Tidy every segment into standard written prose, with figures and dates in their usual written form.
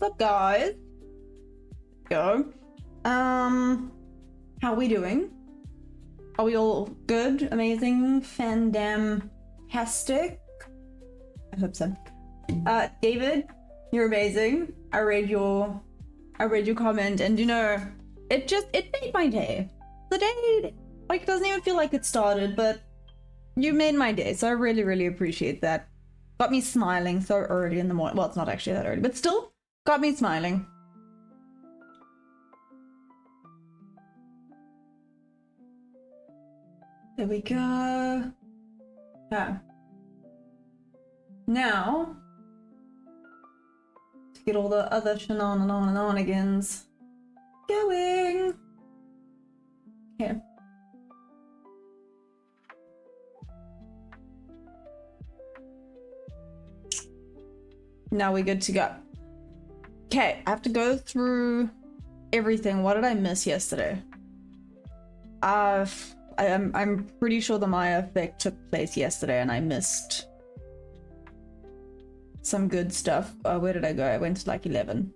What's up, guys? Go. How we doing? Are we all good? Amazing? Fandam-tastic? I hope so. David, you're amazing. I read your comment, and you know, it made my day. The day, like, doesn't even feel like it started, but you made my day, so I really, really appreciate that. Got me smiling so early in the morning. Well, it's not actually that early, but still got me smiling. There we go. Yeah. Now, to get all the other shenanigans going. Okay. Now we're good to go. Okay, I have to go through everything. What did I miss yesterday? I'm pretty sure the Maya effect took place yesterday and I missed some good stuff. Where did I go? I went to like 11.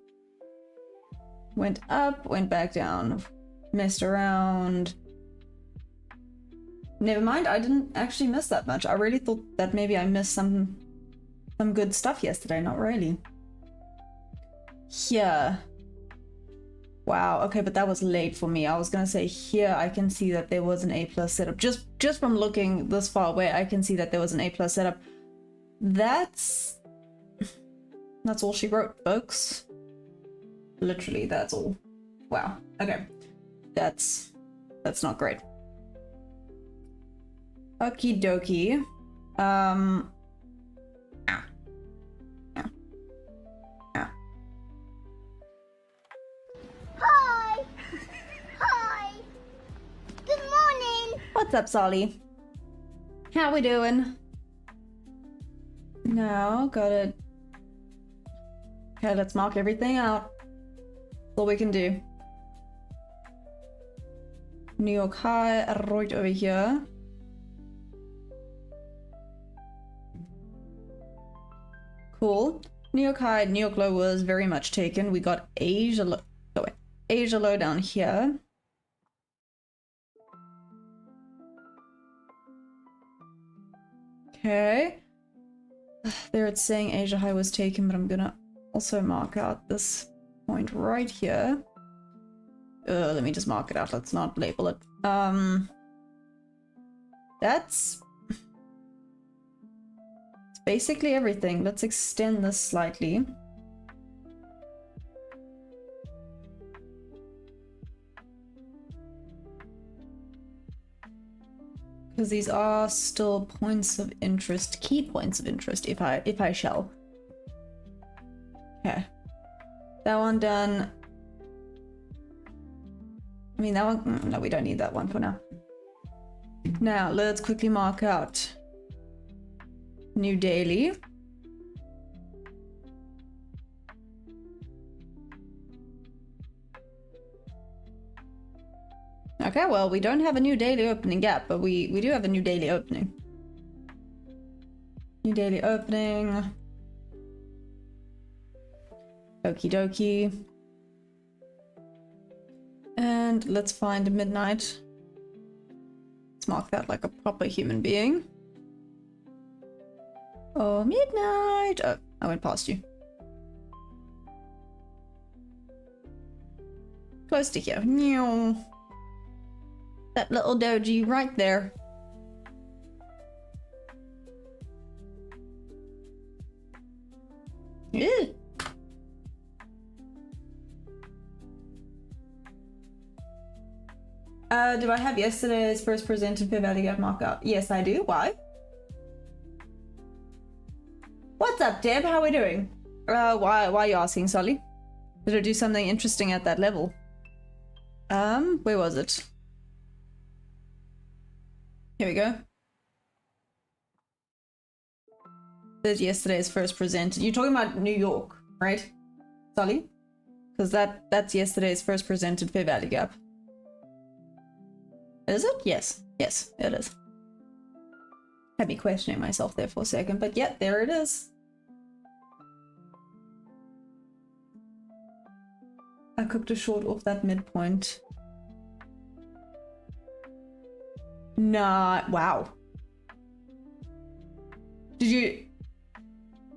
Went up, went back down, messed around. Never mind, I didn't actually miss that much. I really thought that maybe I missed some good stuff yesterday. Not really. Here. Wow, okay, but that was late for me. I was gonna say here I can see that there was an A+ setup. Just from looking this far away, I can see that there was an A+ setup. That's all she wrote, folks. Literally, that's all. Wow, okay. That's not great. Okie dokie. Hi! Hi! Good morning! What's up, Solly? How we doing? Now, got it. Okay, let's mark everything out. That's all we can do. New York High, right over here. Cool. New York High, New York Low was very much taken. We got Asia Low. Oh wait, Asia Low down here. Okay. There it's saying Asia High was taken, but I'm gonna also mark out this point right here. Let me just mark it out. Let's not label it. That's basically everything. Let's extend this slightly. Because these are still points of interest, key points of interest, if I shall. Okay. That one done. I mean, that one, no, we don't need that one for now. Now, let's quickly mark out new daily. Okay, well, we don't have a new daily opening gap, but we do have a new daily opening. New daily opening. Okie dokie. And let's find midnight. Let's mark that like a proper human being. Oh, midnight! Oh, I went past you. Close to here. That little doji right there. Ew. Do I have yesterday's first presented fair value gap markup? Yes, I do. Why? What's up, Deb? How are we doing? Why are you asking, Solly? Did I do something interesting at that level? Where was it? Here we go. There's yesterday's first presented. You're talking about New York, right, Solly? Because that's yesterday's first presented fair value gap. Is it? Yes. Yes, it is. Had me questioning myself there for a second, but yeah, there it is. I cooked a short off that midpoint. Nah, wow. Did you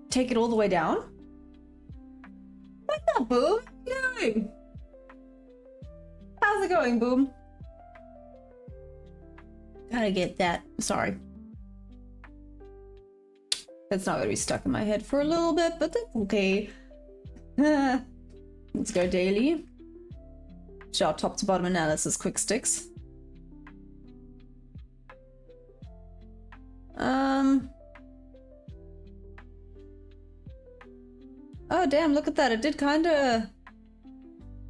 take it all the way down? What's up, Boom? How you doing? How's it going, Boom? Gotta get that. Sorry. It's not gonna be stuck in my head for a little bit, but that's okay. Let's go daily. Show our top to bottom analysis, quick sticks. Oh damn, look at that. It did kinda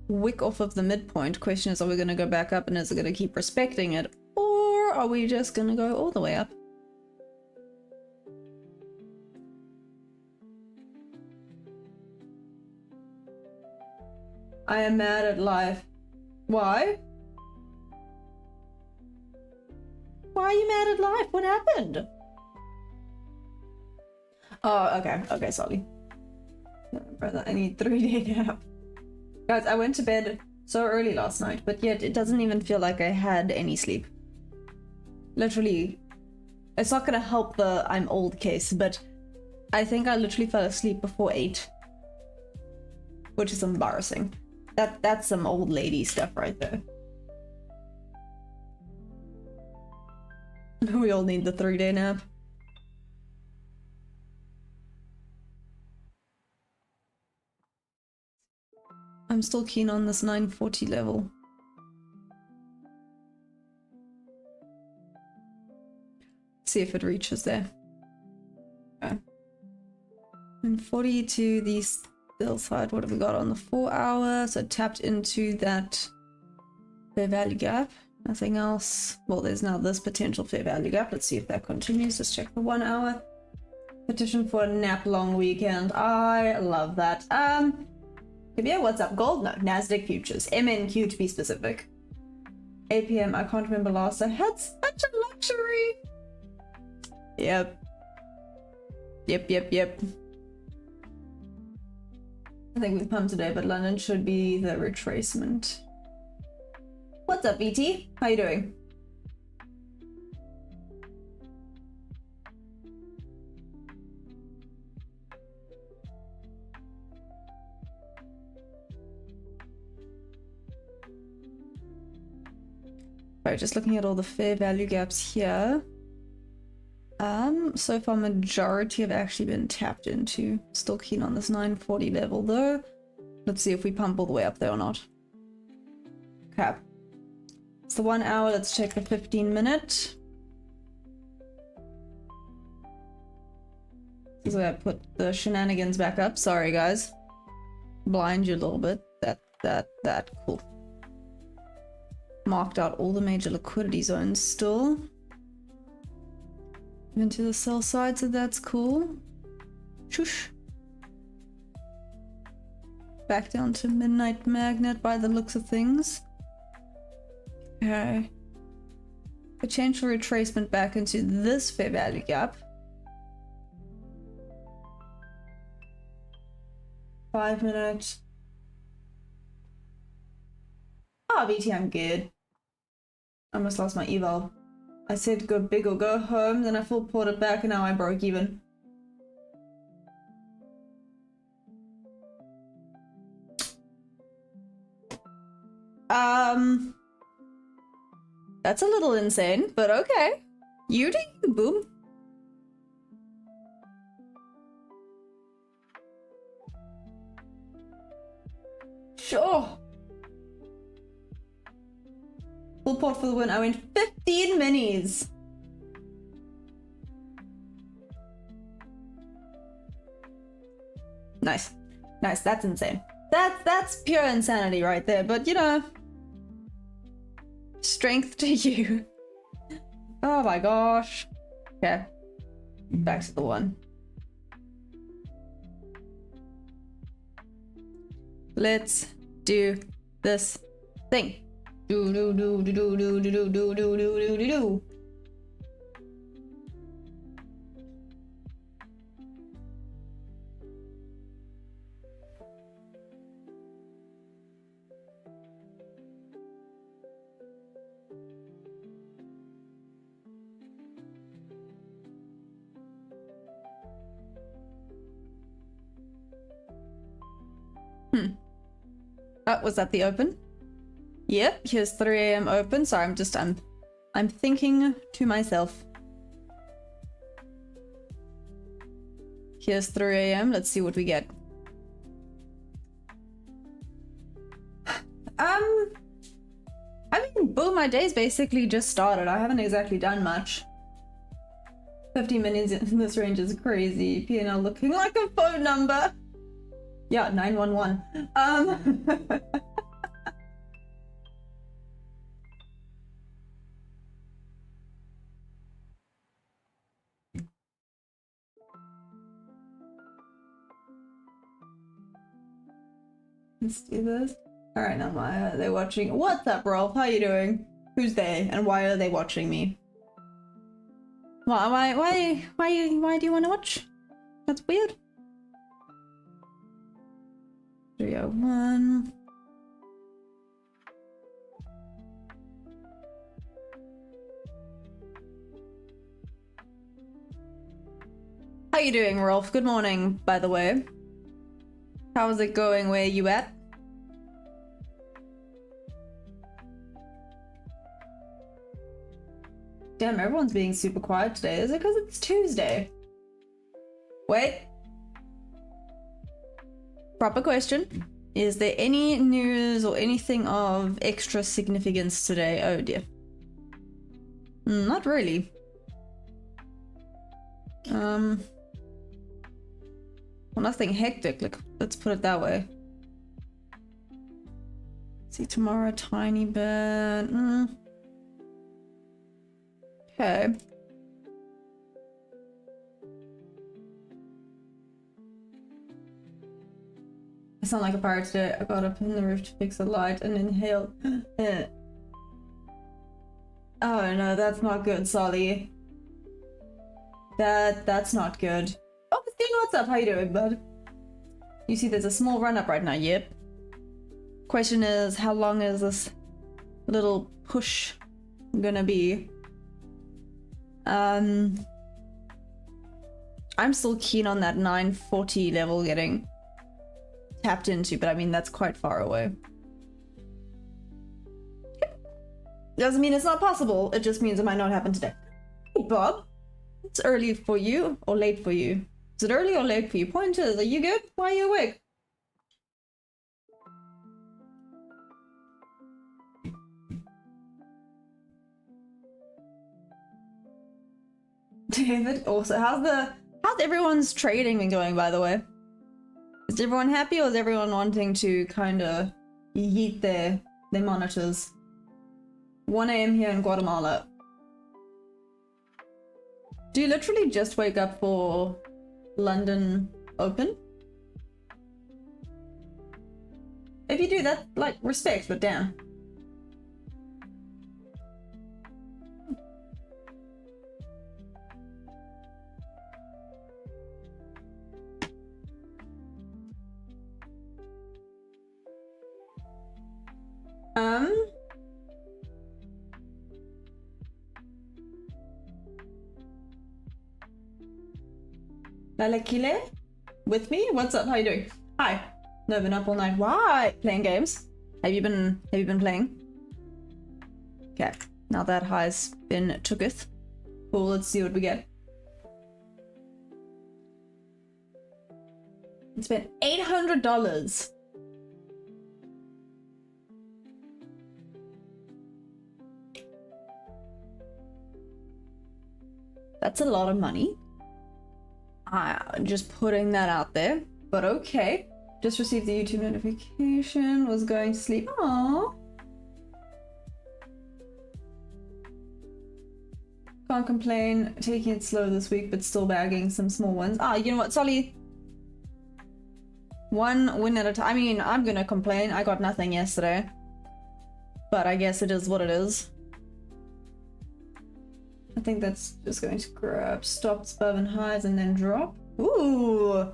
wick off of the midpoint. Question is, are we gonna go back up and is it gonna keep respecting it? Or are we just gonna go all the way up? I am mad at life. Why? Why are you mad at life? What happened? Oh, okay. Okay, sorry. Brother, I need 3-day nap. Guys, I went to bed so early last night, but yet it doesn't even feel like I had any sleep. Literally. It's not gonna help the I'm old case, but I think I literally fell asleep before 8. Which is embarrassing. That's some old lady stuff right there. We all need the 3-day nap. I'm still keen on this 940 level. See if it reaches there. Okay. And 40 to the sell side. What have we got on the 4 hour? So tapped into that fair value gap. Nothing else. Well, there's now this potential fair value gap. Let's see if that continues. Let's check the 1 hour. Petition for a nap long weekend. I love that. Yeah, what's up? Gold? No, Nasdaq futures. MNQ to be specific. 8 p.m. I can't remember last. I had such a luxury. Yep. Yep. I think we've pumped today, but London should be the retracement. What's up, BT? How you doing? Alright, just looking at all the fair value gaps here. So far majority have actually been tapped into. Still keen on this 940 level though. Let's see if we pump all the way up there or not. Okay. It's the 1 hour, let's check the 15-minute. This is where I put the shenanigans back up. Sorry guys. Blind you a little bit. That, cool. Marked out all the major liquidity zones still. Into the sell side, so that's cool. Shush. Back down to midnight magnet by the looks of things. Okay. Potential retracement back into this fair value gap. 5 minutes. Ah, BT, I'm good. I almost lost my eval. I said go big or go home, then I full ported back and now I broke even. That's a little insane, but okay. You do you, Boom. Sure. Full port for the win. I went 15 minis. Nice. Nice, that's insane. That's pure insanity right there, but you know. Strength to you. Oh my gosh. Okay. Back to the 1. Let's do this thing. Do. Oh, was that the open? Yep, here's 3 a.m. open. Sorry, I'm thinking to myself. Here's 3 a.m. Let's see what we get. I mean, boom, my day's basically just started. I haven't exactly done much. 50 minutes in this range is crazy. P&L looking like a phone number. Yeah, 911. Let's do this. All right, now Maya, they're watching. What's up, Rolf? How you doing? Who's they, and why are they watching me? Why do you want to watch? That's weird. 301. How you doing, Rolf? Good morning, by the way. How's it going? Where you at? Damn, everyone's being super quiet today. Is it because it's Tuesday? Wait. Proper question. Is there any news or anything of extra significance today? Oh dear. Not really. Well, nothing hectic, like, let's put it that way. See tomorrow, tiny bit. Okay. I sound like a pirate today. I got up in the roof to fix a light and inhaled. Oh no, that's not good, Solly. That's not good. Oh, Steve, what's up? How you doing, bud? You see there's a small run up right now, yep. Question is, how long is this little push gonna be? I'm still keen on that 940 level getting tapped into, but I mean, that's quite far away. Doesn't mean it's not possible, it just means it might not happen today. Hey, Bob. It's early for you, or late for you? Is it early or late for you? Pointers, are you good? Why are you awake? David, also, how's everyone's trading been going, by the way? Is everyone happy, or is everyone wanting to kind of yeet their monitors? 1 a.m. here in Guatemala. Do you literally just wake up for London Open? If you do that, like, respect, but damn. Lalakile? With me? What's up? How you doing? Hi. No, been up all night. Why? Playing games? Have you been playing? Okay. Now that high's been tooketh. Cool, let's see what we get. It's been $800. That's a lot of money. Just putting that out there, but okay. Just received the YouTube notification, was going to sleep. Aww. Can't complain, taking it slow this week, but still bagging some small ones. You know what, Solly? One win at a time. I mean, I'm gonna complain. I got nothing yesterday. But I guess it is what it is. I think that's just going to grab stops above and highs and then drop. Ooh.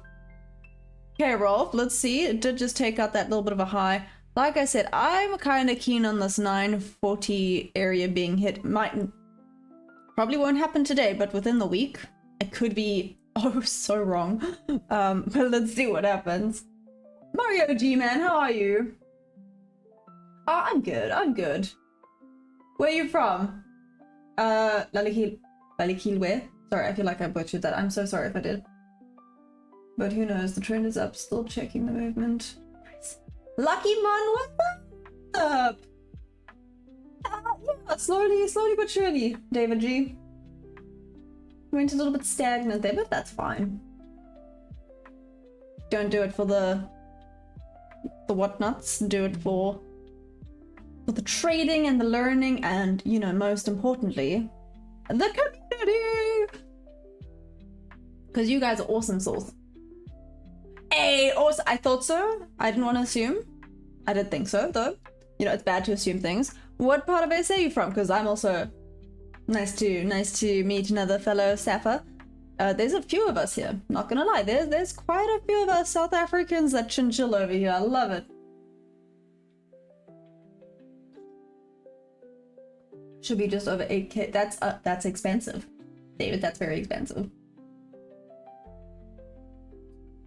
Okay, Rolf, let's see. It did just take out that little bit of a high. Like I said, I'm kind of keen on this 940 area being hit. Probably won't happen today, but within the week, it could be so wrong. But let's see what happens. Mario G man, how are you? Oh, I'm good, I'm good. Where are you from? Lalikil where? Sorry, I feel like I butchered that. I'm so sorry if I did. But who knows, the trend is up, still checking the movement. Nice. Lucky Mon, what's up? Yeah, slowly but surely, David G. Went a little bit stagnant there, but that's fine. Don't do it for the whatnots, do it for the trading and the learning and, you know, most importantly, the community! Because you guys are awesome souls. Hey, also, I thought so. I didn't want to assume. I did think so, though. You know, it's bad to assume things. What part of SA are you from? Because I'm also nice to meet another fellow Sapper. There's a few of us here. Not gonna lie, there's quite a few of us South Africans that chinchill over here. I love it. Should be just over 8K. That's expensive, David. That's very expensive.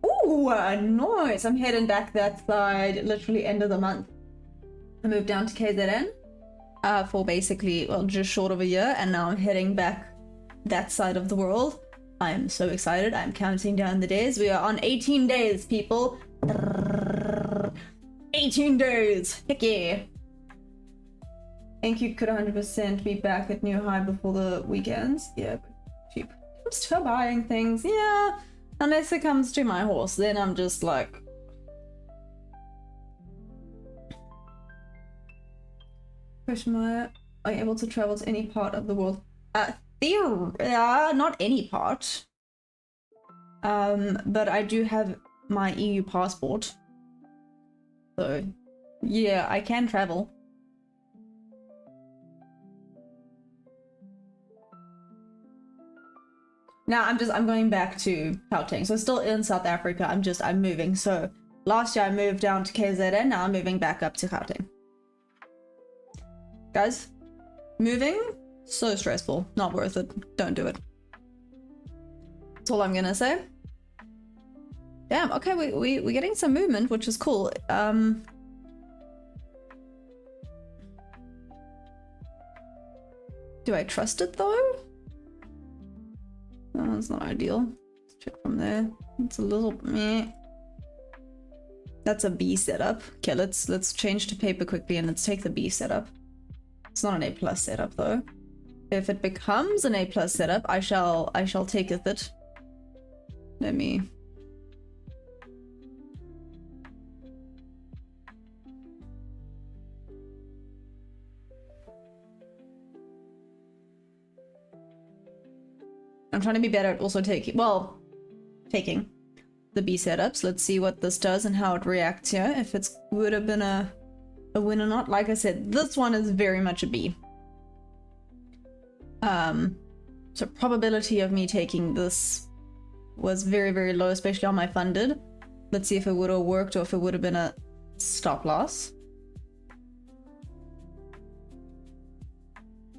Ooh, nice. I'm heading back that side. Literally end of the month. I moved down to KZN for basically, well, just short of a year, and now I'm heading back that side of the world. I'm so excited. I'm counting down the days. We are on 18 days, people. 18 days. Heck yeah. Think you could 100% be back at new high before the weekends. Yeah, but cheap. I'm still buying things. Yeah, unless it comes to my horse, then I'm just like... Question mark. Are you able to travel to any part of the world? Not any part. But I do have my EU passport. So, yeah, I can travel. Now I'm going back to Gauteng. So still in South Africa. I'm moving. So last year I moved down to KZN. Now I'm moving back up to Gauteng. Guys, moving, so stressful. Not worth it. Don't do it. That's all I'm gonna say. Damn, okay, we're getting some movement, which is cool. Do I trust it though? No, that's not ideal. Let's check from there. It's a little meh. That's a B setup. Okay, let's change to paper quickly and let's take the B setup. It's not an A+ setup though. If it becomes an A+ setup, I shall take it. Let me... I'm trying to be better at also taking the B setups. Let's see what this does and how it reacts here. If it would have been a win or not. Like I said, this one is very much a B. So probability of me taking this was very, very low, especially on my funded. Let's see if it would have worked or if it would have been a stop loss.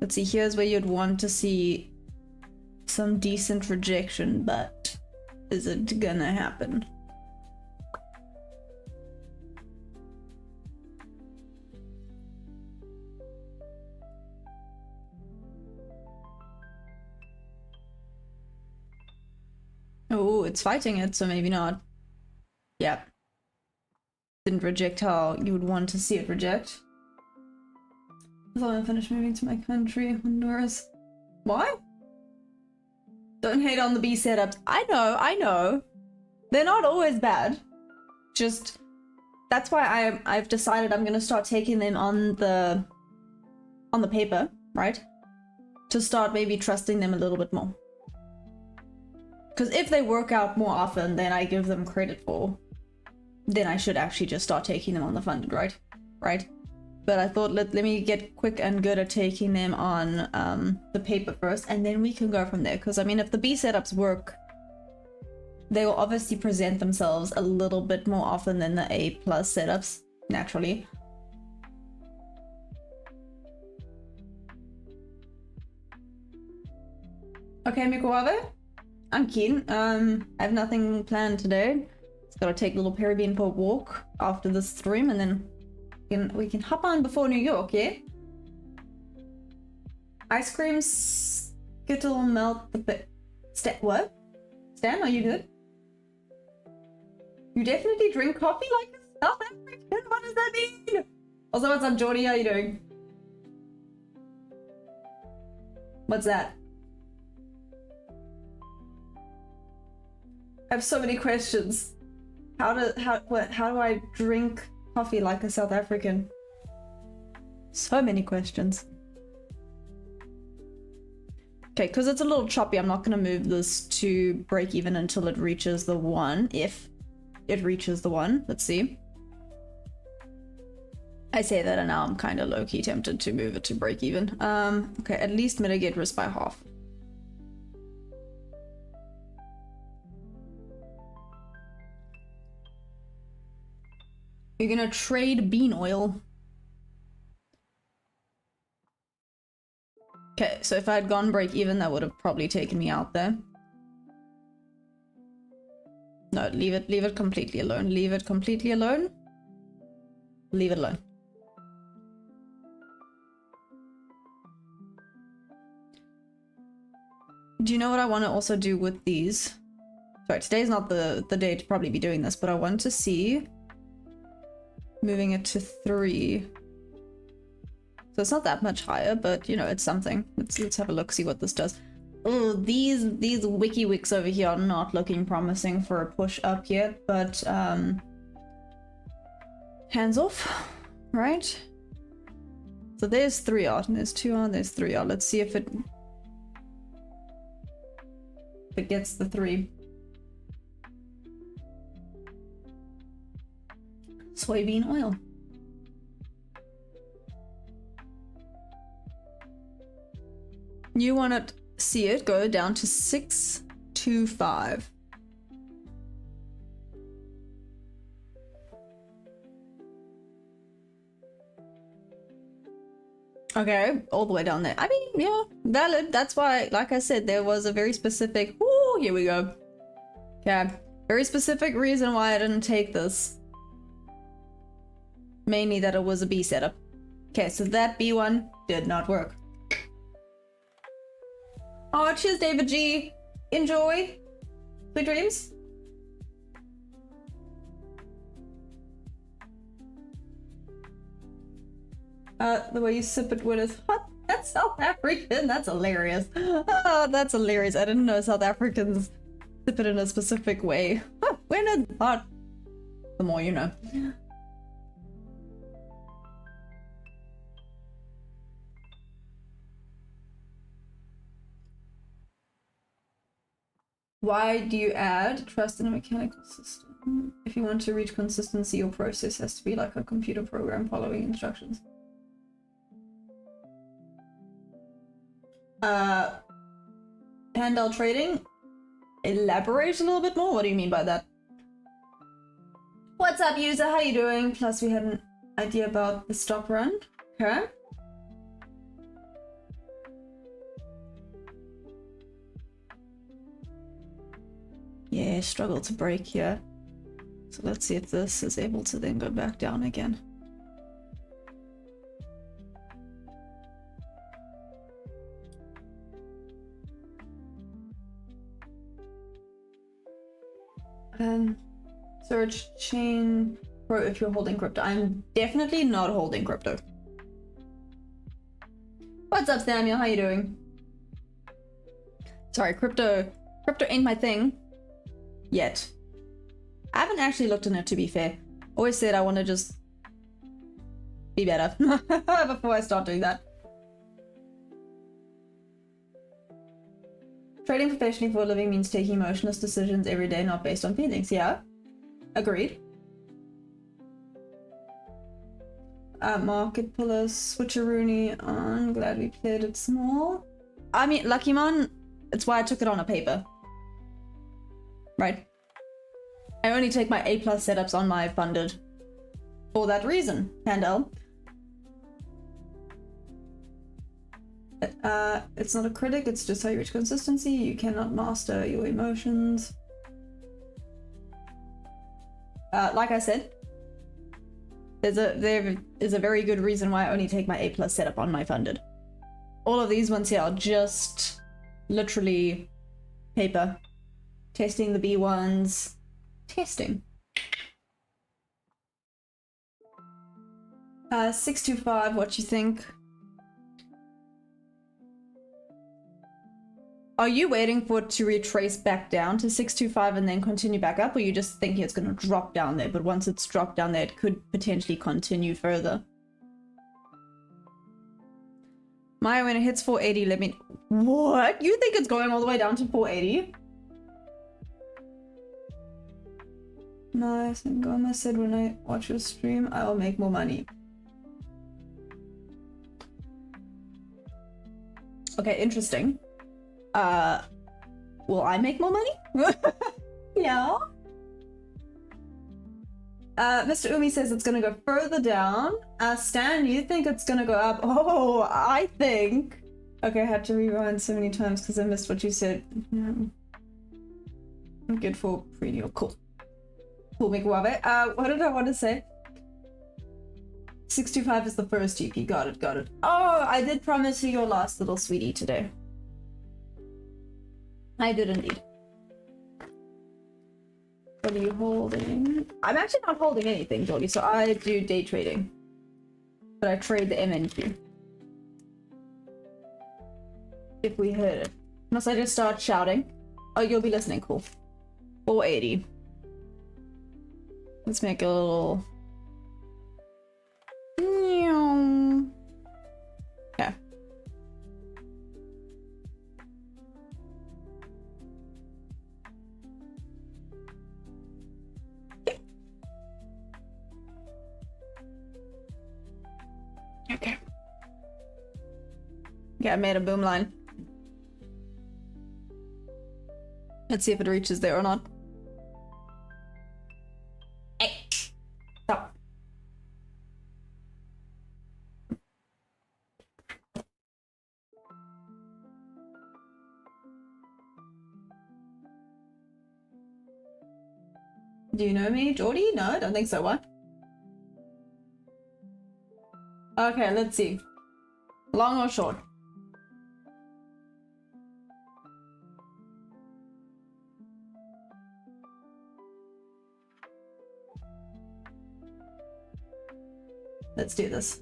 Let's see, here's where you'd want to see some decent rejection, but is it gonna happen? Oh, it's fighting it, so maybe not. Yeah. Didn't reject how you would want to see it reject. I thought I finished moving to my country, Honduras. Why? Don't hate on the B setups. I know. They're not always bad. Just, that's why I've decided I'm gonna start taking them on the paper, right? To start maybe trusting them a little bit more. Because if they work out more often than I give them credit for, then I should actually just start taking them on the funded, right? But I thought let me get quick and good at taking them on the paper first, and then we can go from there. Because I mean, if the B setups work, they will obviously present themselves a little bit more often than the A+ setups, naturally. Okay, Mikuave, I'm keen. I have nothing planned today. Just gotta take little Peruvian for a walk after this stream, and then we can hop on before New York, yeah? Ice cream, Skittle, melt the bit. What? Stan, are you good? You definitely drink coffee like a South African? What does that mean? Also, what's up, Jordy? How you doing? What's that? I have so many questions. How do I drink coffee like a South African? So many questions. Okay, because it's a little choppy, I'm not going to move this to break even until it reaches the 1. If it reaches the 1, let's see. I say that and now I'm kind of low-key tempted to move it to break even. Okay, at least mitigate risk by half. You're gonna trade bean oil. Okay, so if I had gone break even, that would have probably taken me out there. No, leave it completely alone. Leave it completely alone. Leave it alone. Do you know what I want to also do with these? Sorry, today's not the day to probably be doing this, but I want to see moving it to 3. So it's not that much higher, but you know, it's something. Let's have a look, see what this does. Oh, these wiki wicks over here are not looking promising for a push up yet, but hands off, right? So there's 3 out, and there's 2 out, there's 3 out. Let's see if it gets the 3. Soybean oil. You want to see it go down to 625. Okay, all the way down there. I mean, yeah, valid. That's why, like I said, there was a very specific... Ooh, here we go. Okay, very specific reason why I didn't take this. Mainly that it was a B setup. Okay, so that B one did not work. Oh, cheers, David G. Enjoy. Sweet dreams. The way you sip it with is hot. That's South African. That's hilarious. Oh, that's hilarious. I didn't know South Africans sip it in a specific way. Huh, when it's hot, the more you know. Why do you add trust in a mechanical system? If you want to reach consistency, your process has to be like a computer program following instructions. Handel trading? Elaborate a little bit more? What do you mean by that? What's up, user? How you doing? Plus, we had an idea about the stop run. Okay. Yeah, struggle to break here. So let's see if this is able to then go back down again. Search chain pro if you're holding crypto. I'm definitely not holding crypto. What's up, Samuel? How you doing? Sorry, crypto ain't my thing. Yet. I haven't actually looked in it, to be fair. Always said I want to just be better before I start doing that. Trading professionally for a living means taking emotionless decisions every day, not based on feelings. Yeah, agreed. Market puller switcheroony on. Glad we played it small. I mean, Lucky Mon, it's why I took it on a paper. Right. I only take my A+ setups on my funded. For that reason, Handel. It's not a critic, it's just how you reach consistency. You cannot master your emotions. Like I said, there is a very good reason why I only take my A+ setup on my funded. All of these ones here are just literally paper. Testing the B1s. Testing. 625, what you think? Are you waiting for it to retrace back down to 625 and then continue back up, or you just thinking it's going to drop down there, but once it's dropped down there, it could potentially continue further? Maya, when it hits 480, let me... What? You think it's going all the way down to 480? Nice. And Goma said when I watch your stream, I'll make more money. Okay, interesting. Will I make more money? Yeah. Mr. Umi says it's gonna go further down. Stan, you think it's gonna go up? Oh, I think. Okay, I had to rewind so many times because I missed what you said. I'm good for prenatal. Cool. Cool, Mikuabe. What did I want to say? 625 is the first GP. Got it, got it. Oh, I did promise you your last little sweetie today. I did indeed. What are you holding? I'm actually not holding anything, Jolly, so I do day trading. But I trade the MNQ. If we hit it. Unless I just start shouting. Oh, you'll be listening, cool. 480. Let's make a little... Okay. Okay. Yeah, I made a boom line. Let's see if it reaches there or not. Hey! Stop. Do you know me, Geordie? No, I don't think so. What? Okay, let's see. Long or short? Let's do this.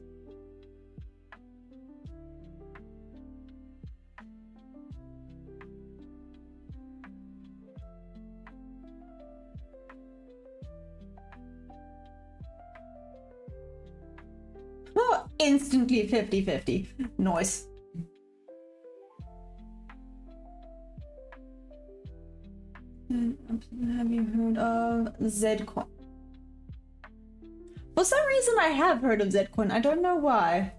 Oh, instantly 50-50. Nice. Have you heard of Zcoin? For some reason I have heard of Zcoin. I don't know why.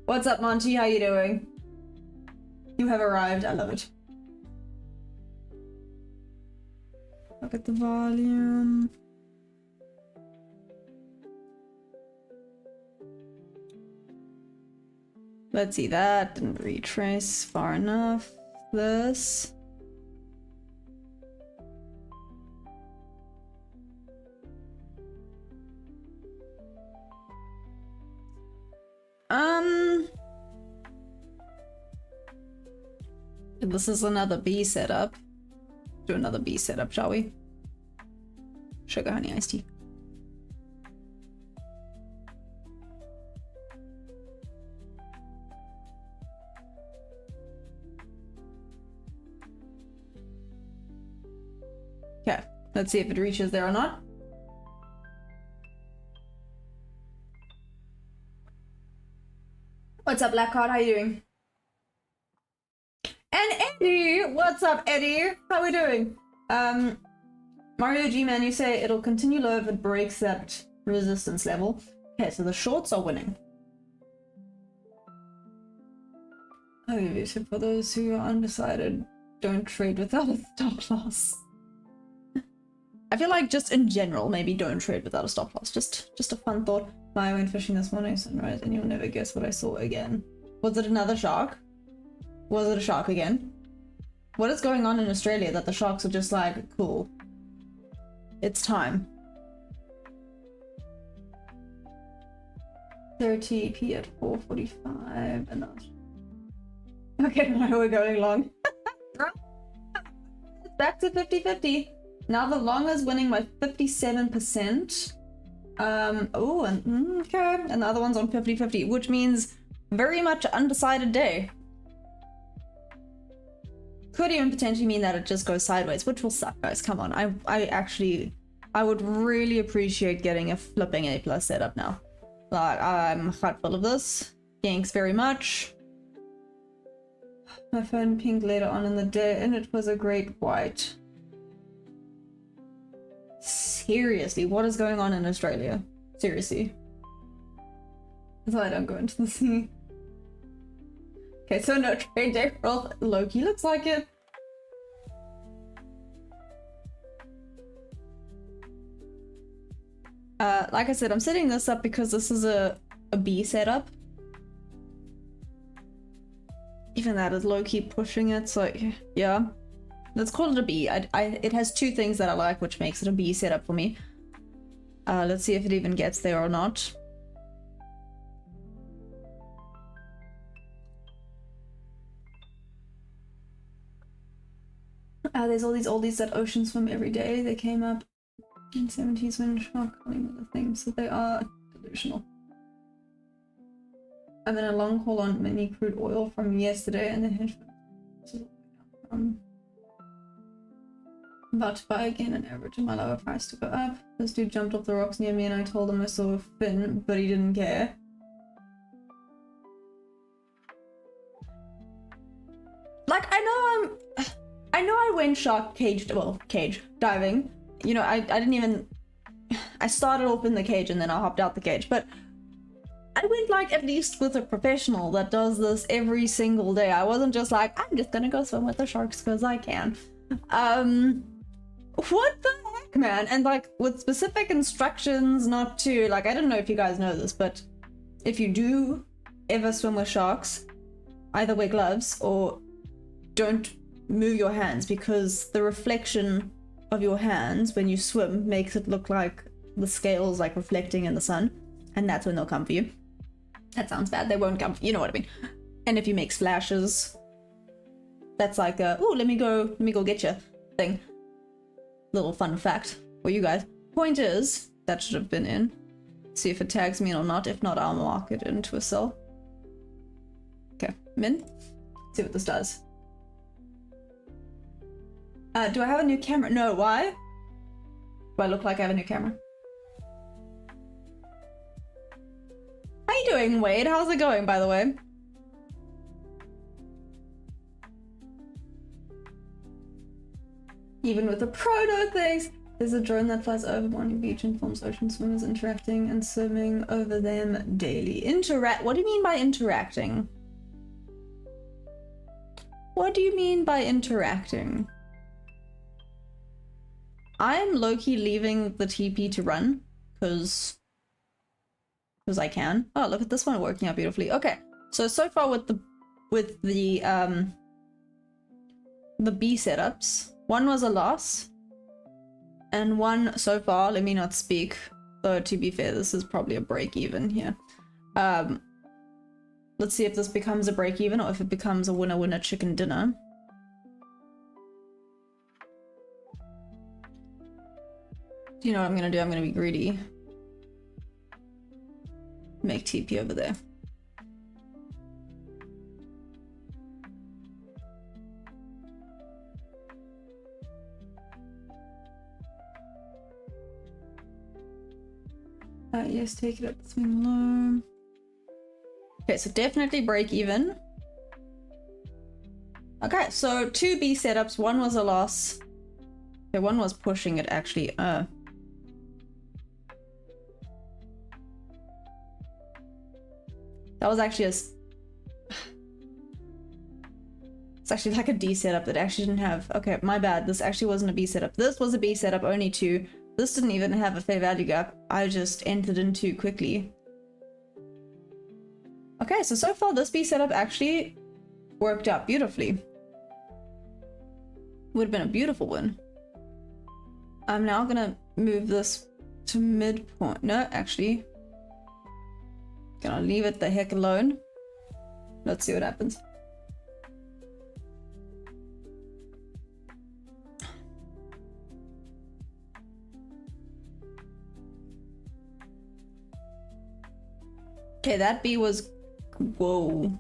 What's up, Monty? How you doing? You have arrived. I love it. Look at the volume. Let's see, that didn't retrace far enough. This. This is another B setup. Do another B setup, shall we? Sugar, honey, iced tea. Okay, let's see if it reaches there or not. What's up, Blackheart? How you doing? And Eddie! What's up, Eddie? How we doing? Mario G-Man, you say it'll continue low if it breaks that resistance level. Okay, so the shorts are winning. Oh, so for those who are undecided, don't trade without a stop loss. I feel like just in general, maybe don't trade without a stop loss. Just a fun thought. I went fishing this morning, sunrise, and you'll never guess what I saw again. Was it another shark? Was it a shark again? What is going on in Australia that the sharks are just like, cool, it's time. 30p at 4:45 and that's... Okay, now we're going long. Back to 50-50. Now the long is winning by 57%. Oh, and okay, and the other one's on 50-50, which means very much undecided day. Could even potentially mean that it just goes sideways, which will suck, guys. Come on, I would really appreciate getting a flipping A+ setup now. Like, I'm quite full of this. Thanks very much. My phone pinged later on in the day, and it was a great white. Seriously, what is going on in Australia? Seriously. That's why I don't go into the sea. Okay, so no trade day. Well, Loki looks like it. Like I said, I'm setting this up because this is a B setup. Even that is low-key pushing it, so yeah. Let's call it a B. It has two things that I like, which makes it a B setup for me. Let's see if it even gets there or not. There's all these oldies that ocean swim every day. They came up in 70s when shark calling other things, so they are delusional. I'm in a long haul on mini crude oil from yesterday, and the hedge fund about to buy again and average in my lower price to go up. This dude jumped off the rocks near me and I told him I saw a fin, but he didn't care. Like, I know I went shark cage diving. You know, I didn't even... I started off in the cage and then I hopped out the cage, but I went like at least with a professional that does this every single day. I wasn't just like, I'm just gonna go swim with the sharks because I can. What the heck, man? And like with specific instructions not to, like, I don't know if you guys know this, but if you do ever swim with sharks, either wear gloves or don't move your hands, because the reflection of your hands when you swim makes it look like the scales like reflecting in the sun, and that's when they'll come for you. That sounds bad. They won't come, you know what I mean. And if you make splashes, that's like a, oh, let me go get you thing. Little fun fact for you guys. Point is, that should have been in. See if it tags me or not. If not, I'll mark it into a cell. Okay, min. See what this does. Do I have a new camera? No, why? Do I look like I have a new camera? How you doing, Wade? How's it going, by the way? Even with the proto things, there's a drone that flies over Bonny Beach and films ocean swimmers interacting and swimming over them daily. What do you mean by interacting? What do you mean by interacting? I'm low-key leaving the TP to run, because I can. Oh, look at this one working out beautifully. Okay, so far with the B setups, one was a loss, and one so far, let me not speak, though to be fair, this is probably a break even here. Let's see if this becomes a break even or if it becomes a winner-winner chicken dinner. Do you know what I'm gonna do? I'm gonna be greedy. Make TP over there. Yes, take it up the swing low. Okay, so definitely break even. Okay, so 2 B setups, one was a loss. Okay, one was pushing it actually. That was actually it's actually like a D setup that actually didn't have, okay, my bad. This actually wasn't a B setup. This was a B setup, only 2. This didn't even have a fair value gap. I just entered in too quickly. Okay, so far this B setup actually worked out beautifully. Would have been a beautiful win. I'm now gonna move this to midpoint. No, actually. Gonna leave it the heck alone. Let's see what happens. Okay, that B was... Whoa.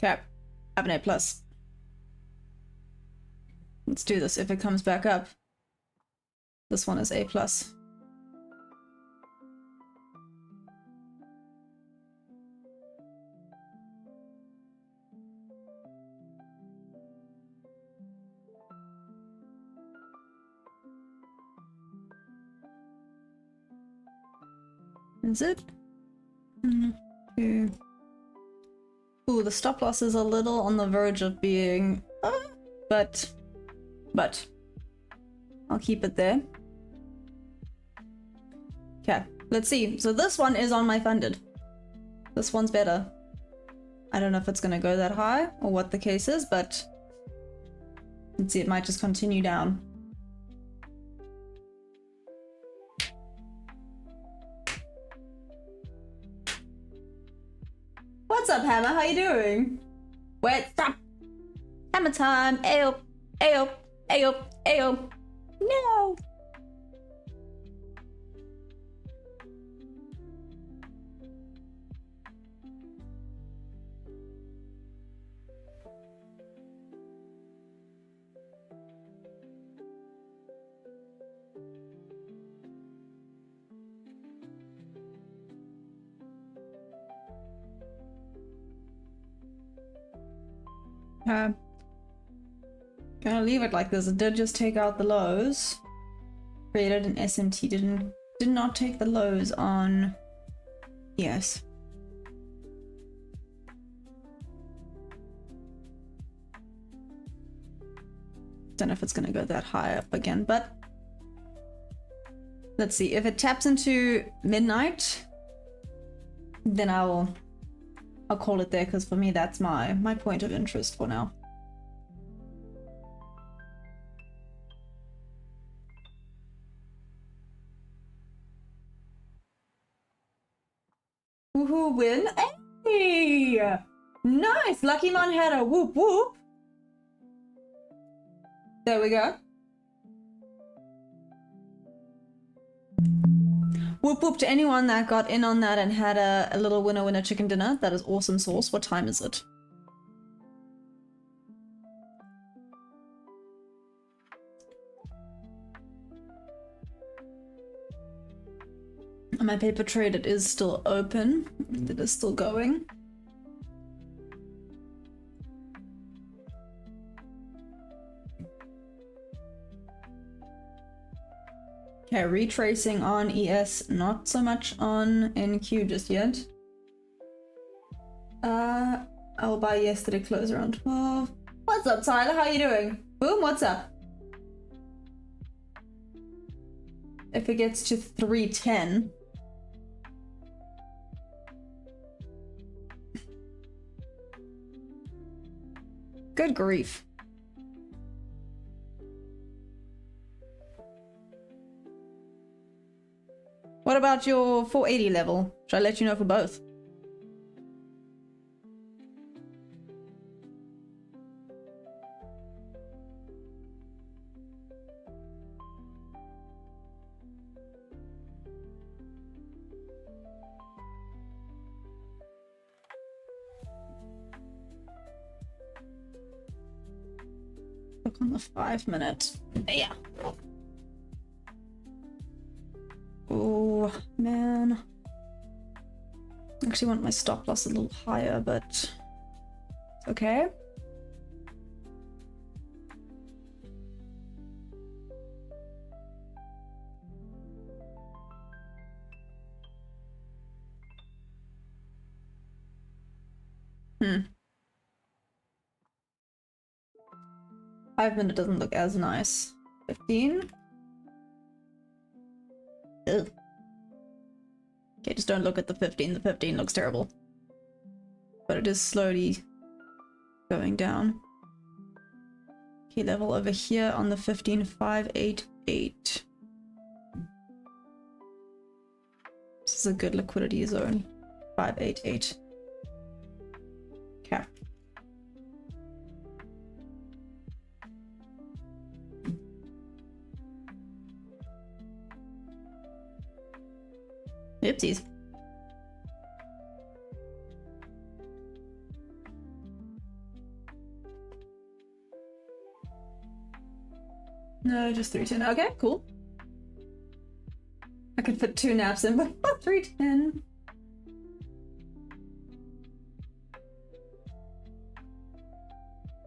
Okay, I have an A+. Let's do this. If it comes back up, this one is A+. Is it? 1, 2. Ooh, the stop loss is a little on the verge of being... but I'll keep it there. Okay, let's see. So this one is on my funded. This one's better. I don't know if it's gonna go that high or what the case is, but let's see, it might just continue down. What's up, Hammer? How you doing? Wait, stop! Hammer time! Ayo! Ayo! Ayo! Ayo! No! Gonna leave it like this. It did just take out the lows. Created an SMT. Did not take the lows on... Yes. Don't know if it's gonna go that high up again, but let's see. If it taps into midnight, then I'll call it there, because for me that's my point of interest for now. Woohoo win! Hey! Nice! Lucky Man had a whoop whoop! There we go. Whoop whoop to anyone that got in on that and had a little winner chicken dinner. That is awesome sauce. What time is it? My paper trade, it is still open. It is still going. Okay, retracing on ES, not so much on NQ just yet. I'll buy yesterday close around 12. What's up, Tyler? How you doing? Boom, what's up? If it gets to 310. Good grief. What about your 480 level? Should I let you know for both? Look on the 5 minute. Yeah. Oh, man. I actually want my stop loss a little higher, but it's okay. Hmm. 5 minute doesn't look as nice. 15. Ugh. Okay, just don't look at the 15. The 15 looks terrible. But it is slowly going down. Key level over here on the 15, 588. This is a good liquidity zone. 588. Okay. Oopsies. No, just 310. Okay, cool. I could fit 2 naps in, but 310.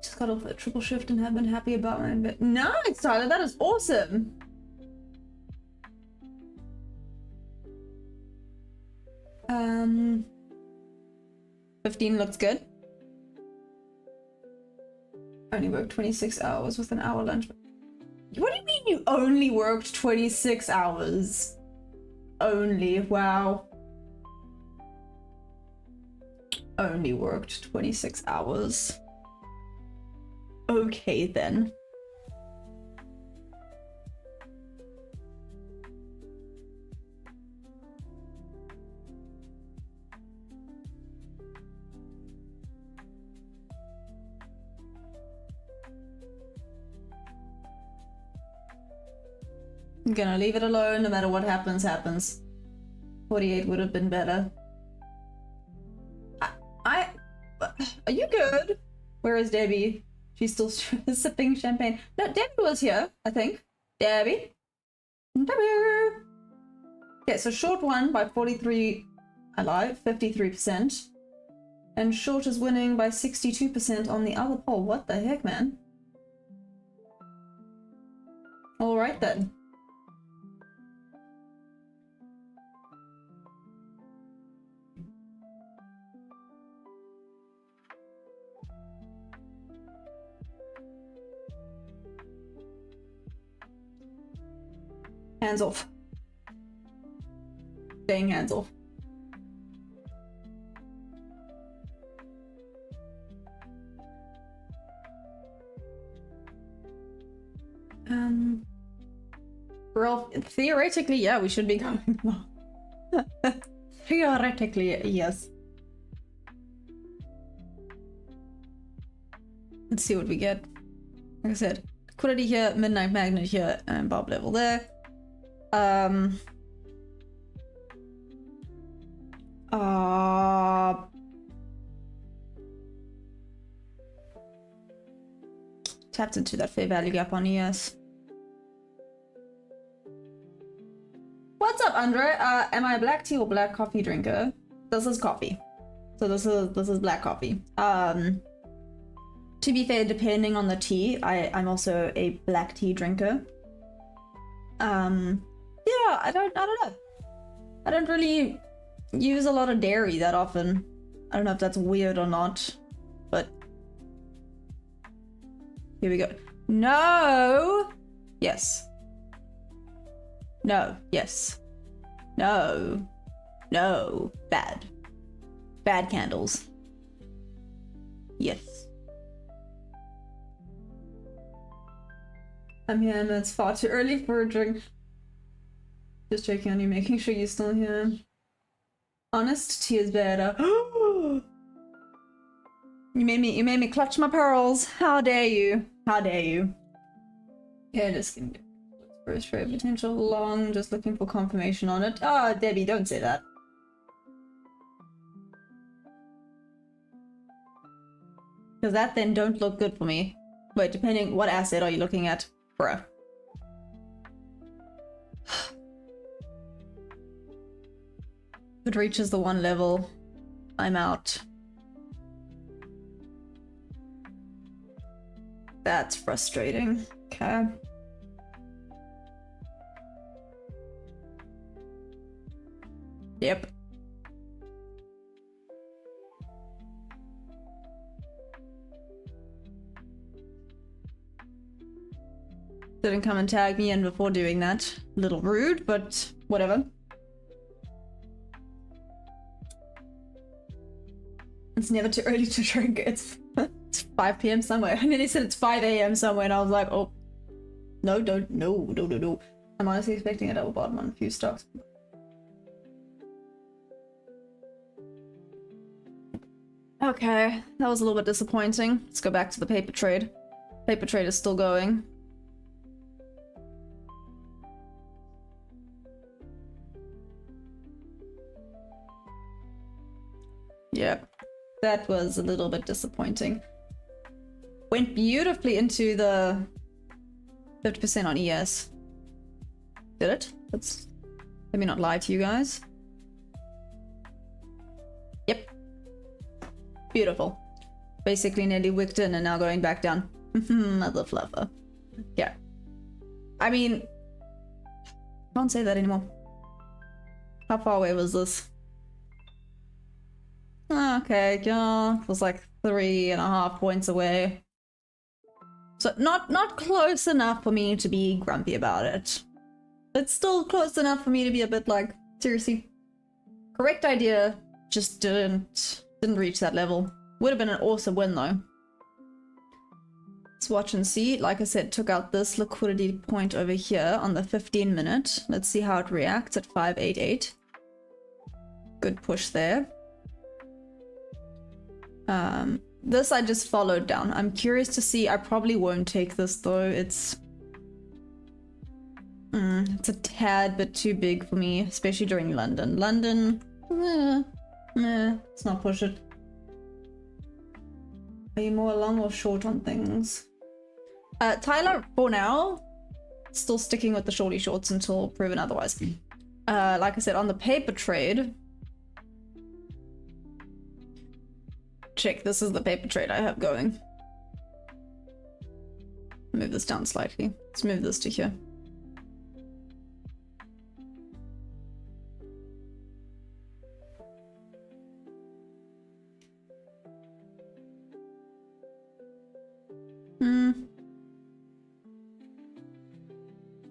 Just got off a triple shift and have been happy about my bit. Nice, Tyler, that is awesome. Um, 15 looks good. Only worked 26 hours with an hour lunch. What do you mean you only worked 26 hours? Only, wow. Only worked 26 hours. Okay then. I'm gonna leave it alone, no matter what happens, happens. 48 would have been better. Are you good? Where is Debbie? She's still sipping champagne. No, Debbie was here, I think. Debbie? Debbie! Okay, so short won by 43, I lied, 53%. And short is winning by 62% on the other pole. What the heck, man? Alright then. Hands off. Staying hands off. Well, theoretically, yeah, we should be going well. Theoretically, yes. Let's see what we get. Like I said, liquidity here, midnight magnet here, and bob level there. Tapped into that fair value gap on ES. What's up, Andre? Am I a black tea or black coffee drinker? This is coffee. So this is black coffee. To be fair, depending on the tea, I'm also a black tea drinker. Yeah, I don't know. I don't really use a lot of dairy that often. I don't know if that's weird or not, but here we go. No! Yes. No. Yes. No. No. Bad. Bad candles. Yes. I'm here and it's far too early for a drink. Just checking on you, making sure you're still here. Honest tea is better. You made me clutch my pearls. How dare you? How dare you? Yeah, just gonna get first trade potential long, just looking for confirmation on it. Ah, Debbie, don't say that. Because that then don't look good for me. Wait, depending what asset are you looking at, bruh? If it reaches the 1 level, I'm out. That's frustrating. Okay. Yep. Didn't come and tag me in before doing that. A little rude, but whatever. It's never too early to drink. It's 5 p.m. somewhere. And then they said it's 5 a.m. somewhere, and I was like, oh, no. I'm honestly expecting a double bottom on a few stocks. Okay, that was a little bit disappointing. Let's go back to the paper trade. Paper trade is still going. Yep, that was a little bit disappointing. Went beautifully into the 50% on ES. Did it? Let me not lie to you guys. Yep. Beautiful. Basically nearly wicked in and now going back down. Mother fluffer. Yeah. I mean, can't say that anymore. How far away was this? Okay, yeah, it was like 3.5 points away. So not close enough for me to be grumpy about it. It's still close enough for me to be a bit like, seriously. Correct idea, just didn't reach that level. Would have been an awesome win though. Let's watch and see. Like I said, took out this liquidity point over here on the 15-minute. Let's see how it reacts at 588. Good push there. This I just followed down. I'm curious to see. I probably won't take this though. It's a tad bit too big for me, especially during London. London, let's not push it. Are you more long or short on things? Tyler, for now, still sticking with the shorty shorts until proven otherwise. Like I said, on the paper trade, check, this is the paper trade I have going. Move this down slightly. Let's move this to here.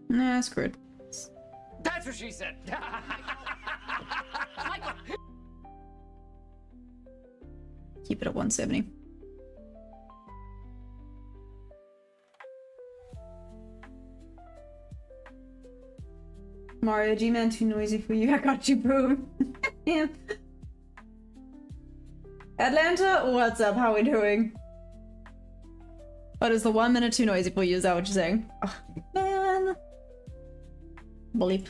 Nah, screwed. That's what she said. Keep it at 170. Mario, G-Man too noisy for you. I got you, boom. Yeah. Atlanta, what's up? How are we doing? What is the 1 minute too noisy for you? Is that what you're saying? Oh, man. Bleep.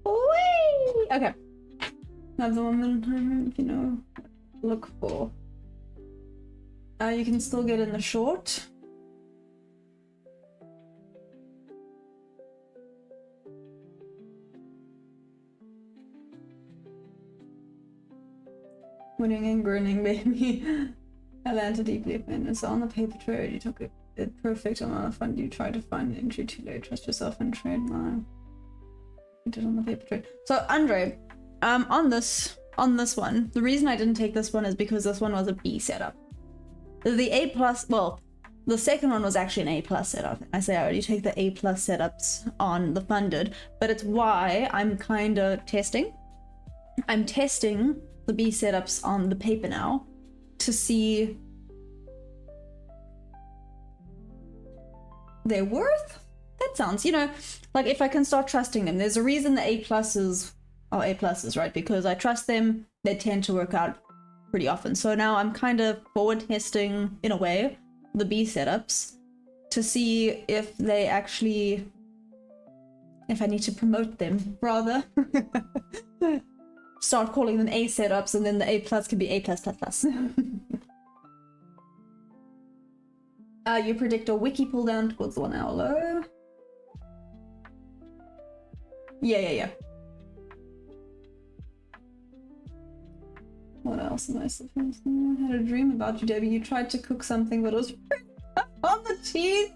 Whee! Okay. Have the 1 minute time if you know what to look for. You can still get in the short. Winning and grinning, baby. Atlanta deeply offended. So on the paper trade, you took a perfect amount of fun. You tried to find an entry too late. Trust yourself and trade mine. You did on the paper trade. So Andre, on this one, the reason I didn't take this one is because this one was a B setup. The A plus, well, the second one was actually an A plus setup. I say I already take the A plus setups on the funded, but it's why I'm kind of testing. I'm testing the B setups on the paper now to see their worth. That sounds, you know, like if I can start trusting them. There's a reason the A pluses are A pluses, right? Because I trust them, they tend to work out pretty often. So now I'm kind of forward testing, in a way, the B setups to see if they actually, if I need to promote them, rather. Start calling them A setups, and then the A plus can be A plus plus plus. You predict a wiki pull down towards the 1 hour low. Yeah. What else am I supposed to? I had a dream about you, Debbie. You tried to cook something, but it was on the cheese.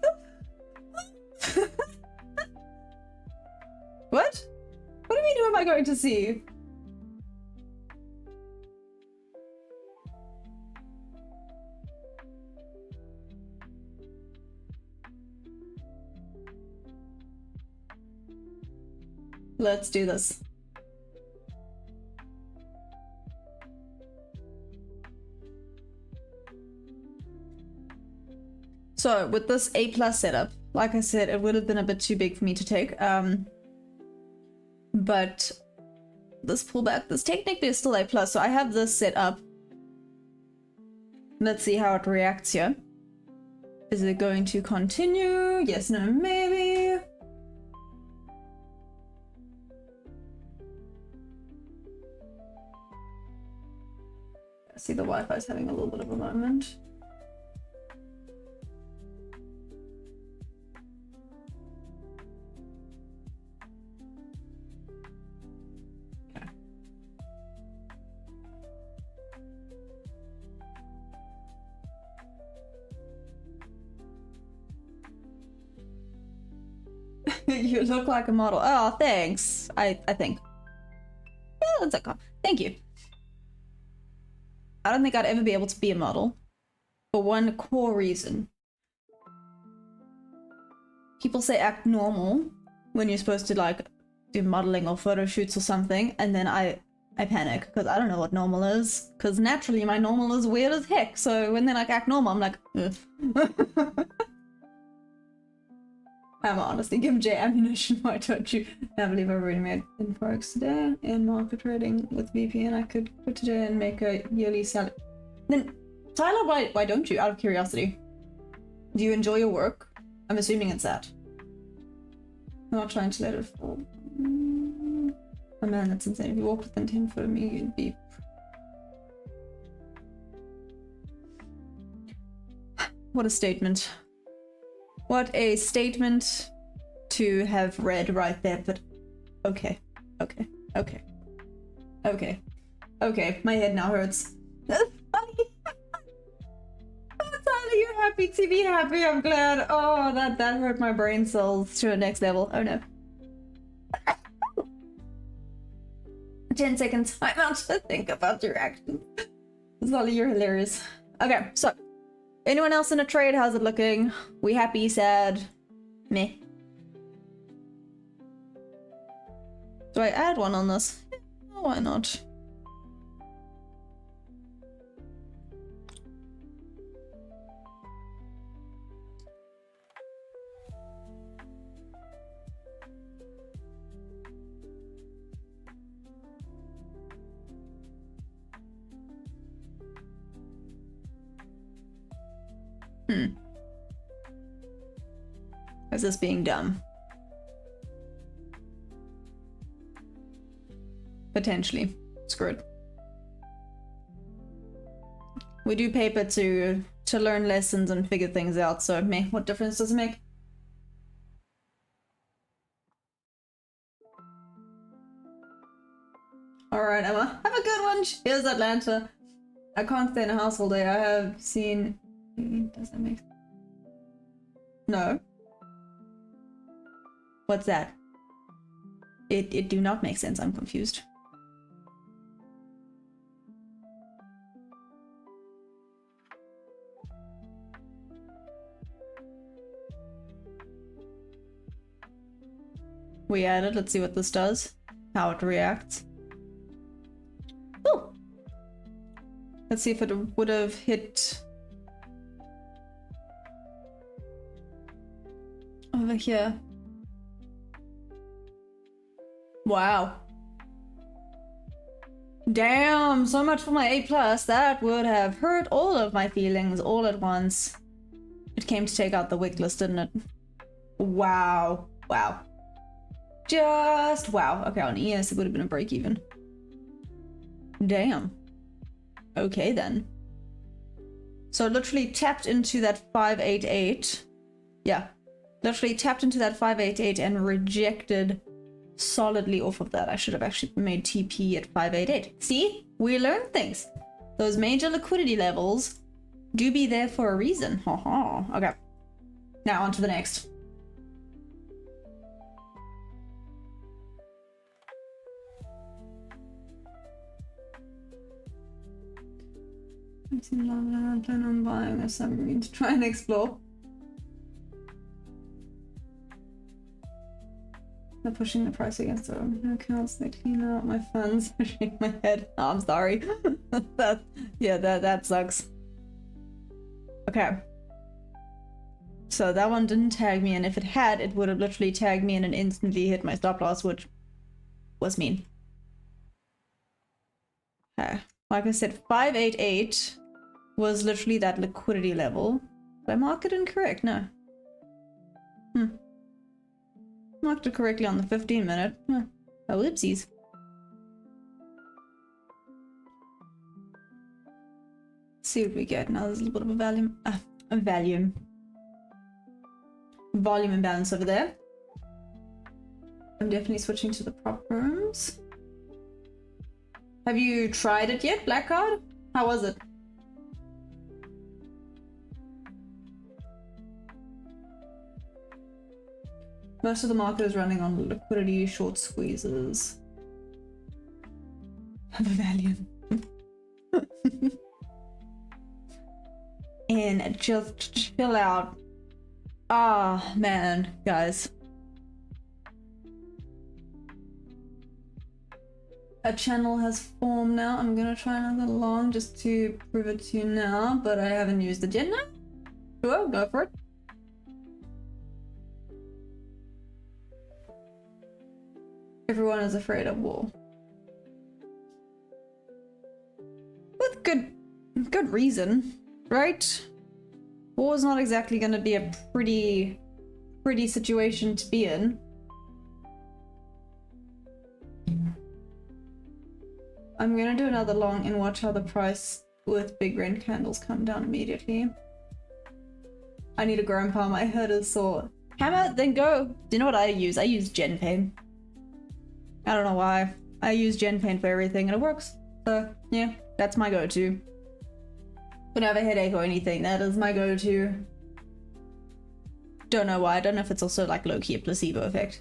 What? What do you mean, who am I going to see? Let's do this. So with this A plus setup, like I said, it would have been a bit too big for me to take. But this pullback, this technically is still A plus. So I have this set up. Let's see how it reacts here. Is it going to continue? Yes, no, maybe. I see the Wi-Fi is having a little bit of a moment. You look like a model. Oh, thanks. I think. Yeah, that's okay. Thank you. I don't think I'd ever be able to be a model. For one core reason. People say act normal when you're supposed to like do modeling or photo shoots or something, and then I panic because I don't know what normal is. Because naturally my normal is weird as heck. So when they like act normal, I'm like, ugh. I'm honestly give Jay ammunition. Why don't you? I believe I've already made in forex today in market trading with VPN. I could quit today and make a yearly salary. Then Tyler, why don't you? Out of curiosity, do you enjoy your work? I'm assuming it's that. I'm not trying to let it fall. Oh man, that's insane. If you walked within 10 foot of me, you'd be. What a statement. What a statement to have read right there, but okay. Okay, my head now hurts. That's funny. Tyler, you're happy to be happy, I'm glad. Oh, that hurt my brain cells to the next level. Oh no. 10 seconds. I'm out to think about your actions. Zolly, you're hilarious. Okay, so anyone else in a trade? How's it looking? We happy, sad, meh? Do I add one on this? Oh, why not? Is this being dumb? Potentially. Screw it. We do paper to learn lessons and figure things out, so meh, what difference does it make? Alright, Emma. Have a good one! Cheers, Atlanta! I can't stay in a house all day. I have seen... Does that make sense? No. What's that? It do not make sense. I'm confused. We add it. Let's see what this does. How it reacts. Oh! Let's see if it would have hit over here. Wow. Damn, so much for my A+. That would have hurt all of my feelings all at once. It came to take out the wick list, didn't it? Wow. Wow. Just wow. Okay, on ES it would have been a break even. Damn. Okay then. So literally tapped into that 588. Yeah. Literally tapped into that 588 and rejected solidly off of that. I should have actually made TP at 588. See? We learn things. Those major liquidity levels do be there for a reason. Haha. Okay. Now on to the next. I plan on buying a submarine to try and explore. They're pushing the price against the accounts. They clean out my funds. I shake my head. Oh, I'm sorry. that sucks. Okay. So that one didn't tag me, and if it had, it would have literally tagged me and then instantly hit my stop loss, which was mean. Okay. Like I said, 588 was literally that liquidity level. Did I mark it incorrect? No. Marked it correctly on the 15 minute. Oh, ellipses. Let's see what we get. Now there's a little bit of volume imbalance over there. I'm definitely switching to the prop rooms. Have you tried it yet, Black Card? How was it? Most of the market is running on liquidity short squeezes. Have a Valium. And just chill out. Ah, man, guys. A channel has formed now. I'm gonna try another long just to prove it to you now, but I haven't used it yet now. Sure, go for it. Everyone is afraid of war. With good reason, right? War is not exactly going to be a pretty situation to be in. I'm gonna do another long and watch how the price with big red candles come down immediately. I need a grandpa, my head is sore. Hammer, then go. Do you know what I use? I use GenPain. I don't know why. I use GenPain for everything and it works. So yeah, that's my go-to. When I have a headache or anything, that is my go-to. Don't know why. I don't know if it's also like low-key a placebo effect.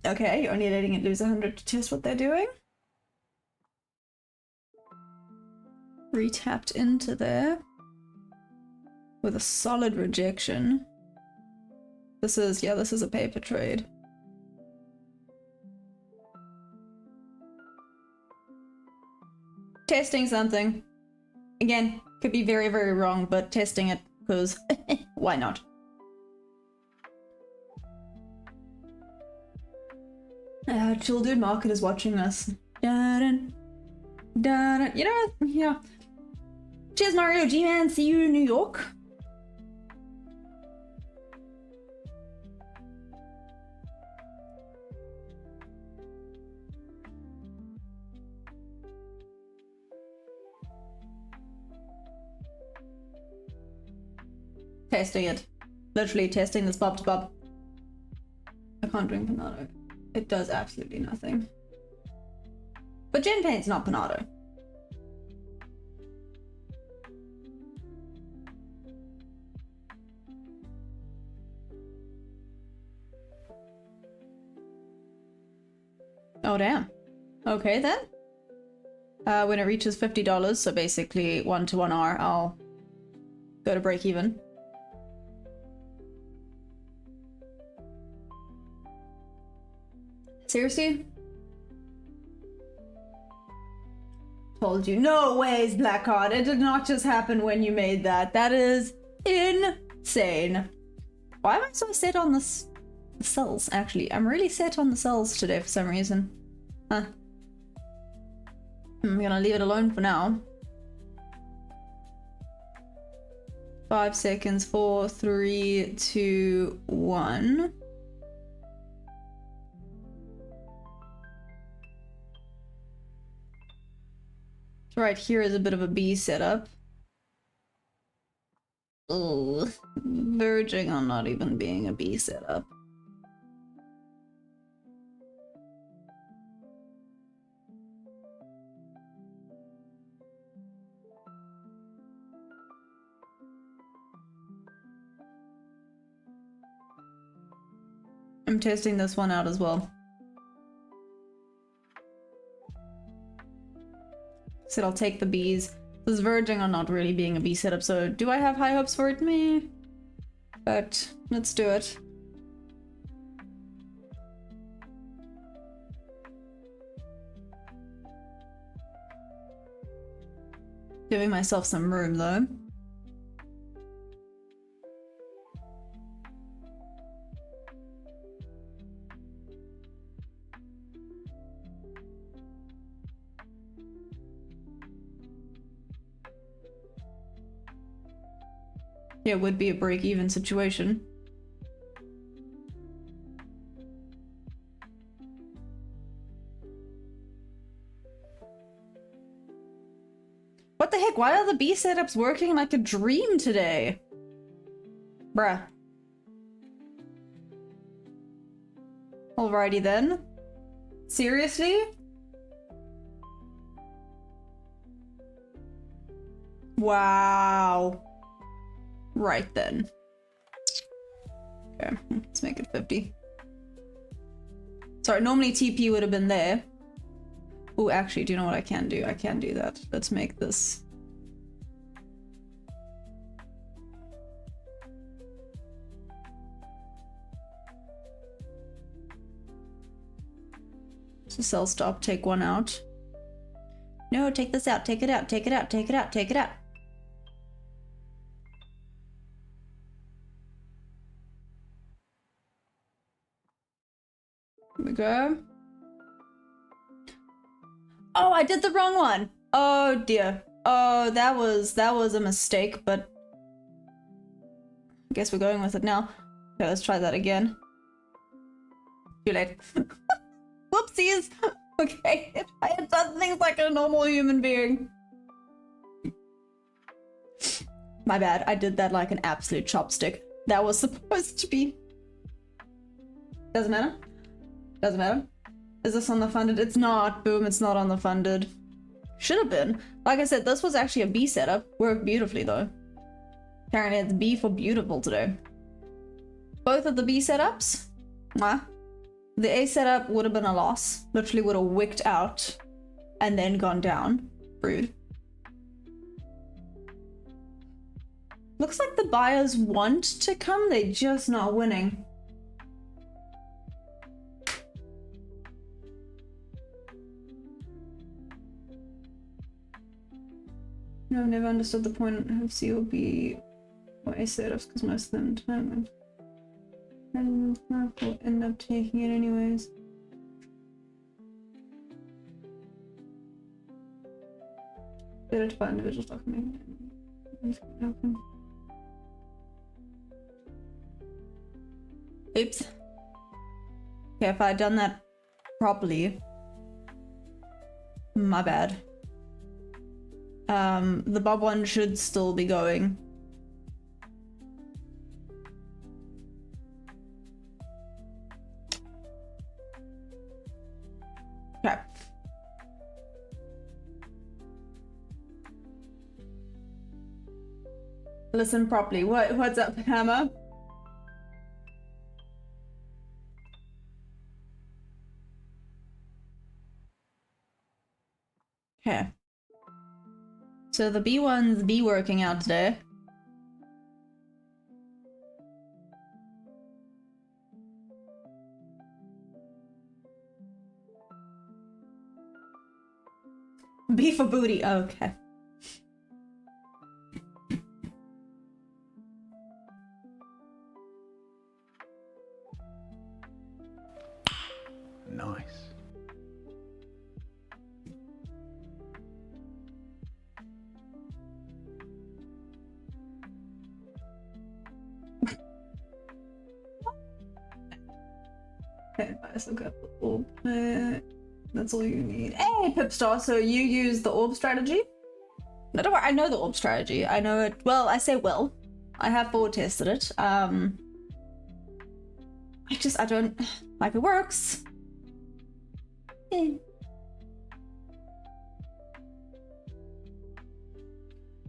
Okay, you're only letting it lose 100 to test what they're doing. Retapped into there. With a solid rejection. This is a paper trade. Testing something. Again, could be very, very wrong, but testing it, because why not? Chill dude market is watching us. Dun, dun, you know, yeah. Cheers, Mario G-Man. See you in New York. Testing it. Literally testing this bob to bob. I can't drink Panado. It does absolutely nothing. But GenPain's not Panado. Oh damn. Okay then. When it reaches $50, so basically 1 to 1 hour, I'll go to break even. Seriously? Told you. No ways, Blackheart. It did not just happen when you made that. That is insane. Why am I so set on this? The cells, actually. I'm really set on the cells today for some reason. Huh. I'm gonna leave it alone for now. 5 seconds. 4, 3, 2, 1. Right here is a bit of a B setup. Oh, verging on not even being a B setup. I'm testing this one out as well. Said I'll take the Bs. This is verging on not really being a B setup, so do I have high hopes for it? Me. But let's do it. Giving myself some room though. Yeah, it would be a break-even situation. What the heck? Why are the B setups working like a dream today? Bruh. Alrighty then. Seriously? Wow. Right then. Okay, let's make it 50. Sorry, normally TP would have been there. Oh, actually, do you know what I can do? I can do that. Let's make this. So sell stop, take one out. No, take this out, take it out, take it out, take it out, take it out. Here we go. Oh, I did the wrong one. Oh dear. Oh, that was a mistake, but I guess we're going with it now. Okay, let's try that again. Too late. Whoopsies. Okay, I had done things like a normal human being. My bad. I did that like an absolute chopstick. That was supposed to be. Doesn't matter. Doesn't matter. Is this on the funded? It's not. Boom, it's not on the funded. Should have been. Like I said, this was actually a B setup. Worked beautifully though. Apparently it's B for beautiful today. Both of the B setups. Mwah. The A setup would have been a loss. Literally would have wicked out and then gone down. Rude. Looks like the buyers want to come, they're just not winning. No, I've never understood the point of COB or A setups because most of them time and will end up taking it anyways. Better to buy individual stock. Oops. Okay, if I had done that properly, my bad. The bob one should still be going. Okay. Listen properly. What's up, Hammer? Okay. So the B1's be working out today. B for booty. Okay. Nice. Okay, nice. Look at the orb. That's all you need. Hey, Pipstar. So you use the orb strategy? No, don't worry. I know the orb strategy. I know it. Well, I say well. I have forward tested it. I don't. Like it works. Eh.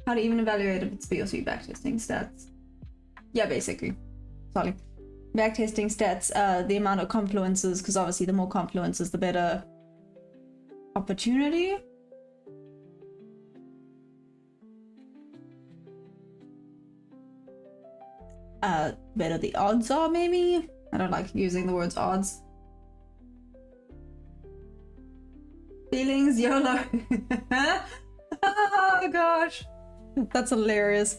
How to even evaluate if it's BOC backtesting stats? Yeah, basically. Sorry. Backtesting stats, the amount of confluences, because obviously the more confluences, the better opportunity. Better the odds are, maybe? I don't like using the words odds. Feelings, YOLO. Oh gosh. That's hilarious.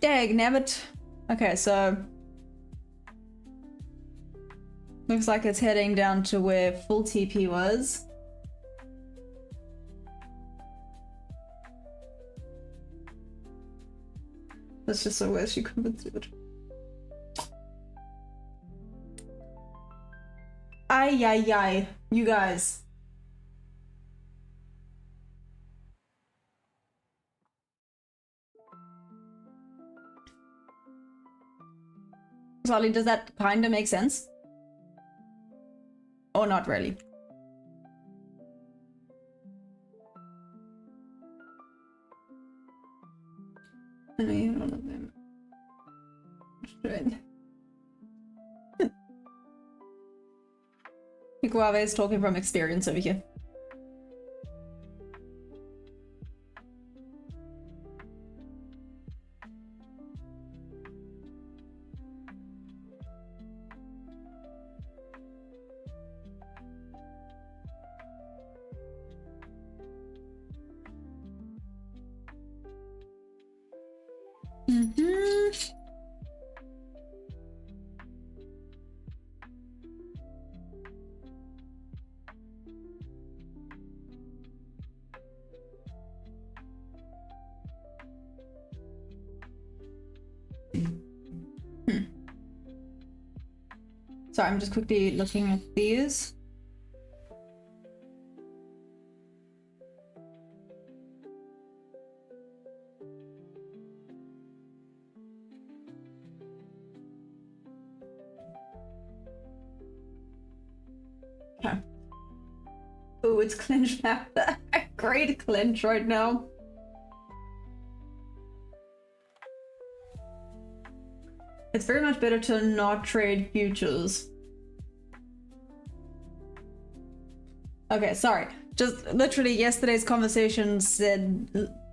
Dag nabbit. Okay, so looks like it's heading down to where full TP was. That's just so where she couldn't do it. Ay, ay, ay. You guys. Solly, does that kind of make sense? Or not really? I know you're one of them. Iguave is talking from experience over here. Sorry, I'm just quickly looking at these. Okay. Oh, it's clinch map. Great clinch right now. It's very much better to not trade futures. Okay, sorry. Just literally yesterday's conversation said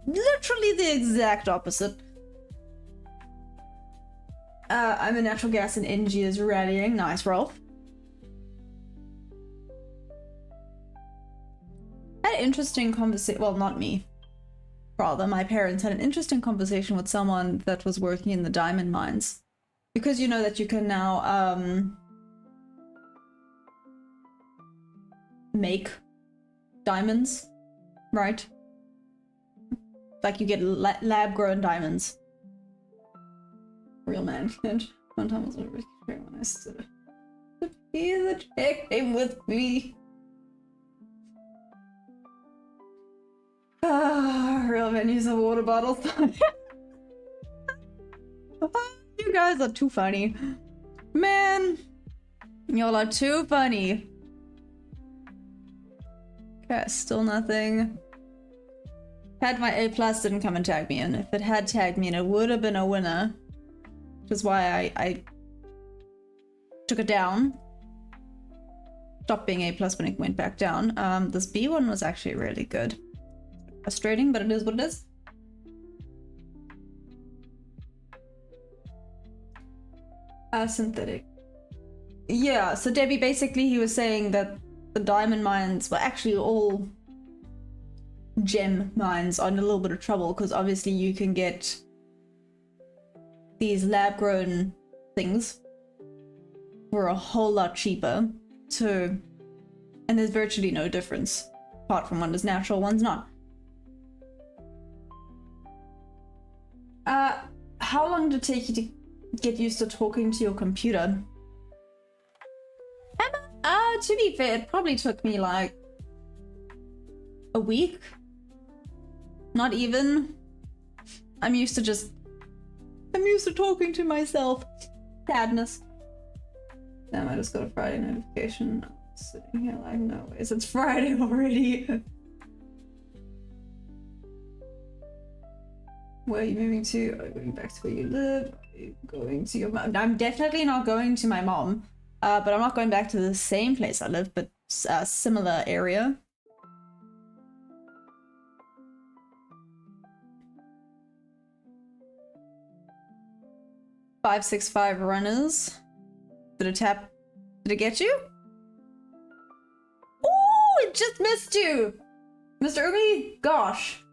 literally the exact opposite. I'm a natural gas and energy is rallying. Nice, Rolf. Had an interesting conversation. Well, not me. Rather, my parents had an interesting conversation with someone that was working in the diamond mines. Because you know that you can now make diamonds, right? Like you get lab-grown diamonds. Real man clinch. One time I was over when I stood. He's a check him with me. Ah, real men use a water bottle. You guys are too funny. Man, y'all are too funny. Okay, still nothing. Had my A+ didn't come and tag me in. If it had tagged me in, it would have been a winner. Which is why I took it down. Stopped being A+ when it went back down. This B one was actually really good. Frustrating, but it is what it is. Synthetic. Yeah, so Debbie, basically he was saying that the diamond mines, well, actually all gem mines are in a little bit of trouble because obviously you can get these lab-grown things for a whole lot cheaper. So, and there's virtually no difference apart from one is natural, one's not. How long did it take you to get used to talking to your computer? To be fair, it probably took me like a week. Not even. I'm used to talking to myself. Sadness. Damn, I just got a Friday notification. I'm sitting here like, no ways, it's Friday already. Where are you moving to? Are you going back to where you live? Are you going to your mom? I'm definitely not going to my mom. But I'm not going back to the same place I live, but a similar area. Five, 6, 5 runners. Did it get you? Oh, it just missed you! Mr. Umi, gosh.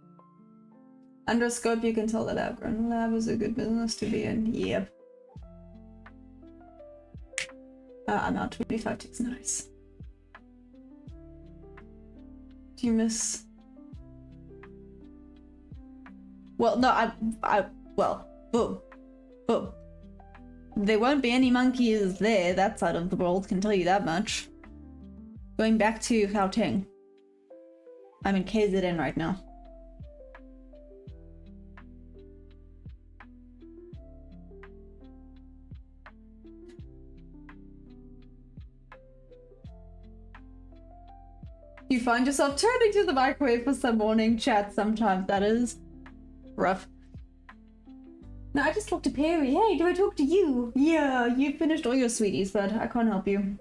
Under a scope, you can tell the lab grown. Lab is a good business to be in. Yep. I'm out 25 ticks, nice. Do you miss? Well, no, well, boom. Boom. There won't be any monkeys there, that side of the world, can tell you that much. Going back to Gauteng. I'm in KZN right now. You find yourself turning to the microwave for some morning chat sometimes, that is rough. No, I just talked to Perry. Hey, do I talk to you? Yeah, you finished all your sweeties, but I can't help you.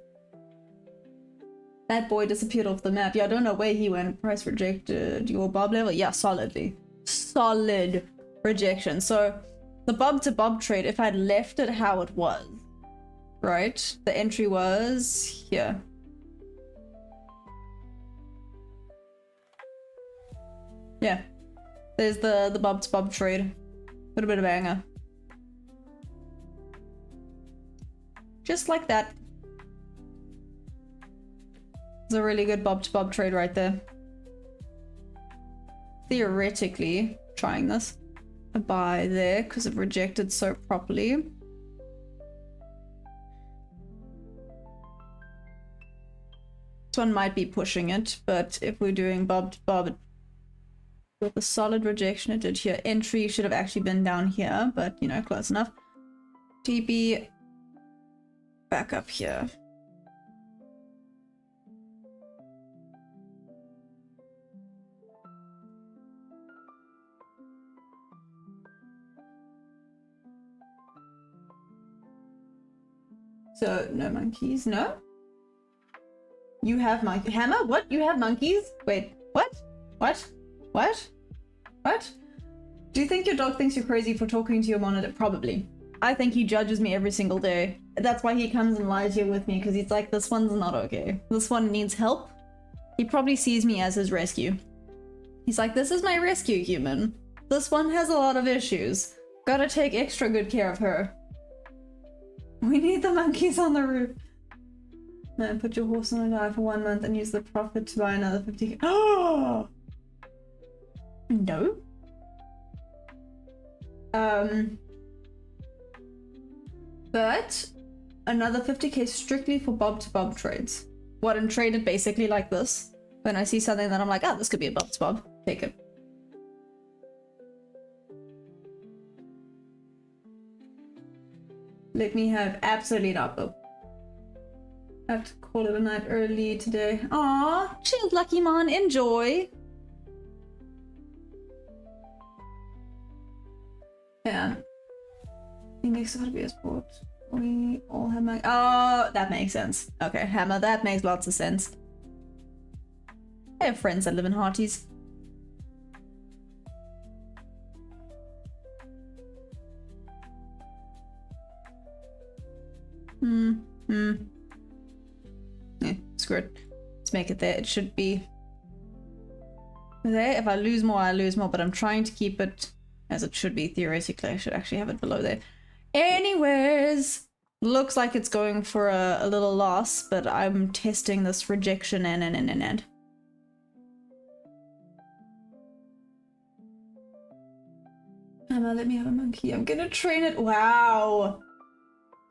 That boy disappeared off the map. Yeah, I don't know where he went. Price rejected. Your bob level? Yeah, solidly. Solid rejection. So, the bob to bob trade, if I'd left it how it was, right? The entry was here. Yeah, there's the bob to bob trade. Little bit of banger. Just like that. It's a really good bob to bob trade right there. Theoretically, trying this. A buy there because it rejected so properly. This one might be pushing it, but if we're doing bob to bob, with a solid rejection it did here. Entry should have actually been down here, but you know, close enough. TB back up here. So no monkeys, no? You have monkey hammer? What? You have monkeys? Wait, what? What? What? What? Do you think your dog thinks you're crazy for talking to your monitor? Probably. I think he judges me every single day. That's why he comes and lies here with me, because he's like, this one's not okay. This one needs help. He probably sees me as his rescue. He's like, this is my rescue human. This one has a lot of issues. Gotta take extra good care of her. We need the monkeys on the roof. Man, put your horse on a dive for 1 month and use the profit to buy another 50k. Oh! No. But another 50k strictly for bob to bob trades. What, and trade it basically like this. When I see something that I'm like, oh, this could be a bob to bob. Take it. Let me have absolutely not bob. I have to call it a night early today. Aw, chill, lucky man, enjoy. Yeah. Phoenix gotta be a sport. We all have my. Oh, that makes sense. Okay, Hammer, that makes lots of sense. I have friends that live in Hearties. Yeah, screw it. It's make it there. It should be there. If I lose more, I lose more, but I'm trying to keep it as it should be. Theoretically, I should actually have it below there. Anyways, looks like it's going for a little loss, but I'm testing this rejection and. Emma, let me have a monkey. I'm gonna train it. Wow.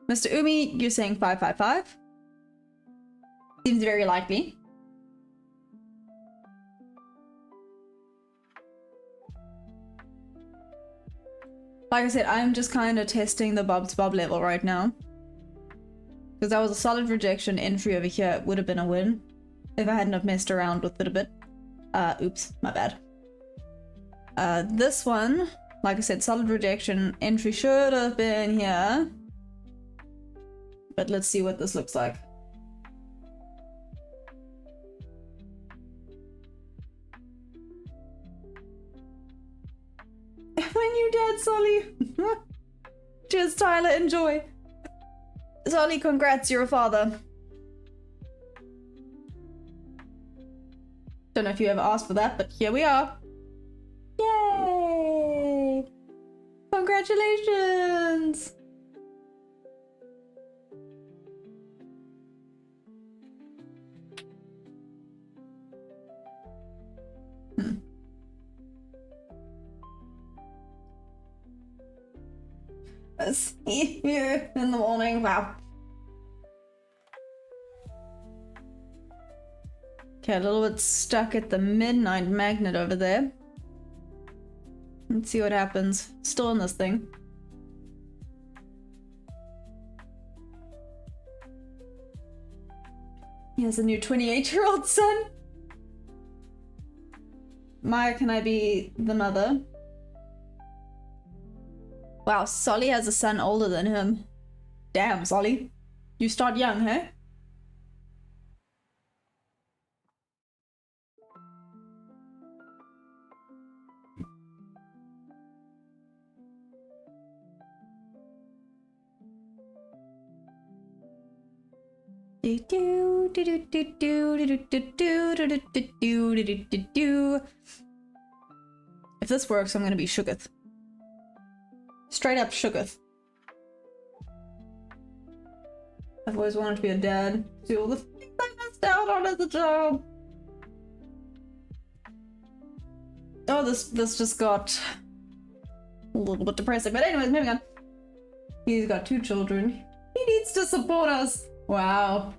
Mr. Umi, you're saying 555? Seems very likely. Like I said, I'm just kind of testing the Bob's Bob level right now. Because that was a solid rejection. Entry over here would have been a win if I hadn't have messed around with it a bit. Oops, my bad. This one, like I said, solid rejection. Entry should have been here. But let's see what this looks like. My new dad, Solly. Cheers, Tyler. Enjoy. Solly, congrats, you're a father. Don't know if you ever asked for that, but here we are. Yay! Congratulations! See you in the morning. Wow. Okay, a little bit stuck at the midnight magnet over there. Let's see what happens. Still in this thing. He has a new 28-year-old son. Maya, can I be the mother? Wow, Solly has a son older than him. Damn, Solly. You start young, huh? If this works, I'm gonna be shooketh. Straight up shooketh. I've always wanted to be a dad. Do all the things I missed out on as a child. Oh, this just got a little bit depressing. But anyways, moving on. He's got 2 children. He needs to support us. Wow.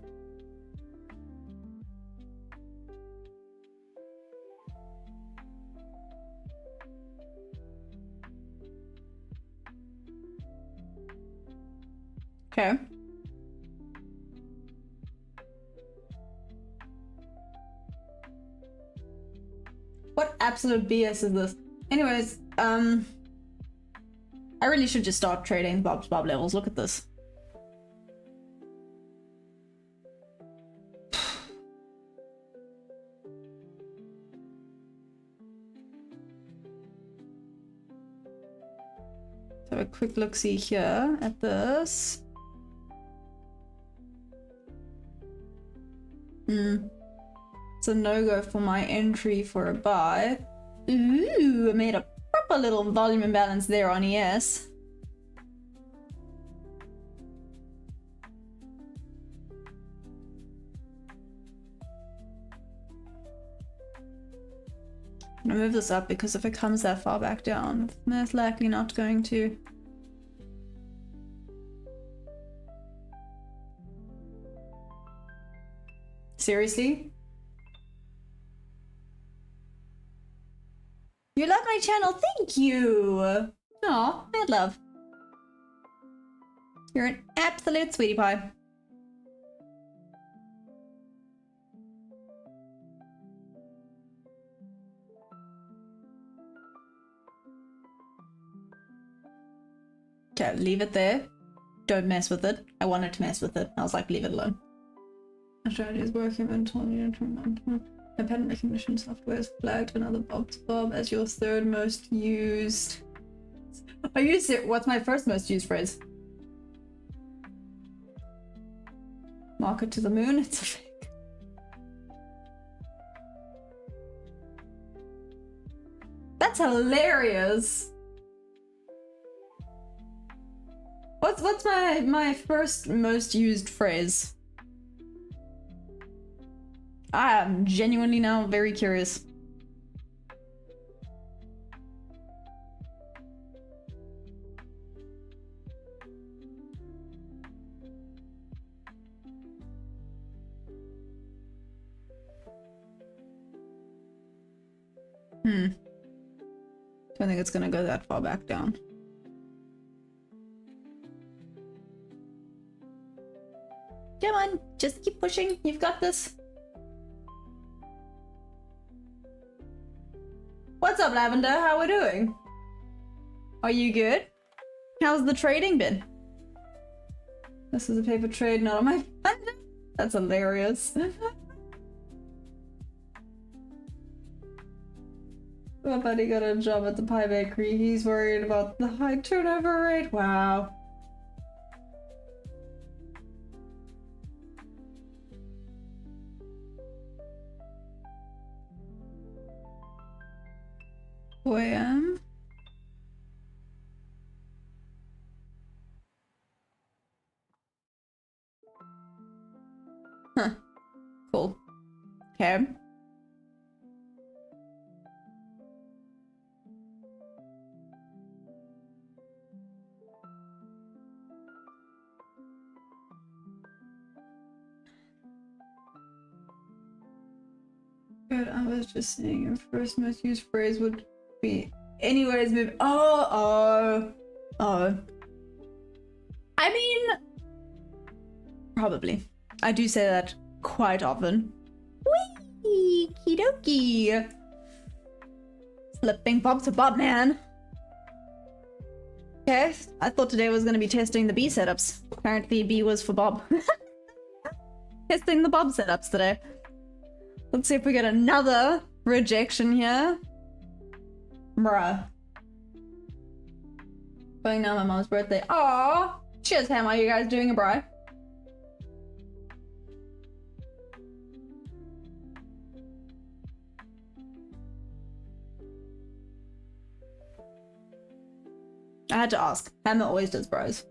Okay. What absolute BS is this? Anyways, I really should just start trading Bob's Bob levels. Look at this. So a quick look-see here at this. It's a no-go for my entry for a buy. Ooh, I made a proper little volume imbalance there on ES. I'm gonna move this up because if it comes that far back down, it's most likely not going to. Seriously? You love my channel, thank you! Aw, mad love. You're an absolute sweetie pie. Okay, leave it there. Don't mess with it. I wanted to mess with it. I was like, leave it alone. My strategy is working until my pattern recognition software is flagged another Bob's Bob as your 3rd most used. Are you serious? What's my 1st most used phrase? Market to the moon? It's a fake. That's hilarious. What's my first most used phrase? I am genuinely now very curious. Don't think it's gonna go that far back down. Come on, just keep pushing. You've got this. What's up, Lavender? How we doing? Are you good? How's the trading been? This is a paper trade, not on my phone. That's hilarious. My buddy got a job at the pie bakery. He's worried about the high turnover rate. Wow. Wham. Huh. Cool. Okay. But I was just saying your first most used phrase would be anyways, maybe. Oh. I mean, probably. I do say that quite often. Whee! Kidoki! Flipping Bob to Bob, man. Okay, I thought today was going to be testing the B setups. Apparently B was for Bob. Testing the Bob setups today. Let's see if we get another rejection here. Bruh. Going now my mom's birthday. Aww! Cheers, Ham. Are you guys doing a bri? I had to ask. Hammer always does bros.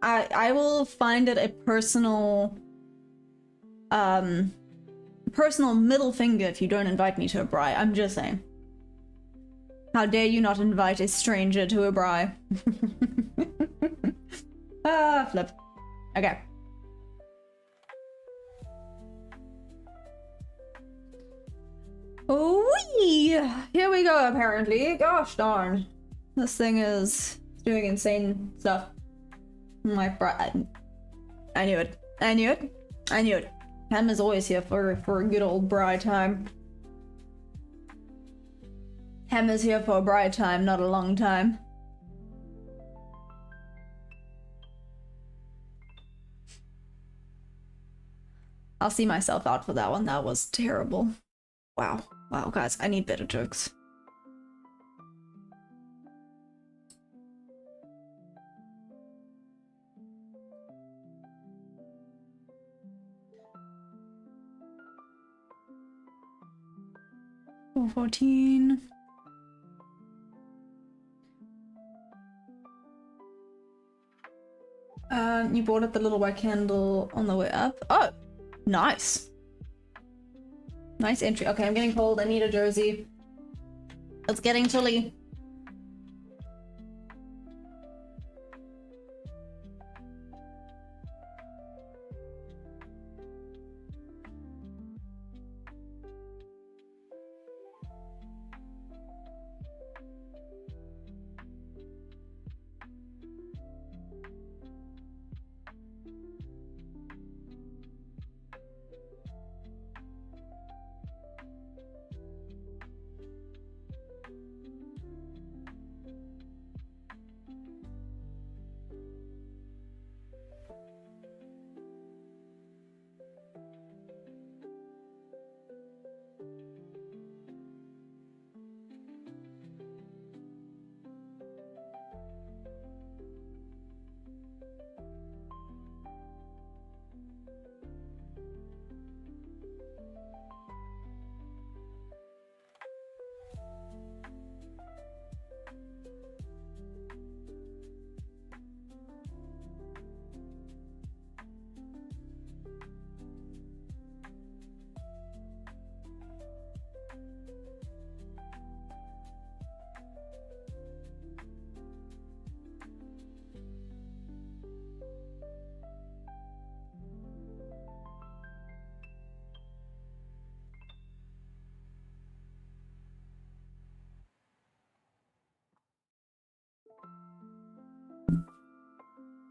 I will find it a personal middle finger if you don't invite me to a bri. I'm just saying. How dare you not invite a stranger to a bri? Ah, flip. Okay. Wee! Here we go, apparently. Gosh darn. This thing is doing insane stuff. My bri. I knew it. I knew it. I knew it. Ham is always here for a good old bri time. Ham is here for a bri time, not a long time. I'll see myself out for that one. That was terrible. Wow. Wow, guys, I need better jokes. $4.14. You bought it the little white candle on the way up. Oh, nice. Nice entry. Okay, I'm getting cold. I need a jersey. It's getting chilly.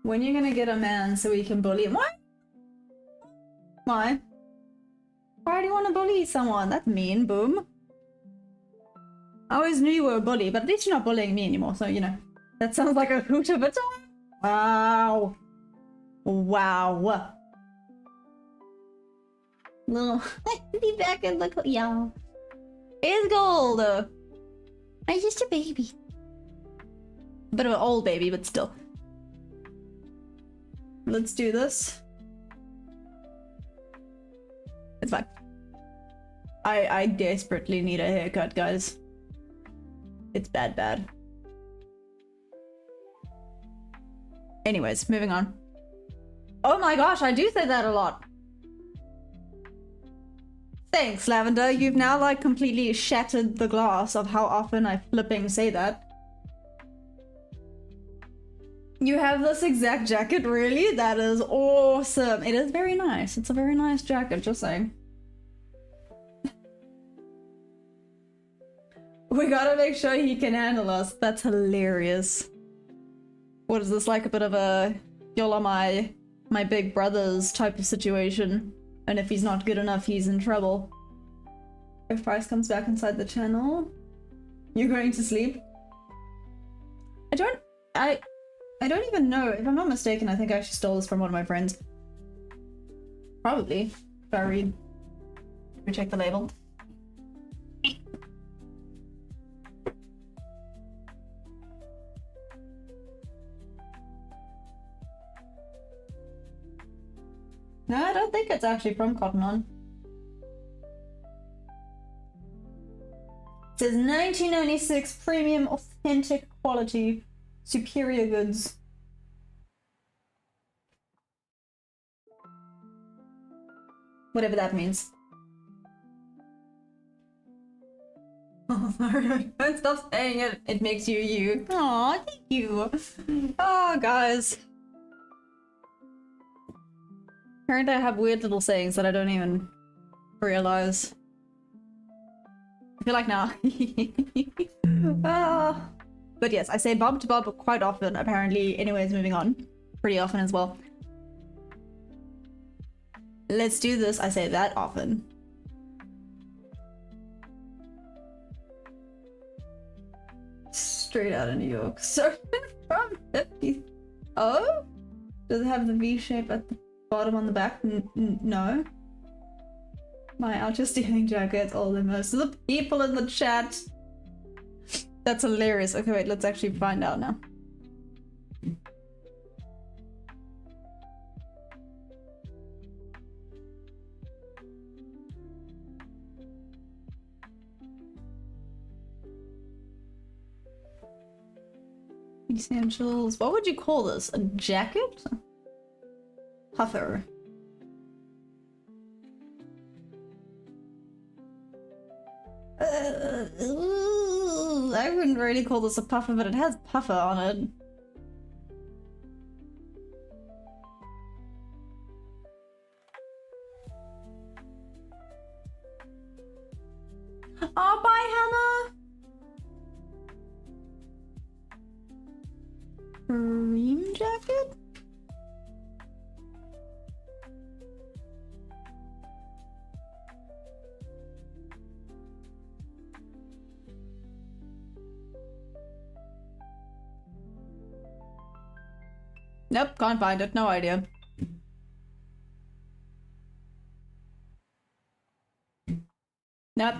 When you're gonna get a man so we can bully him? What? Why? Why do you want to bully someone? That's mean, Boom. I always knew you were a bully, but at least you're not bullying me anymore, so you know. That sounds like a hoot of a time. Wow. Wow. Little be back and look, yeah. It's gold. I'm just a baby. A bit of an old baby, but still. Let's do this. It's fine. I desperately need a haircut, guys. It's bad. Anyways, moving on. Oh my gosh, I do say that a lot. Thanks, Lavender. You've now like completely shattered the glass of how often I flipping say that. You have this exact jacket, really? That is awesome. It is very nice. It's a very nice jacket, just saying. We gotta make sure he can handle us. That's hilarious. What is this, like a bit of a y'all are my big brothers type of situation? And if he's not good enough, he's in trouble. If Price comes back inside the channel, you're going to sleep? I don't even know. If I'm not mistaken, I think I actually stole this from one of my friends. Probably. If I read. Let me check the label. No, I don't think it's actually from Cotton On. It says 1996 premium authentic quality superior goods. Whatever that means. Oh, sorry. Don't stop saying it. It makes you you. Aw, thank you. Oh, guys. Apparently I have weird little sayings that I don't even realize. I feel like now. But yes, I say bob to bob quite often, apparently. Anyways, moving on. Pretty often as well. Let's do this. I say that often. Straight out of New York. So from 50. Oh? Does it have the V shape at the bottom on the back? No. My out your stealing jackets, all the most of the people in the chat. That's hilarious. Okay, wait, let's actually find out now. Essentials. What would you call this? A jacket? Puffer. I wouldn't really call this a puffer, but it has puffer on it. Oh, bye, Hannah! Cream jacket? Nope, can't find it. No idea. Nope.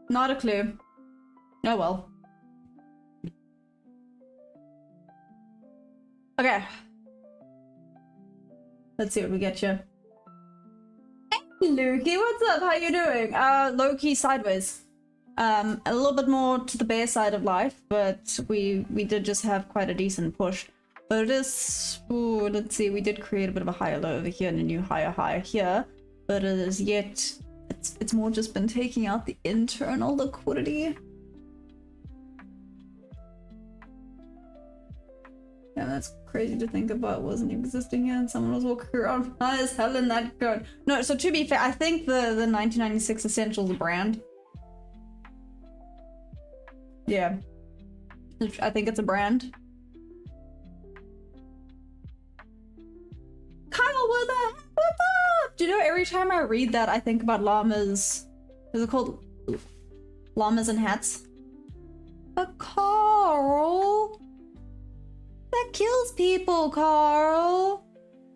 Not a clue. Oh well. Okay. Let's see what we get here. Hey, Lukey, what's up? How you doing? Low-key sideways. A little bit more to the bare side of life, but we did just have quite a decent push. But it is, ooh, let's see, we did create a bit of a higher low over here and a new higher here, but it is yet, it's more just been taking out the internal liquidity. Yeah, that's crazy to think about. Wasn't existing yet, and someone was walking around high as hell in that code. No, so to be fair, I think the 1996 Essentials brand. Yeah. I think it's a brand. what the what's up? Do you know every time I read that I think about llamas? Is it called llamas and hats? But Carl, that kills people, Carl.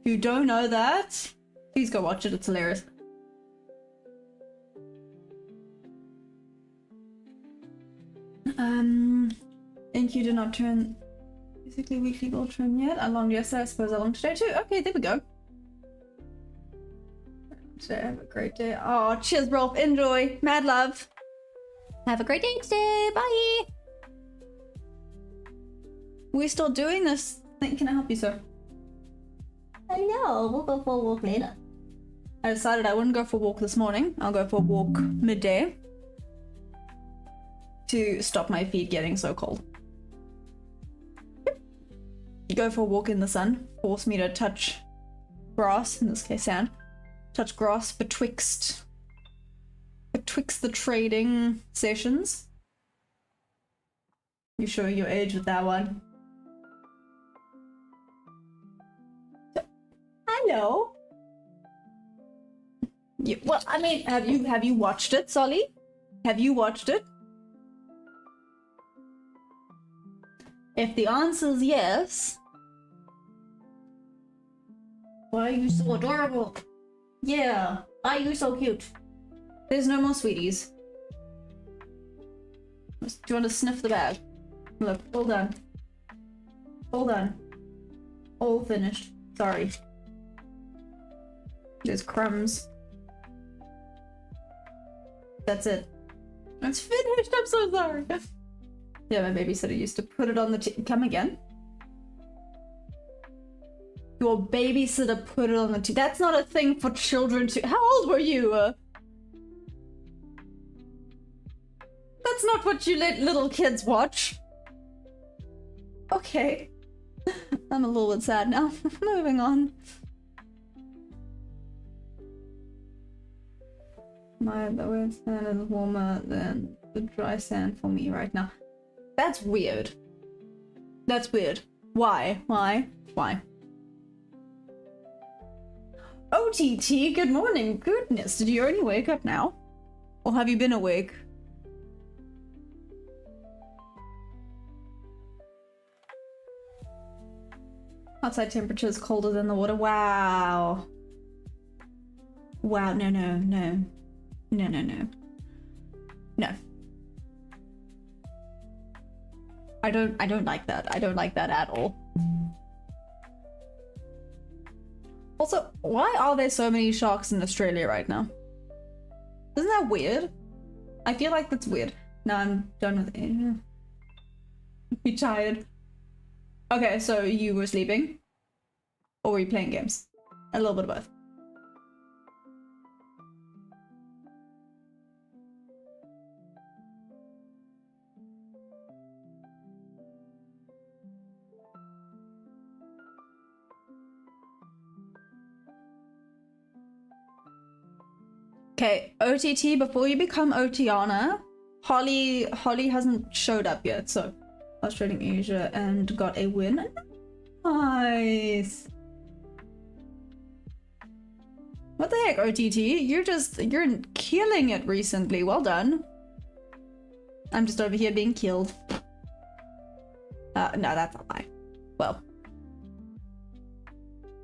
If you don't know that, please go watch it. It's hilarious. Think you did not turn basically weekly gold trim yet. I longed yesterday, I suppose I longed today too. Okay, there we go. Today, have a great day. Oh, cheers, Rolf. Enjoy. Mad love. Have a great day today. Bye. We're still doing this. Can I help you, sir? Hello, we'll go for a walk later. I decided I wouldn't go for a walk this morning. I'll go for a walk midday to stop my feet getting so cold. Yep. Go for a walk in the sun. Force me to touch grass, in this case sand. Touch grass betwixt the trading sessions. You show your age with that one. Hello. Yeah, well, I mean, have you watched it, Solly? Have you watched it? If the answer is yes, why are you so adorable? Yeah, why are you so cute? There's no more sweeties. Do you want to sniff the bag? Look, all done. All done. All finished. Sorry. There's crumbs. That's it. It's finished. I'm so sorry. Yeah, my babysitter used to put it on the come again. Your babysitter put it on the that's not a thing for children to. How old were you? That's not what you let little kids watch. Okay. I'm a little bit sad now. Moving on. The wet sand is warmer than the dry sand for me right now. That's weird. That's weird. Why? Why? Why? OTT, good morning. Goodness, did you only wake up now? Or have you been awake? Outside temperature is colder than the water. Wow. Wow, no. No. I don't like that. I don't like that at all. Also, why are there so many sharks in Australia right now? Isn't that weird? I feel like that's weird. Now I'm done with it. You tired? Okay, so you were sleeping? Or were you playing games? A little bit of both. Okay, OTT, before you become Otiana, Holly hasn't showed up yet, so I was trading Asia and got a win. Nice. What the heck, OTT? You're killing it recently. Well done. I'm just over here being killed. No, that's a lie. Well,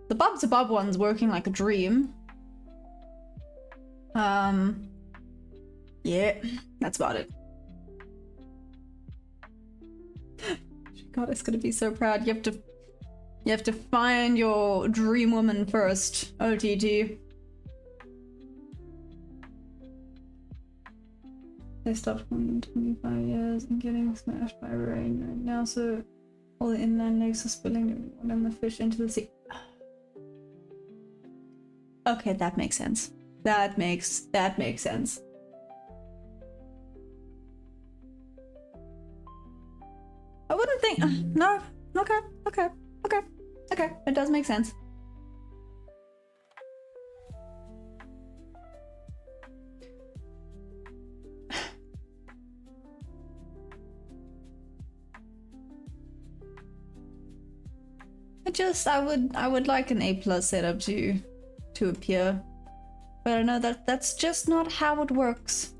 the Bob to Bob one's working like a dream. Yeah, that's about it. God, it's gonna be so proud. You have to find your dream woman first, OTT. They stopped in 25 years and getting smashed by rain right now, so all the inland lakes are spilling and the fish into the sea. Okay, that makes sense. That makes sense. I wouldn't think. No. Okay. It does make sense. I would like an A+ setup to appear. But I know that's just not how it works.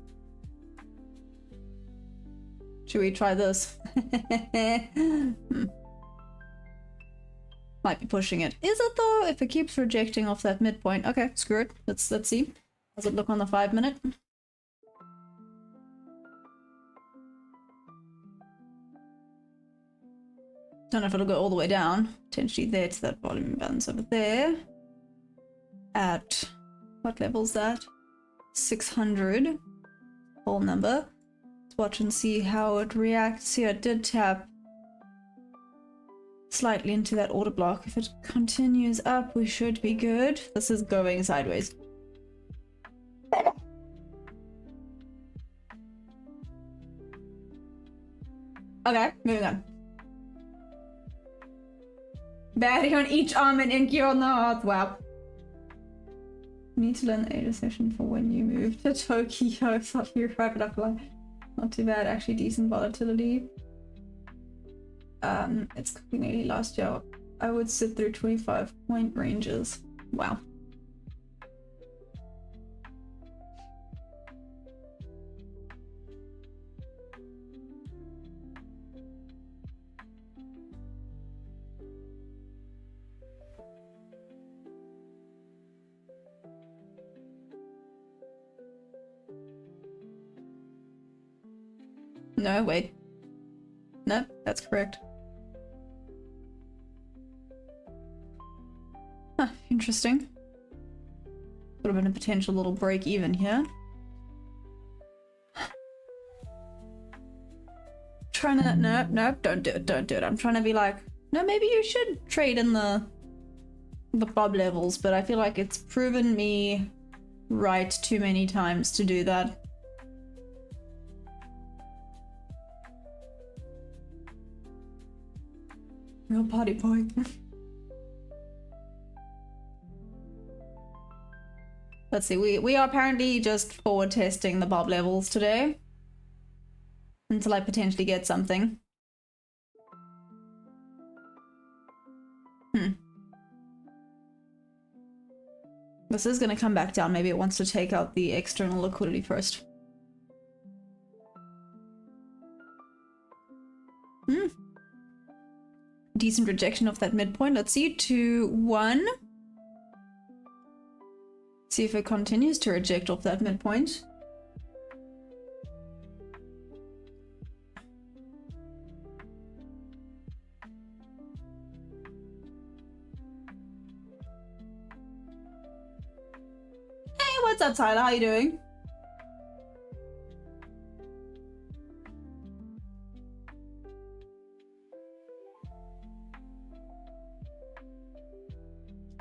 Should we try this? Might be pushing it. Is it though? If it keeps rejecting off that midpoint. Okay, screw it. Let's see. Does it look on the 5-minute? Don't know if it'll go all the way down. Potentially there to that volume balance over there. At what level's that? 600. Whole number. Let's watch and see how it reacts. Here, it did tap slightly into that order block. If it continues up, we should be good. This is going sideways. Okay, moving on. Batting on each arm and Inky on the heart. Wow. Need to learn the ADA session for when you move to Tokyo. Thought you were up line. Not too bad, actually decent volatility. It's nearly last year. I would sit through 25-point ranges. Wow. No, wait. No, that's correct. Huh, interesting. Would have been a potential little break even here. Trying to, nope, don't do it. I'm trying to be like, no, maybe you should trade in the bob levels, but I feel like it's proven me right too many times to do that. Real party boy. Let's see, we are apparently just forward testing the bob levels today. Until I potentially get something. This is gonna come back down. Maybe it wants to take out the external liquidity first. Decent rejection of that midpoint. Let's see, 2, 1. See if it continues to reject off that midpoint. Hey, what's up, Tyler? How you doing?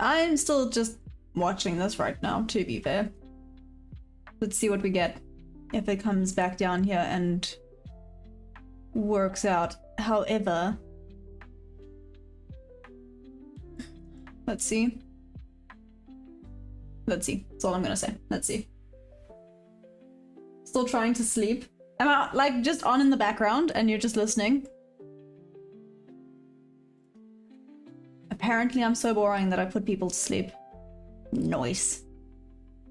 I'm still just watching this right now, to be fair. Let's see what we get. If it comes back down here and works out. However, let's see. Let's see. That's all I'm gonna say. Let's see. Still trying to sleep. Am I like just on in the background and you're just listening? Apparently I'm so boring that I put people to sleep. Nice.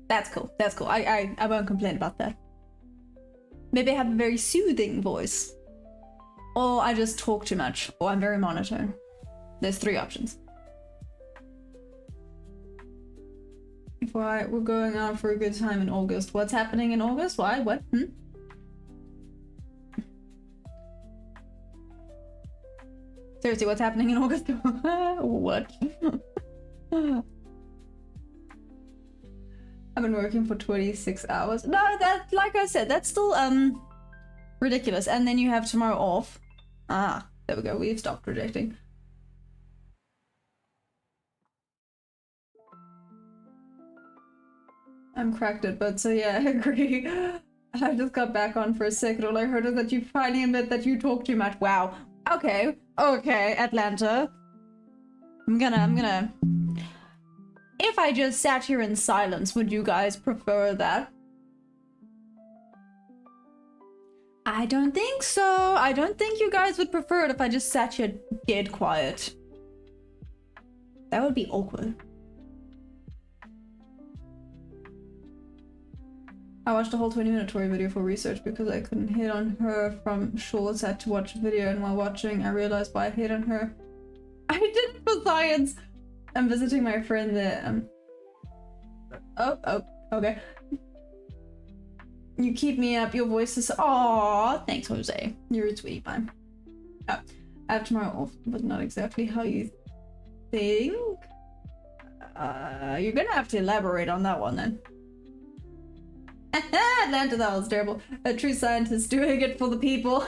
That's cool. That's cool. I won't complain about that. Maybe I have a very soothing voice. Or I just talk too much. Or I'm very monotone. There's 3 options. Why we're going out for a good time in August. What's happening in August? Why? What? Seriously, what's happening in August? What? I've been working for 26 hours. No, that, like I said, that's still ridiculous. And then you have tomorrow off. Ah, there we go. We've stopped rejecting. I'm cracked it, but so yeah, I agree. I just got back on for a second. All I heard is that you finally admit that you talk too much. Wow. Okay, Atlanta. I'm gonna... If I just sat here in silence, would you guys prefer that? I don't think so. I don't think you guys would prefer it if I just sat here dead quiet. That would be awkward. I watched a whole 20-minute Tori video for research because I couldn't hit on her from shorts. I had to watch a video, and while watching, I realized why I hit on her. I did it for science. I'm visiting my friend there. Oh, okay. You keep me up. Your voice is. Aww, thanks, Jose. You're a sweetie pie. Oh, I have tomorrow off, but not exactly how you think. You're gonna have to elaborate on that one then. Atlanta, that was terrible. A true scientist doing it for the people.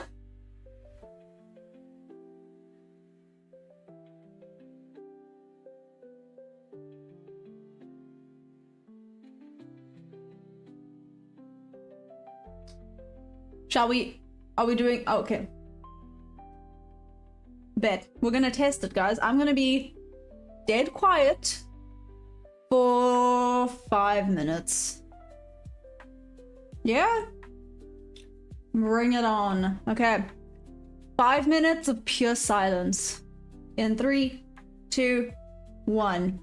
Shall we? Are we doing? Oh, okay. Bet. We're gonna test it, guys. I'm gonna be dead quiet for 5 minutes. Yeah? Bring it on. Okay. 5 minutes of pure silence. In 3, 2, 1.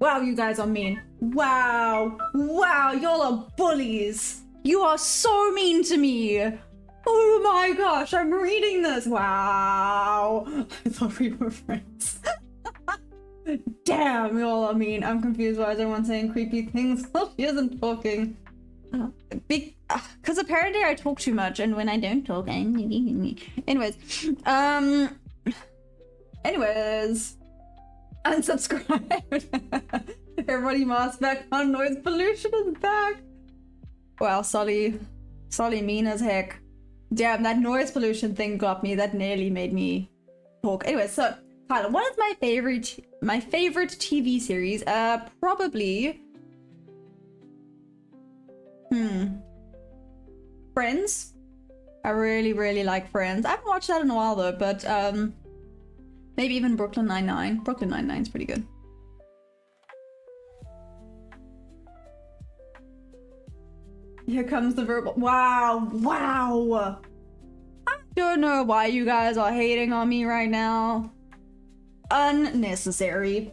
Wow, you guys are mean. Wow. Wow, y'all are bullies. You are so mean to me. Oh my gosh, I'm reading this. Wow. I thought we were friends. Damn, y'all are mean. I'm confused why is everyone saying creepy things while she isn't talking. Because apparently I talk too much, and when I don't talk, anyways, unsubscribe. Everybody mask back on, noise pollution is back. Wow, Solly mean as heck. Damn, that noise pollution thing got me. That nearly made me talk. Anyway, so Tyler, what is my favorite TV series? Probably Friends. I really like Friends. I haven't watched that in a while though, but maybe even Brooklyn Nine-Nine. Brooklyn Nine-Nine's pretty good. Here comes the verbal. Wow. I don't know why you guys are hating on me right now. Unnecessary.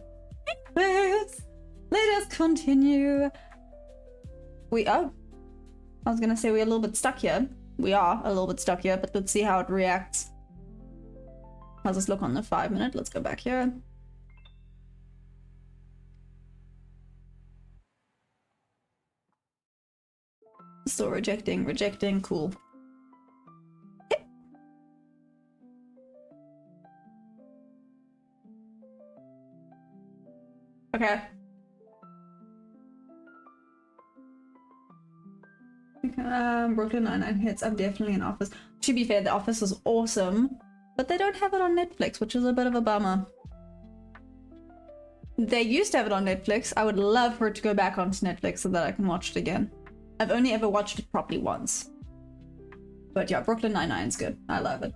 Anyways, let us continue. I was gonna say we're a little bit stuck here. We are a little bit stuck here, but let's see how it reacts. How's this look on the 5 minute? Let's go back here. Still rejecting, cool. Okay. Brooklyn Nine-Nine hits. I'm definitely in Office. To be fair, The Office is awesome, but they don't have it on Netflix, which is a bit of a bummer. They used to have it on Netflix. I would love for it to go back onto Netflix so that I can watch it again. I've only ever watched it properly once. But yeah, Brooklyn Nine-Nine's good. I love it.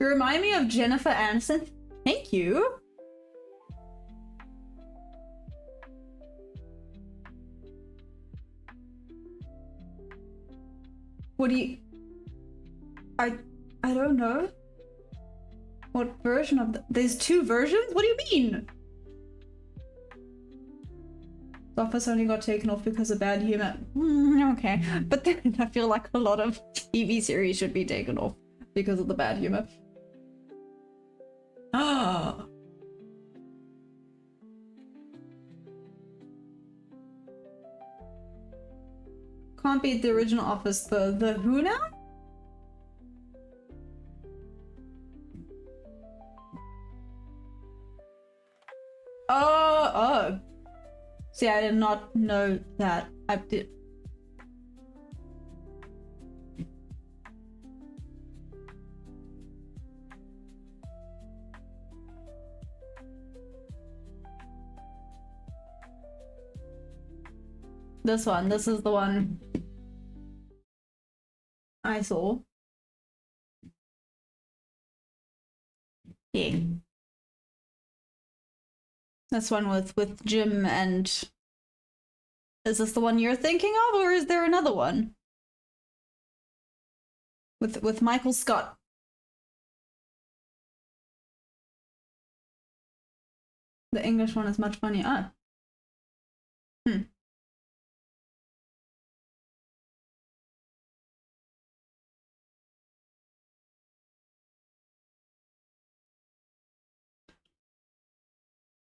You remind me of Jennifer Aniston. Thank you. What do you... I don't know. What version of there's two versions? What do you mean? The Office only got taken off because of bad humor. Okay, but then I feel like a lot of TV series should be taken off because of the bad humor. Ah. Can't beat the original Office though. The who now? Oh. See, I did not know that. I did. This one. This is the one I saw. Yeah. This one with Jim and... Is this the one you're thinking of, or is there another one? With Michael Scott. The English one is much funnier. Ah.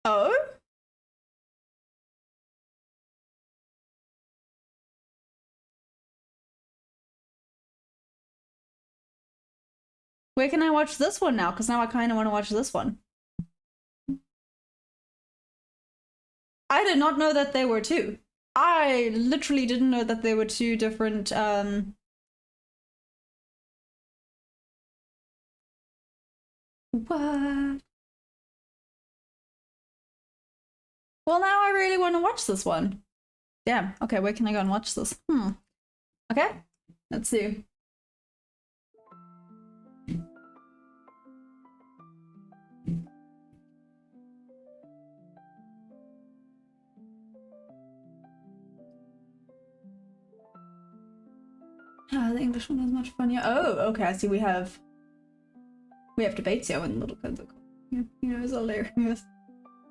Oh? Where can I watch this one now? Because now I kind of want to watch this one. I did not know that there were two. I literally didn't know that there were two different, What? Well, now I really want to watch this one. Damn. Okay, where can I go and watch this? Okay, let's see. The English one is much funnier. Oh, okay, I see we have We have debates here when little kids are called. Yeah, you know, it's hilarious.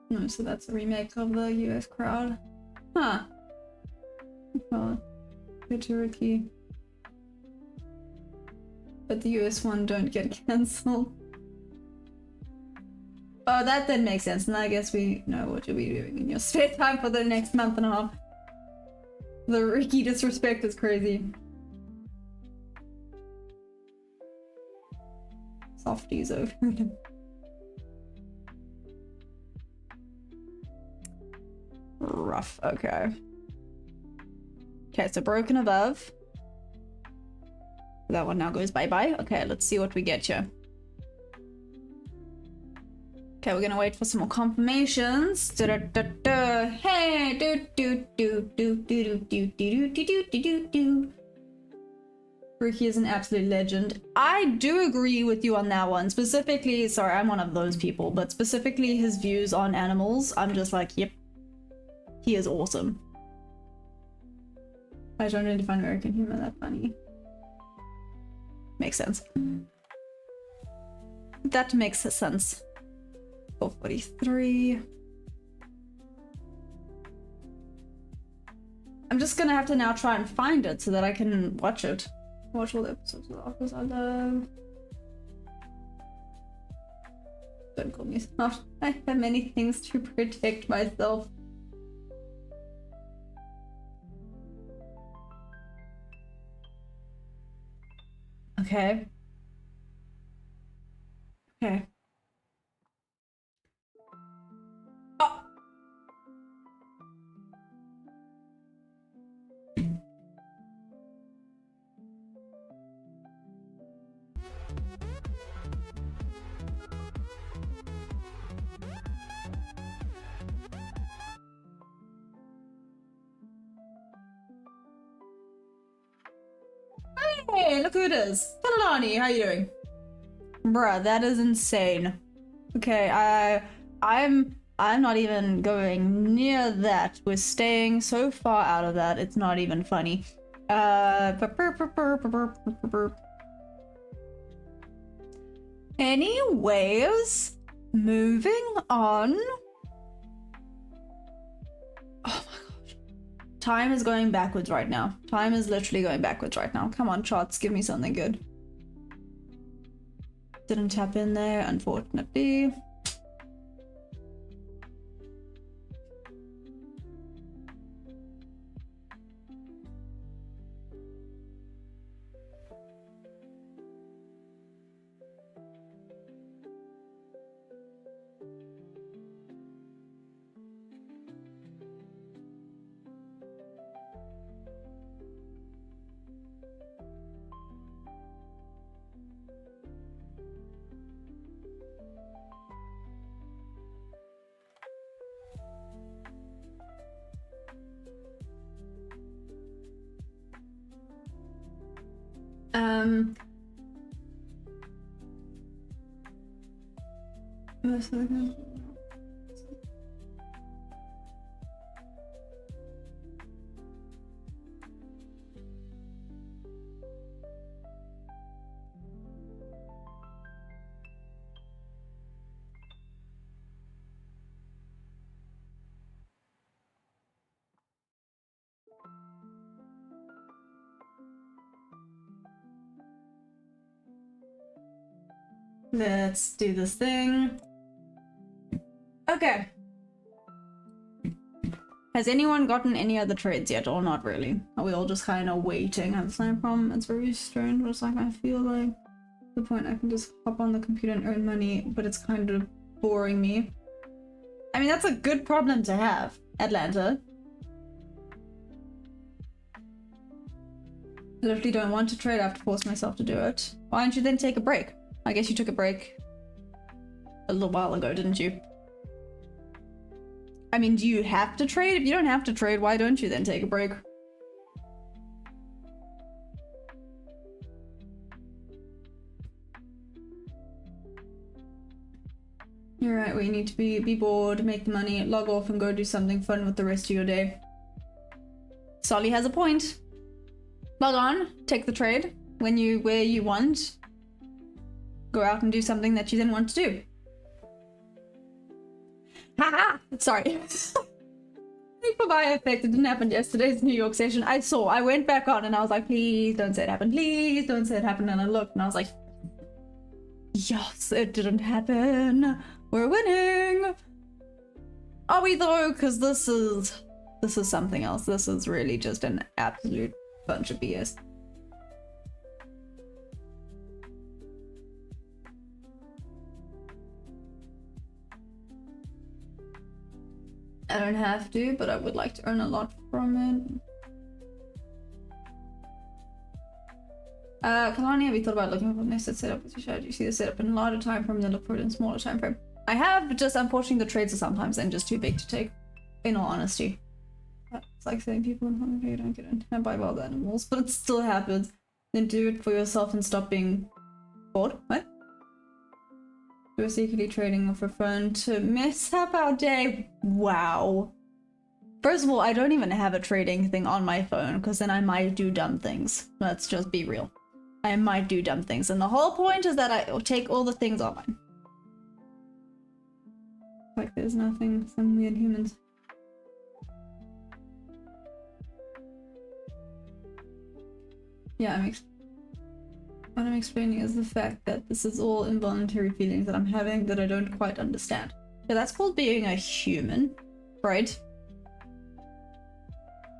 No, so that's a remake of the US crowd. Huh. Well, good to Ricky. But the US one don't get cancelled. Oh, that then makes sense. And I guess we know what you'll be doing in your spare time for the next month and a half. The Ricky disrespect is crazy. Softies over. Rough, okay. Okay, so broken above. That one now goes bye-bye. Okay, let's see what we get here. Okay, we're gonna wait for some more confirmations. Hey, Ricky is an absolute legend. I do agree with you on that one. Specifically, sorry, I'm one of those people, but specifically his views on animals, I'm just like, yep. He is awesome. I don't really find American humor that funny. Makes sense. That makes sense. 443. I'm just gonna have to now try and find it so that I can watch it. Watch all the episodes of The Office I love. Don't call me smart. I have many things to protect myself. Okay. Okay. Oh! Hey, look who it is. Talani, how you doing? Bruh, that is insane. Okay, I'm not even going near that. We're staying so far out of that, it's not even funny. Anyways, moving on. Oh my gosh. Time is going backwards right now. Time is literally going backwards right now. Come on, charts, give me something good. Didn't tap in there, unfortunately. Let's do this thing. Okay. Has anyone gotten any other trades yet or not really? Are we all just kind of waiting at the same problem? It's very strange. It's like I feel like the point I can just hop on the computer and earn money, but it's kind of boring me. I mean, that's a good problem to have, Atlanta. I literally don't want to trade. I have to force myself to do it. Why don't you then take a break? I guess you took a break a little while ago, didn't you? I mean, do you have to trade? If you don't have to trade, why don't you then take a break? You're right, where you need to be bored, make the money, log off and go do something fun with the rest of your day. Solly has a point. Log on, take the trade where you want. go out and do something that you didn't want to do. Haha! Sorry. For my effect, it didn't happen yesterday's New York session. I went back on and I was like, please don't say it happened, please don't say it happened. And I looked and I was like, yes, it didn't happen. We're winning. Are we though? Because this is something else. This is really just an absolute bunch of BS. I don't have to, but I would like to earn a lot from it. Kalani, have you thought about looking for nested setup with your strategy? You see the setup in a larger time frame, then look for it in a smaller time frame. I have, but just unfortunately the trades are sometimes then just too big to take, in all honesty. It's like saying people in front of you don't get it. I buy wild animals, but it still happens. Then do it for yourself and stop being bored. What? We're secretly trading off a phone to mess up our day. Wow. First of all, I don't even have a trading thing on my phone because then I might do dumb things. Let's just be real. I might do dumb things. And the whole point is that I take all the things online. Like there's nothing, some weird humans. Yeah, what I'm explaining is the fact that this is all involuntary feelings that I'm having that I don't quite understand. Yeah, that's called being a human, right?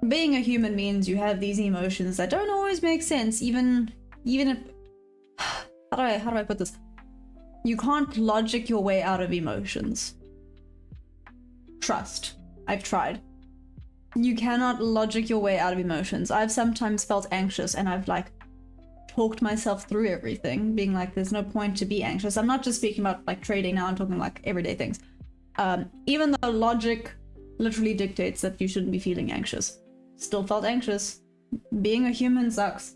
Being a human means you have these emotions that don't always make sense, even if... How do I put this? You can't logic your way out of emotions. Trust. I've tried. You cannot logic your way out of emotions. I've sometimes felt anxious and I've like talked myself through everything, being like, there's no point to be anxious. I'm not just speaking about like trading now, I'm talking like everyday things. Even though logic literally dictates that you shouldn't be feeling anxious. Still felt anxious. Being a human sucks.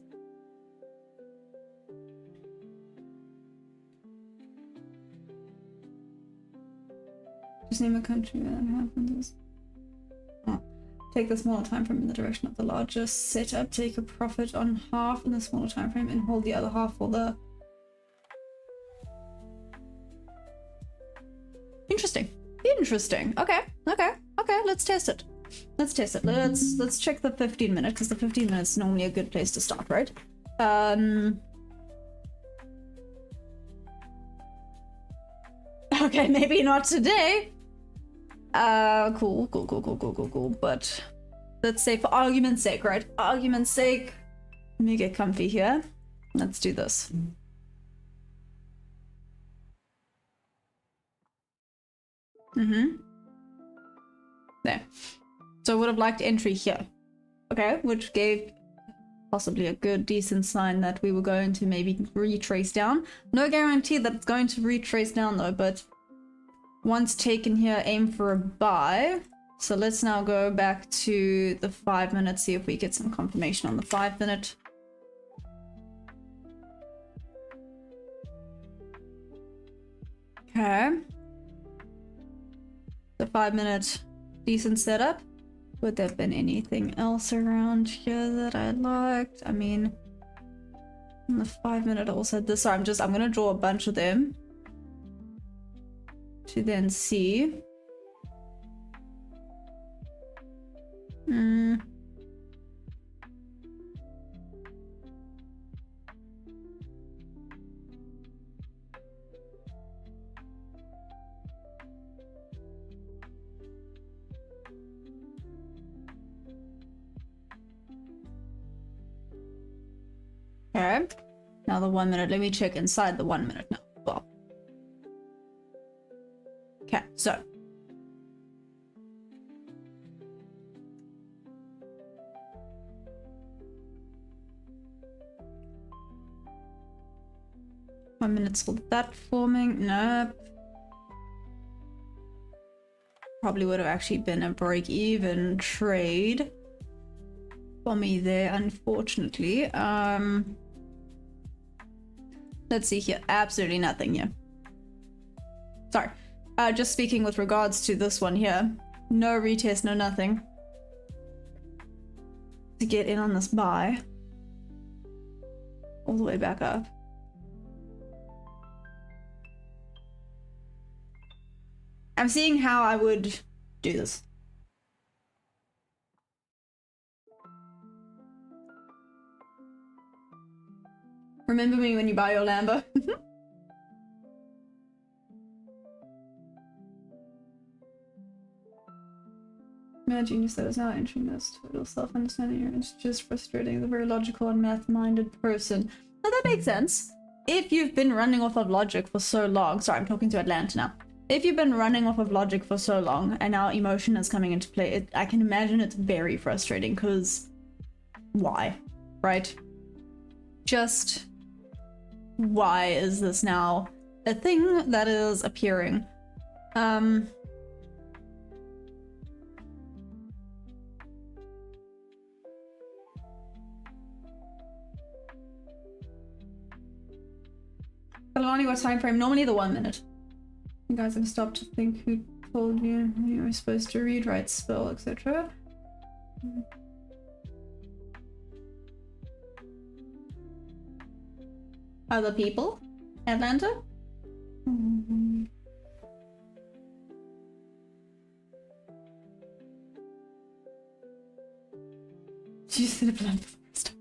Just name a country where that happens. Oh. Take the smaller time frame in the direction of the larger setup. Take a profit on half in the smaller time frame and hold the other half for the... Interesting. Interesting. Okay. Okay. Okay. Let's test it. Let's test it. Let's check the 15 minute because the 15 minutes is normally a good place to start, right? Okay, maybe not today. Cool. But let's say for argument's sake, right? Argument's sake, let me get comfy here. Let's do this. There. So I would have liked entry here. Okay, which gave possibly a good, decent sign that we were going to maybe retrace down. No guarantee that it's going to retrace down though, but once taken here, aim for a buy. So let's now go back to the 5 minutes, see if we get some confirmation on the 5 minute. Okay. The 5 minute, decent setup. Would there have been anything else around here that I liked? I mean, in the 5 minute I also had this. Sorry, I'm gonna draw a bunch of them to then see. Okay, now the 1 minute. Let me check inside the 1 minute now. Well, okay, so one minute's for that forming. Nope. Probably would have actually been a break-even trade for me there, unfortunately. Let's see here. Absolutely nothing here. Sorry. Just speaking with regards to this one here. No retest, no nothing. To get in on this buy. All the way back up. I'm seeing how I would do this. Remember me when you buy your Lambo. Imagine you said it's not entering this total self-understanding. It's just frustrating. The very logical and math-minded person. Now that makes sense. If you've been running off of logic for so long, sorry, I'm talking to Atlanta now. If you've been running off of logic for so long and now emotion is coming into play, I can imagine it's very frustrating because why, right? Just why is this now a thing that is appearing? Alani, what time frame? Normally the 1 minute. You guys have stopped to think who told you you were supposed to read, write, spell, etc. Other people? Atlanta? She said a plan first.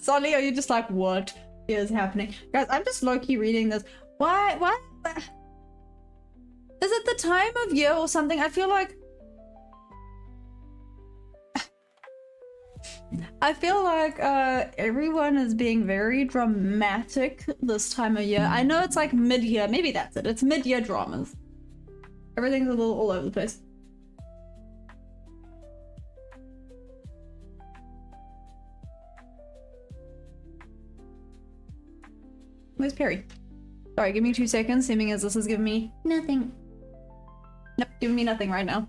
Sonny, are you just like, what is happening? Guys, I'm just low-key reading this. Why? Is it the time of year or something? I feel like everyone is being very dramatic this time of year. I know it's like mid-year, maybe that's it. It's mid-year dramas. Everything's a little all over the place. Where's Perry? Sorry, give me 2 seconds, seeming as this is giving me nothing. Nope, giving me nothing right now.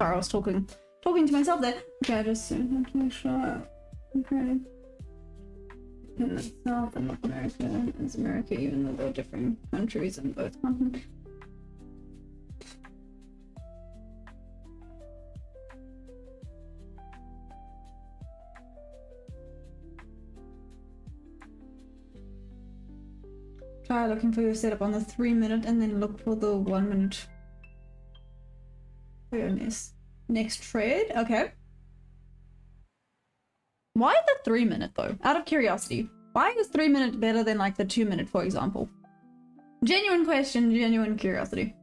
Sorry, I was talking to myself there. Okay, I just have to make sure. Okay. In the South and North America is America, even though they're different countries in both continents. Try looking for your setup on the 3 minute and then look for the 1 minute. Next trade, okay. Why the 3 minute though? Out of curiosity, why is 3 minute better than like the 2 minute, for example? Genuine question, genuine curiosity.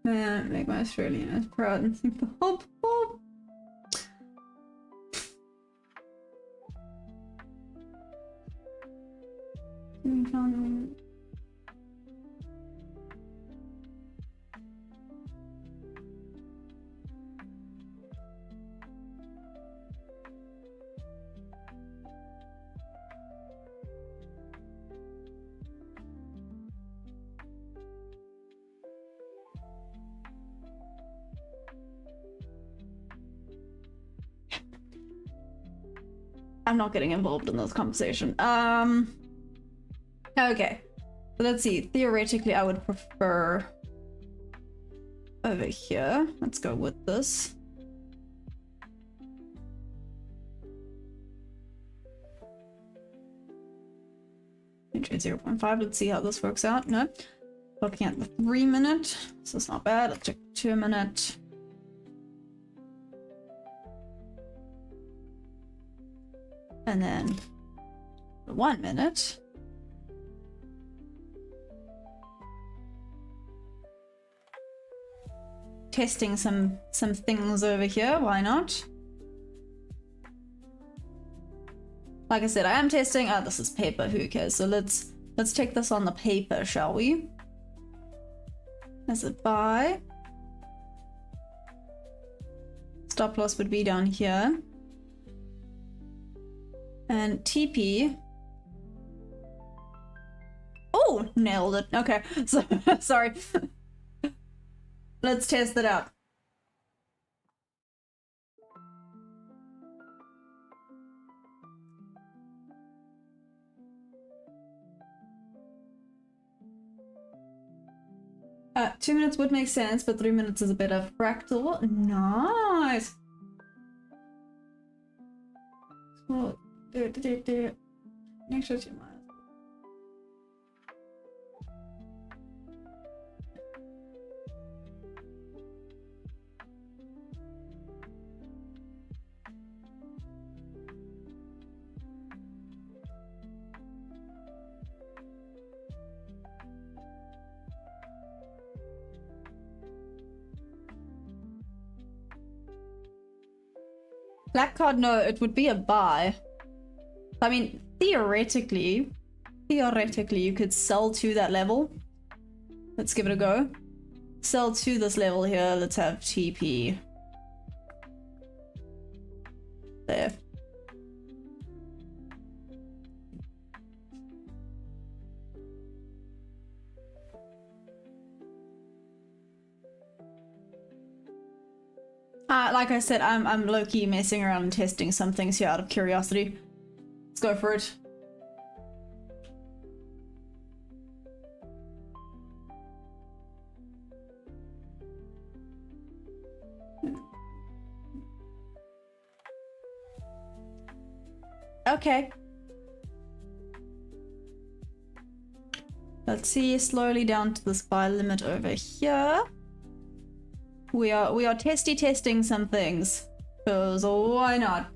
Man, make my Australians proud and think the hope. I'm not getting involved in this conversation. Okay. Let's see. Theoretically, I would prefer over here. Let's go with this. Trade 0.5. Let's see how this works out. No. Looking at the 3 minute. This is not bad. Let's check the 2 minute. And then the 1 minute. Testing some things over here. Why not? Like I said, I am testing. Oh, this is paper. Who cares? So let's take this on the paper, shall we? As a buy. Stop loss would be down here. And TP. Oh, nailed it. Okay, so sorry. Let's test it out. Uh, 2 minutes would make sense, but 3 minutes is a bit of fractal. Nice. Well, next to my. Black card, no, it would be a buy. I mean, theoretically, you could sell to that level. Let's give it a go. Sell to this level here. Let's have TP. There. Like I said, I'm low-key messing around and testing some things here out of curiosity. Let's go for it. Okay. Let's see, slowly down to this buy limit over here. We are testing some things, because why not?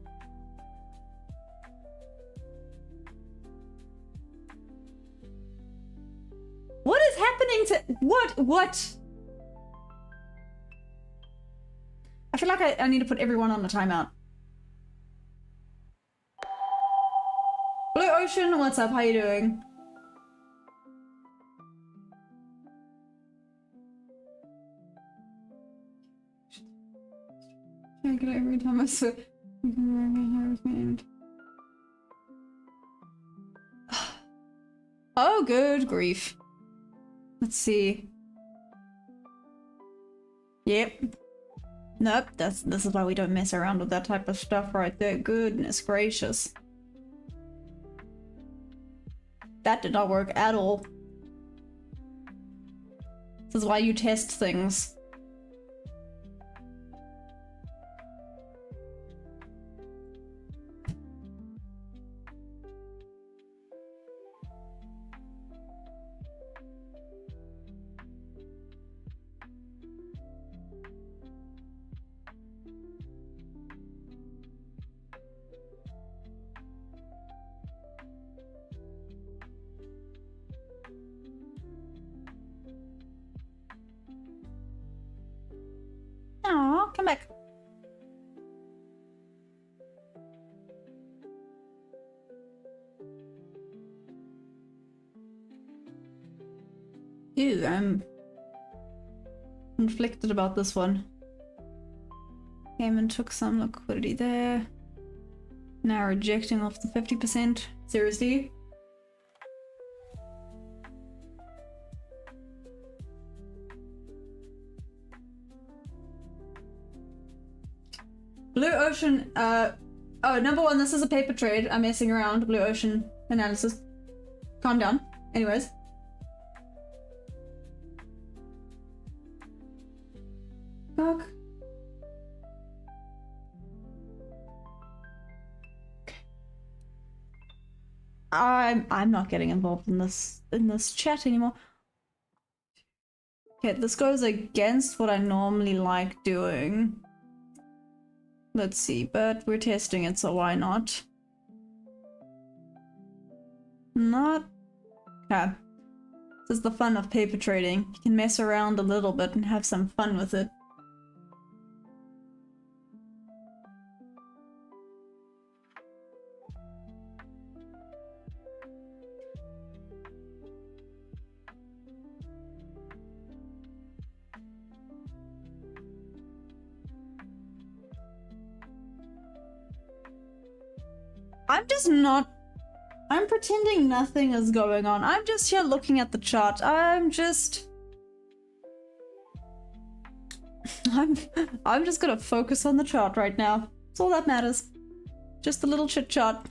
What is happening to what? I feel like I need to put everyone on a timeout. Blue Ocean, what's up? How you doing? I get it every time I say oh, good grief. Let's see. Yep. Nope, this is why we don't mess around with that type of stuff right there. Goodness gracious. That did not work at all. This is why you test things. Aw, come back. Ew, I'm conflicted about this one. Came and took some liquidity there. Now rejecting off the 50%. Seriously? Blue Ocean, Oh, number one, this is a paper trade. I'm messing around. Blue ocean analysis. Calm down. Anyways. Fuck. I'm not getting involved in this chat anymore. Okay, this goes against what I normally like doing. Let's see, but we're testing it, so why not? Not. Okay. This is the fun of paper trading. You can mess around a little bit and have some fun with it. I'm just not... I'm pretending nothing is going on. I'm just here looking at the chart. I'm just gonna focus on the chart right now. That's all that matters. Just a little chit chat.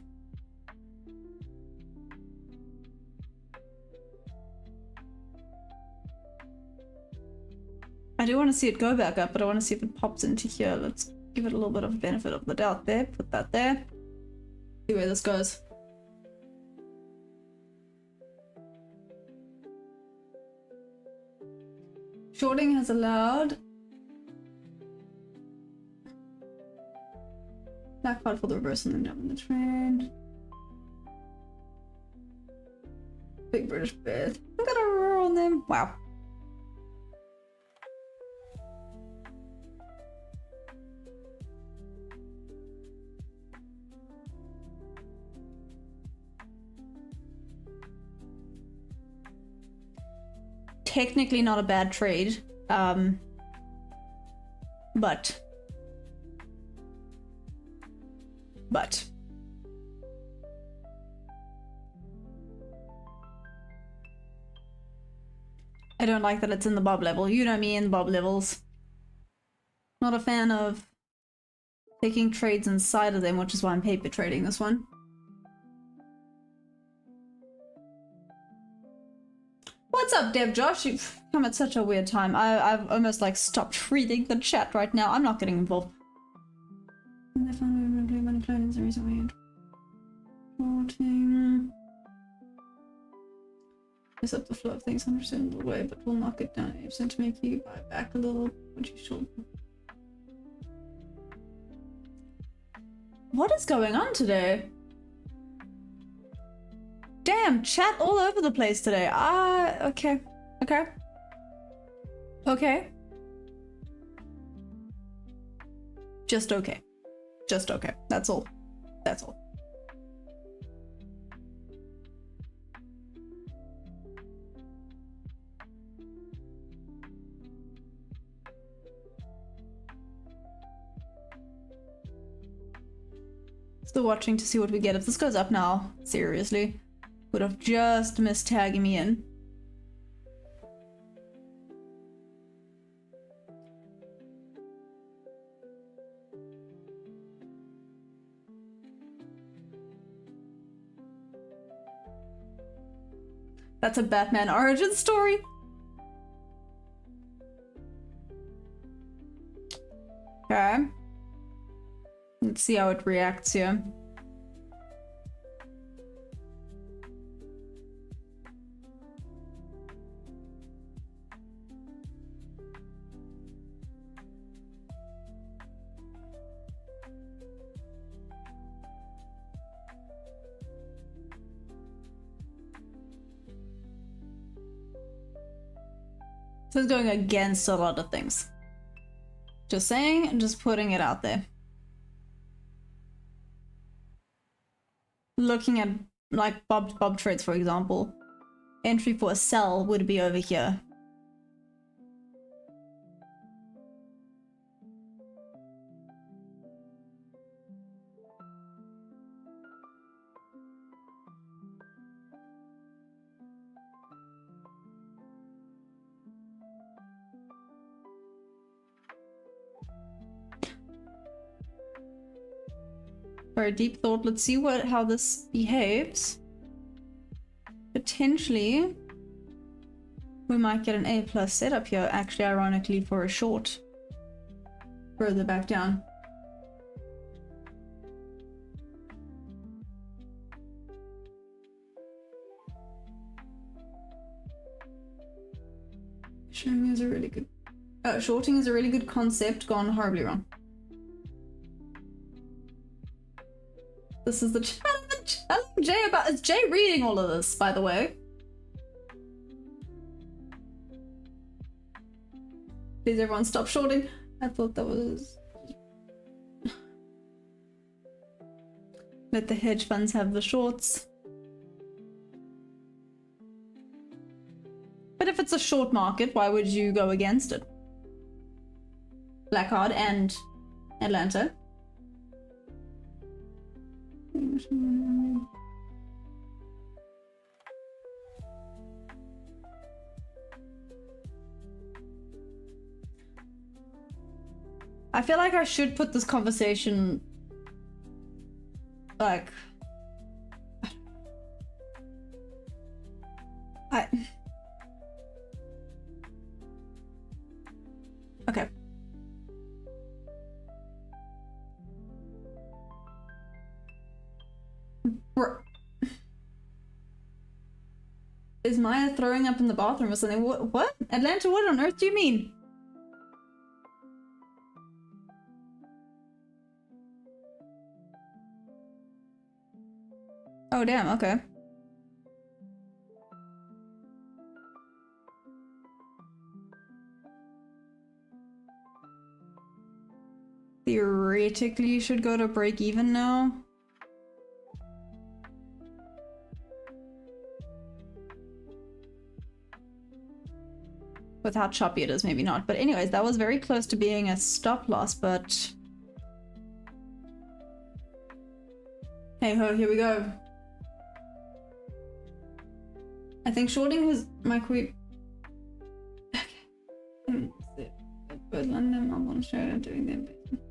I do want to see it go back up, but I want to see if it pops into here. Let's give it a little bit of benefit of the doubt there. Put that there. See where this goes. Shorting has allowed black card for the reverse and then down in the trend. Big British bear. Look at a roar on them. Wow. Technically not a bad trade, but I don't like that it's in the bob level. You know me in bob levels. Not a fan of taking trades inside of them, which is why I'm paper trading this one. What's up, Deb Josh? You've come at such a weird time. I've almost like stopped reading the chat right now. I'm not getting involved. Mess up the flow of things 100% of the way, but will knock it down 8% to make you buy back a little, which you should. What is going on today? Damn, chat all over the place today. Okay. Okay. Okay. Just okay. Just okay. That's all. That's all. Still watching to see what we get. If this goes up now, seriously. Would have just missed tagging me in. That's a Batman origin story. Okay. Let's see how it reacts here. So it's going against a lot of things. Just saying and just putting it out there. Looking at like Bob trades, for example. Entry for a sell would be over here. Very deep thought. Let's see how this behaves. Potentially, we might get an A+ setup here, actually, ironically, for a short. Further back down. Shorting is a really good... shorting is a really good concept, gone horribly wrong. This is the challenge. Jay about... Is Jay reading all of this, by the way? Please everyone stop shorting. I thought that was... Let the hedge funds have the shorts. But if it's a short market, why would you go against it? Blackheart and Atlanta. I feel like I should put this conversation like okay. Is Maya throwing up in the bathroom or something? What? Atlanta, what on earth do you mean? Oh damn, okay. Theoretically, you should go to break even now. With how choppy it is, maybe not. But anyways, that was very close to being a stop loss, but... Hey ho, here we go. I think shorting was my queen. Okay. Good London, I'm on show doing their business.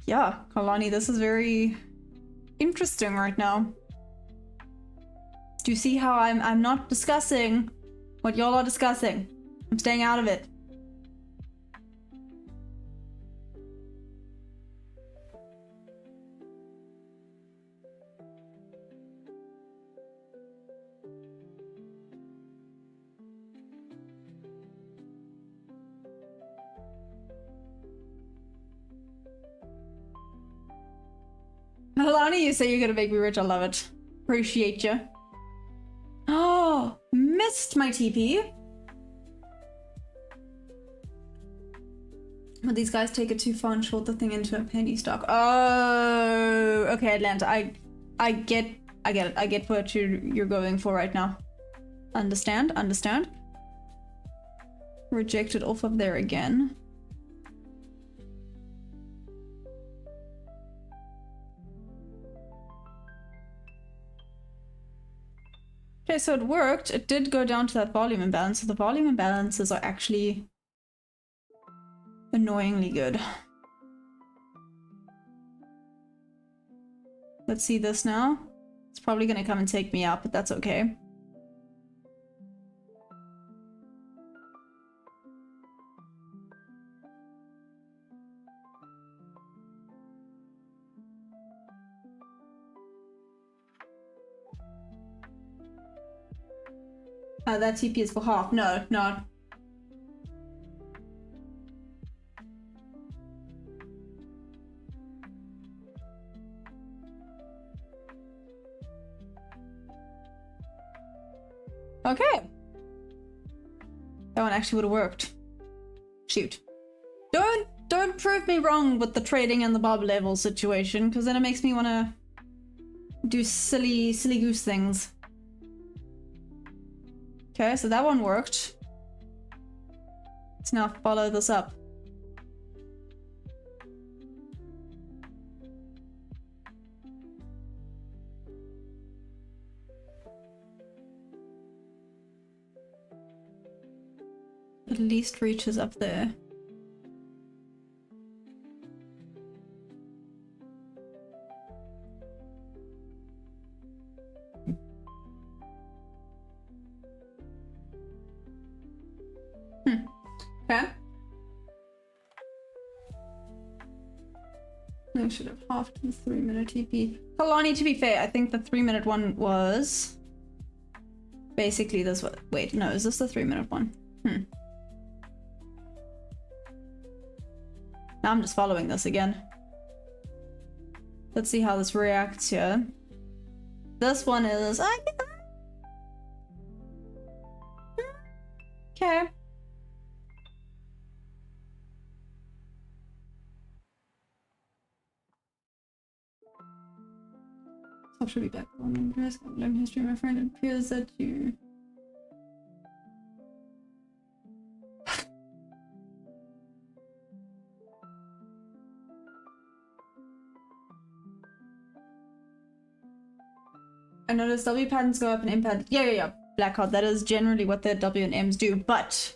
Yeah, Kalani, this is very interesting right now. Do you see how I'm not discussing what y'all are discussing? I'm staying out of it. Alani, you say you're gonna make me rich. I love it. Appreciate you. Oh, missed my TP. But these guys take it too far and short the thing into a penny stock. Oh, okay, Atlanta. I get it. I get what you're going for right now. Understand? Rejected off of there again. Okay, so it worked. It did go down to that volume imbalance. So the volume imbalances are actually annoyingly good. Let's see this now. It's probably gonna come and take me out, but that's okay. That TP is for half. No. Okay. That one actually would have worked. Shoot. Don't prove me wrong with the trading and the bob level situation, because then it makes me want to do silly goose things. Okay, so that one worked. Let's now follow this up. At least reaches up there. They should have halved the 3-minute TP. Kalani, to be fair, I think the 3-minute one was basically this one. Wait, no, is this the 3-minute one? Now I'm just following this again. Let's see how this reacts here. This one is... Okay. I should be back on learn history, my friend. It appears that you... I noticed W patterns go up and M patterns. Yeah. Blackheart, that is generally what the W and M's do, but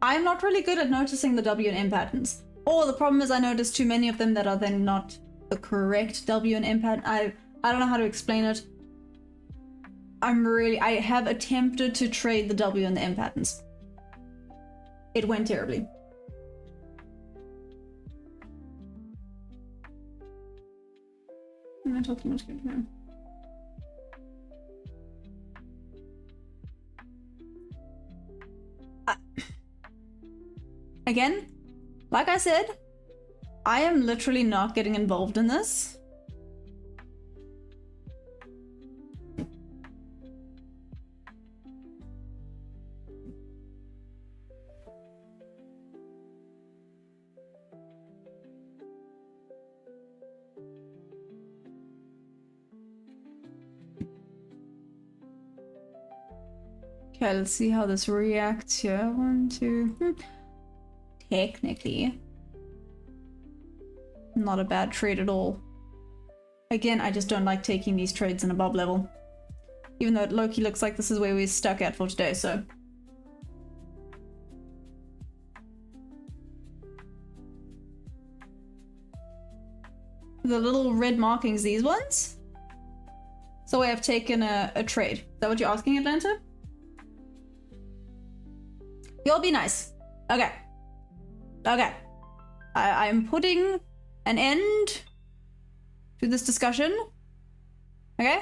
I'm not really good at noticing the W and M patterns. Or the problem is I notice too many of them that are then not the correct W and M pattern. I don't know how to explain it. I have attempted to trade the W and the M patterns. It went terribly. I'm not talking much good here. Again, like I said, I am literally not getting involved in this. Okay, let's see how this reacts here. 1, 2. Technically, not a bad trade at all. Again, I just don't like taking these trades in a bob level. Even though it low-key looks like this is where we're stuck at for today, so. The little red markings, these ones? So I have taken a trade. Is that what you're asking, Atlanta? You'll be nice. Okay. Okay. I'm putting an end to this discussion. Okay?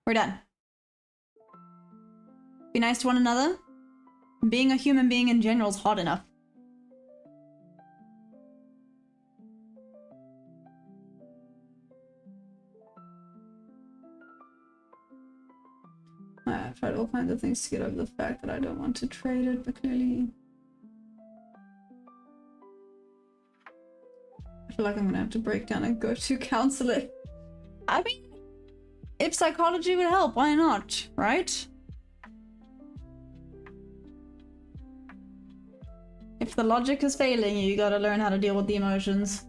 We're done. Be nice to one another. Being a human being in general is hard enough. I've tried all kinds of things to get over the fact that I don't want to trade it, but clearly... I feel like I'm gonna have to break down and go to counselor. I mean, if psychology would help, why not, right? If the logic is failing you, you gotta learn how to deal with the emotions.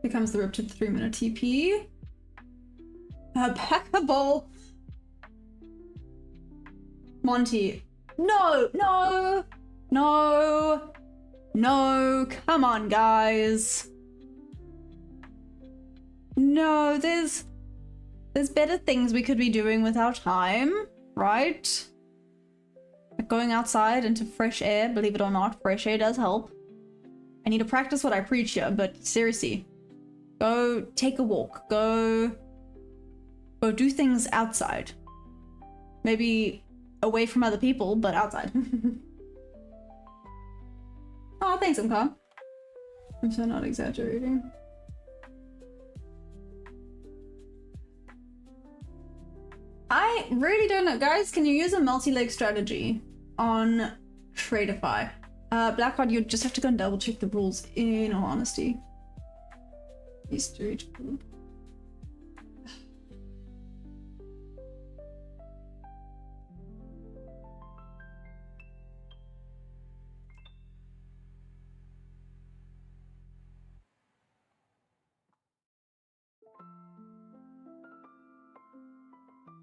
Here comes the rip to the 3-minute TP. Packable. Monty. No, no, no, no, come on, guys. No, there's better things we could be doing with our time, right? Like going outside into fresh air, believe it or not, fresh air does help. I need to practice what I preach here, but seriously. Go take a walk, go do things outside. Maybe away from other people, but outside. Oh, thanks, Umka. I'm so not exaggerating. I really don't know. Guys, can you use a multi-leg strategy on Tradeify? Blackheart, you just have to go and double check the rules, in all honesty. History.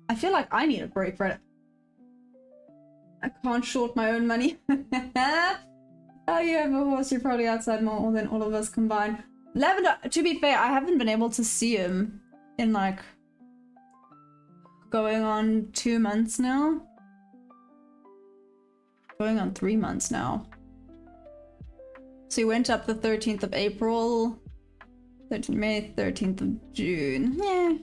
I feel like I need a break, right? I can't short my own money. Oh, you have a horse, you're probably outside more than all of us combined. Lavender, to be fair, I haven't been able to see him in like going on 2 months now. Going on 3 months now. So he went up the 13th of April, 13th May, 13th of June. Yeah.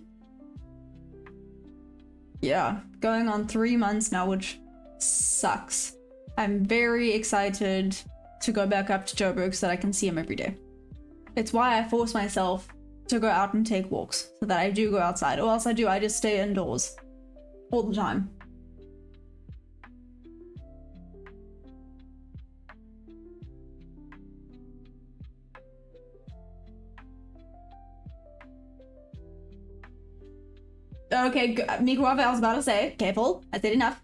Yeah, going on 3 months now, which sucks. I'm very excited to go back up to Joburg so that I can see him every day. It's why I force myself to go out and take walks, so that I do go outside. Or else I just stay indoors all the time. Okay, Miguel, I was about to say, careful, I said enough.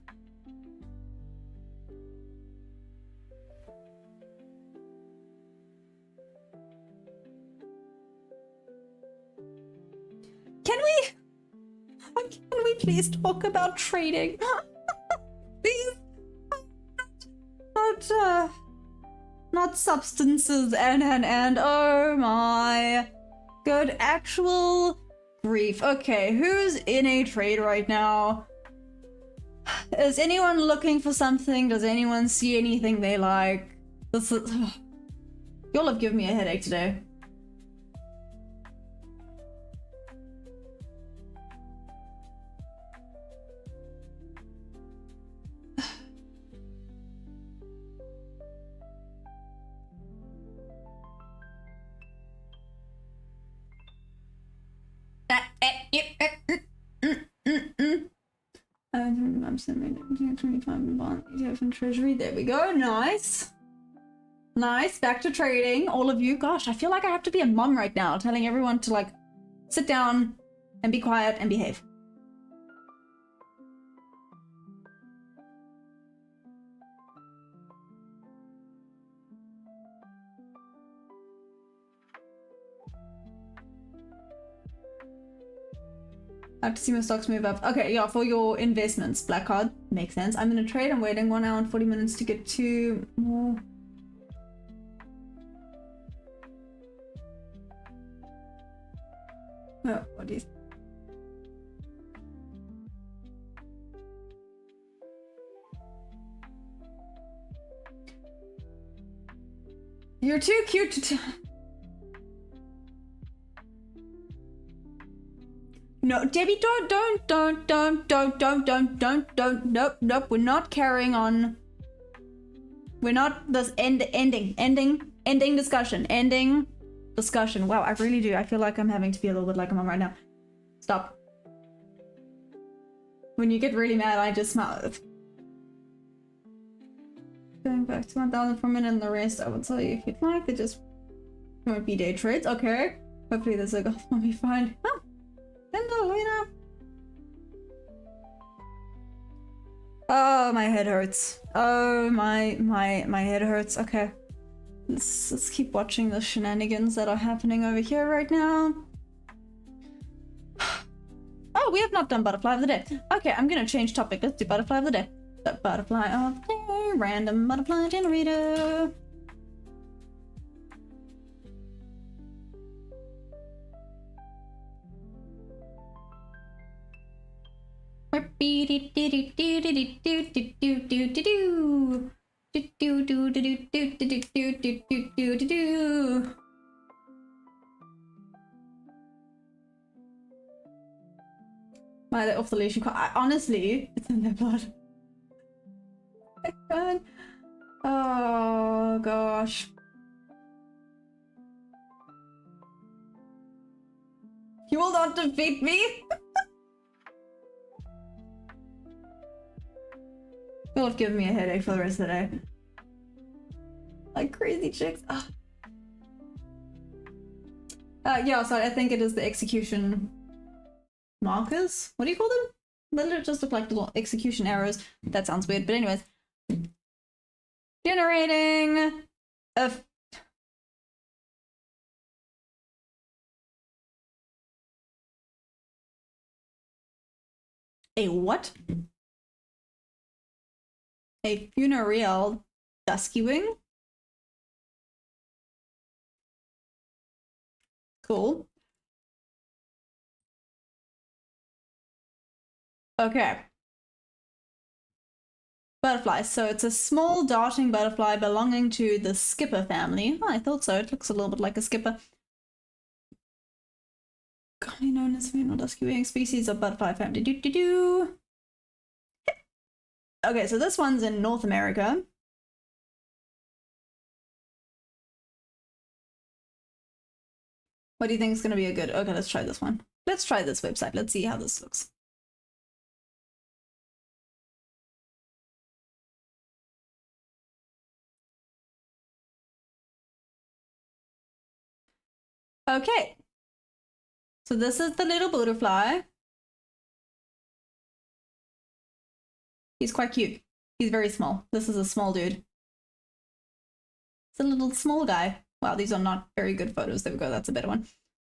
Can we please talk about trading? Please? Not substances and oh my good actual grief. Okay, who's in a trade right now? Is anyone looking for something? Does anyone see anything they like? This is... Y'all have given me a headache today. I'm sending 25 bond ETF and treasury. There we go. Nice. Nice. Back to trading. All of you. Gosh, I feel like I have to be a mom right now, telling everyone to like sit down and be quiet and behave. I have to see my stocks move up. Okay, yeah, for your investments, black card. Makes sense. I'm gonna trade. I'm waiting 1 hour and 40 minutes to get 2 more. Oh, what is... You're too cute to... No, Debbie, don't, nope, we're not carrying on. We're not, this ending discussion. Wow, I really do. I feel like I'm having to be a little bit like a mom right now. Stop. When you get really mad, I just smile. Going back to 1,000 for a minute and the rest, I will tell you if you'd like. They just won't be day trades. Okay. Hopefully this will be fine. Oh. Later. Oh, my head hurts. Oh, my head hurts. Okay. Let's keep watching the shenanigans that are happening over here right now. Oh, we have not done butterfly of the day. Okay, I'm gonna change topic. Let's do butterfly of the day. The butterfly of the day. Random butterfly generator. Why they're off the leash? Honestly, it's in their blood. I can't. Oh gosh. You will not defeat me. You'll have given me a headache for the rest of the day. Like crazy chicks. Yeah, so I think it is the execution markers. What do you call them? They just look like little execution arrows. That sounds weird, but anyways. Generating a what? A funereal dusky wing? Cool. Okay. Butterfly. So it's a small darting butterfly belonging to the skipper family. Oh, I thought so. It looks a little bit like a skipper. Commonly known as female dusky wing species of butterfly family. Okay, so this one's in North America. What do you think is going to be a good... Okay, let's try this one. Let's try this website. Let's see how this looks. Okay. So this is the little butterfly. He's quite cute. He's very small. This is a small dude. It's a little small guy. Wow, these are not very good photos. There we go. That's a better one.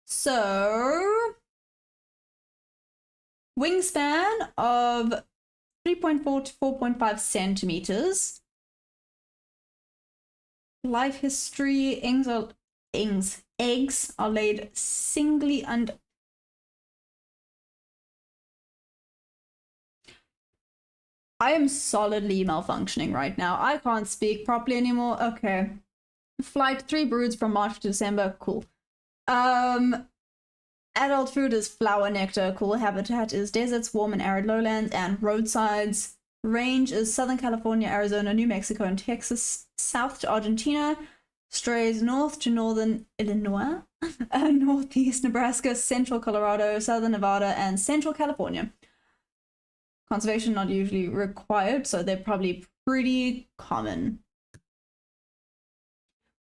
So, wingspan of 3.4 to 4.5 centimeters. Life history, eggs are laid singly and... I am solidly malfunctioning right now. I can't speak properly anymore. Okay. Flight 3 broods from March to December. Cool. Adult food is flower nectar. Cool. Habitat is deserts, warm and arid lowlands, and roadsides. Range is Southern California, Arizona, New Mexico, and Texas, south to Argentina. Strays north to northern Illinois, northeast Nebraska, central Colorado, southern Nevada, and central California. Conservation not usually required, so they're probably pretty common.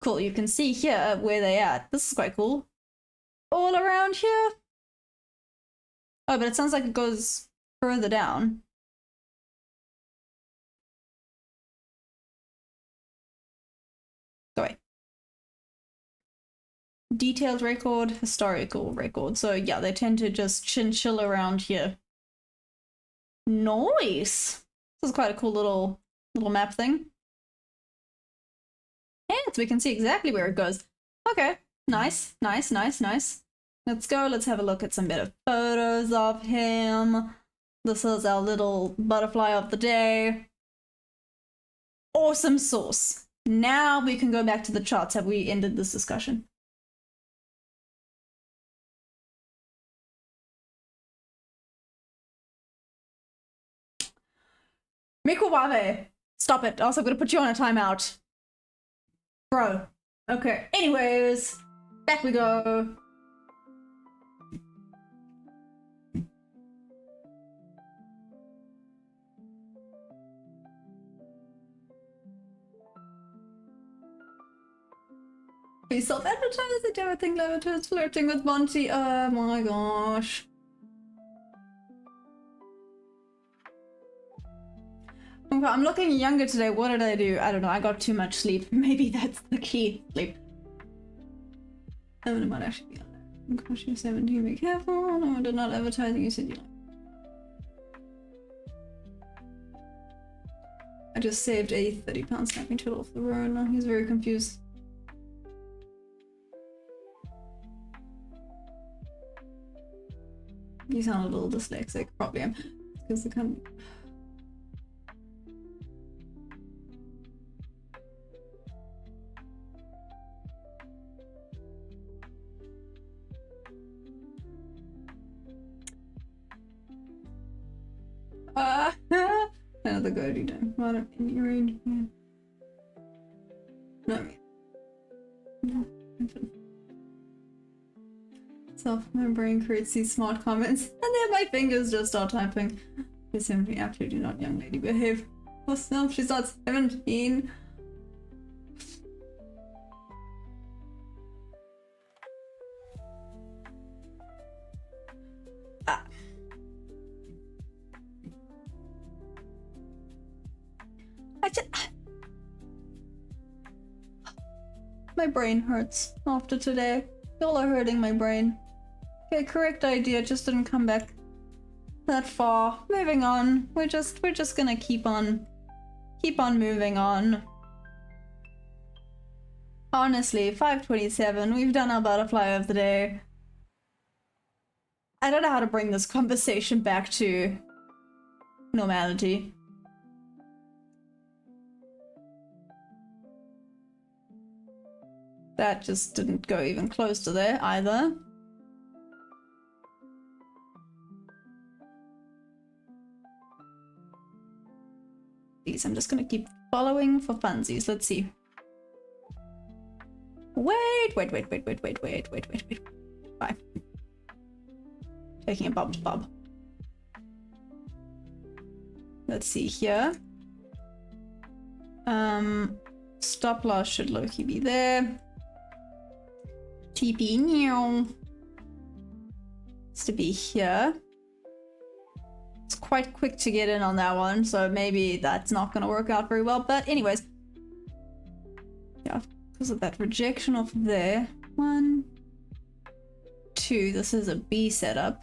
Cool, you can see here where they're at. This is quite cool. All around here. Oh, but it sounds like it goes further down. Go away. Detailed record, historical record. So yeah, they tend to just chill around here. Nice. This is quite a cool little map thing. And we can see exactly where it goes. Okay, nice. Let's go. Let's have a look at some better photos of him. This is our little butterfly of the day. Awesome sauce. Now we can go back to the charts. Have we ended this discussion? Mikuwabe. Stop it. Also, I'm gonna put you on a timeout. Bro. Okay. Anyways, back we go. We self-advertise it, everything Levitas flirting with Monty. Oh my gosh. Okay, I'm looking younger today. What did I do? I don't know. I got too much sleep. Maybe that's the key. Sleep. I might actually be on there. Gosh, you're 17. Be careful. No, I did not advertise. You said you like. I just saved a £30 snapping turtle off the road. Now he's very confused. You sound a little dyslexic. Probably am. Because the kind of... Another goatee done. What an indie range. No. Self, my brain creates these smart comments, and then my fingers just start typing. You're 17, absolutely not, young lady. Behave. What's no, she's not 17. My brain hurts after today. Y'all are hurting my brain. Okay, correct idea, just didn't come back that far. Moving on. We're just gonna keep on moving on. Honestly, 5:27. We've done our butterfly of the day. I don't know how to bring this conversation back to normality. That just didn't go even close to there either. These I'm just gonna keep following for funsies. Let's see. Wait. Bye. Taking a bob to bob. Let's see here. Stop loss should low-key be there. TP new. It's to be here. It's quite quick to get in on that one, so maybe that's not gonna work out very well. But anyways, yeah, because of that rejection off there. 1, 2. This is a B setup.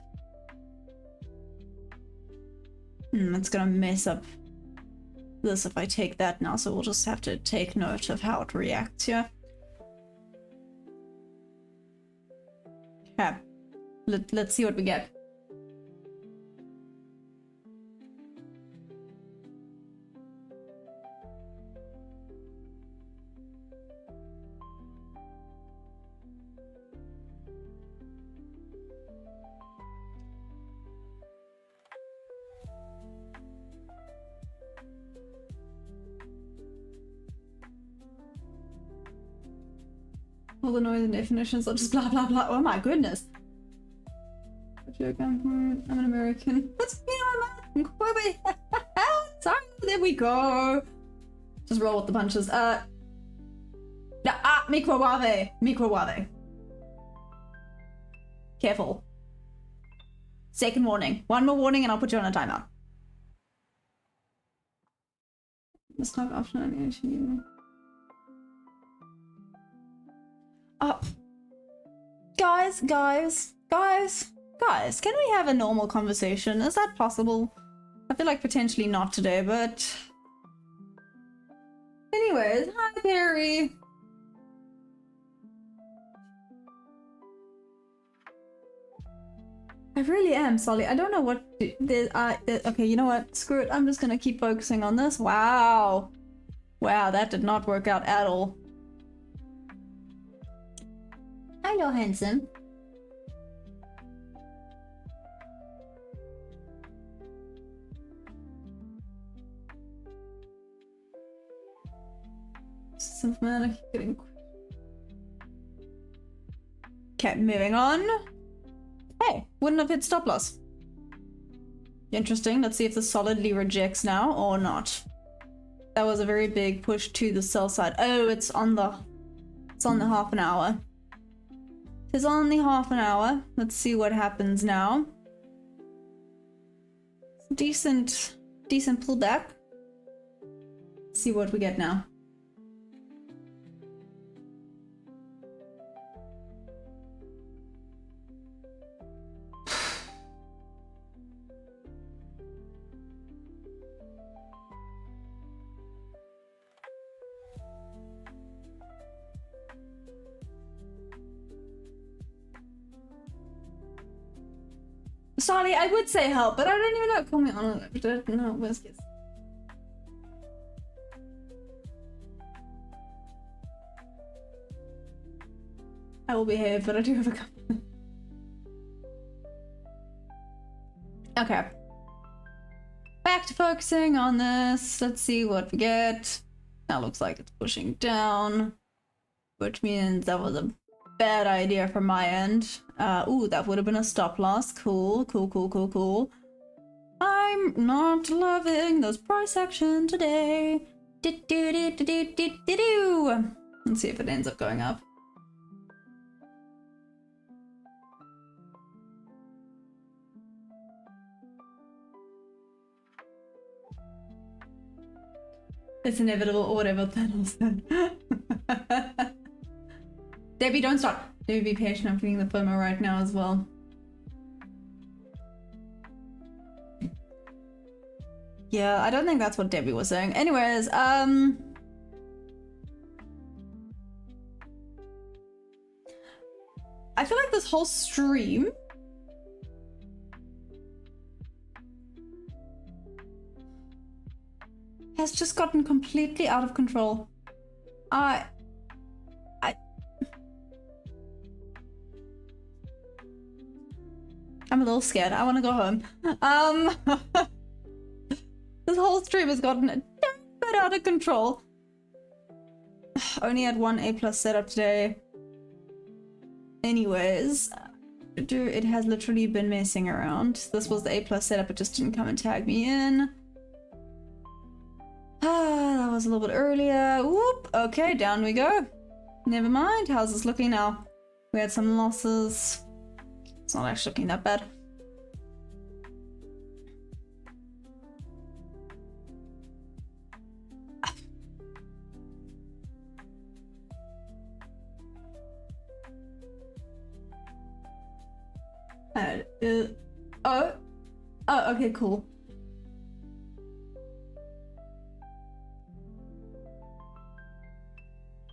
It's gonna mess up this if I take that now, so we'll just have to take note of how it reacts here. Okay, let's see what we get. All the noise and definitions are just blah blah blah. Oh my goodness. I'm an American. What's sorry, there we go. Just roll with the punches. Microwave. Careful. Second warning. One more warning and I'll put you on a timeout. This type option animation. Guys, can we have a normal conversation? Is that possible? I feel like potentially not today, but... Anyways, hi Perry! I really am, Solly. I don't know what... okay, you know what? Screw it. I'm just gonna keep focusing on this. Wow! Wow, that did not work out at all. Hello, handsome. Symptomatic getting... Okay, moving on. Hey, wouldn't have hit stop loss. Interesting. Let's see if this solidly rejects now or not. That was a very big push to the sell side. Oh, it's on the half an hour. It's only half an hour. Let's see what happens now. Decent pullback. Let's see what we get now. Sorry, I would say help, but I don't even know. Call me on it. I don't know. Where's this? I will behave, but I do have a couple. Okay. Back to focusing on this. Let's see what we get. That looks like it's pushing down, which means that was a bad idea from my end. Ooh, that would have been a stop loss. Cool. I'm not loving this price action today. Let's see if it ends up going up. It's inevitable, or whatever Thanos said. Debbie, don't stop. Debbie, be patient. I'm feeling the FOMO right now as well. Yeah, I don't think that's what Debbie was saying. Anyways, I feel like this whole stream has just gotten completely out of control. I'm a little scared. I want to go home. This whole stream has gotten a bit out of control. Only had one A+ setup today. Anyways, it has literally been messing around. This was the A+ setup, it just didn't come and tag me in. That was a little bit earlier. Whoop! Okay, down we go. Never mind. How's this looking now? We had some losses. It's not actually looking that bad. Oh, okay, cool.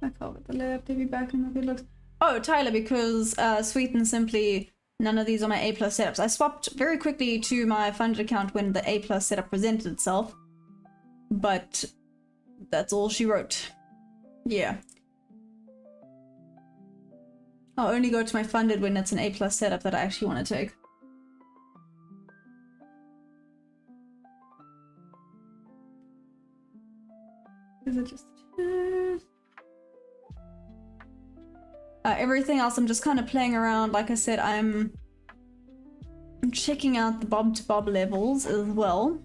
I can't with the layup to be back in the good looks. Oh, Tyler, because Sweet and Simply, none of these are my A+ setups. I swapped very quickly to my funded account when the A+ setup presented itself, but that's all she wrote. Yeah. I'll only go to my funded when it's an A+ setup that I actually want to take. Is it just... everything else I'm just kind of playing around. Like I said, I'm checking out the bob to bob levels as well.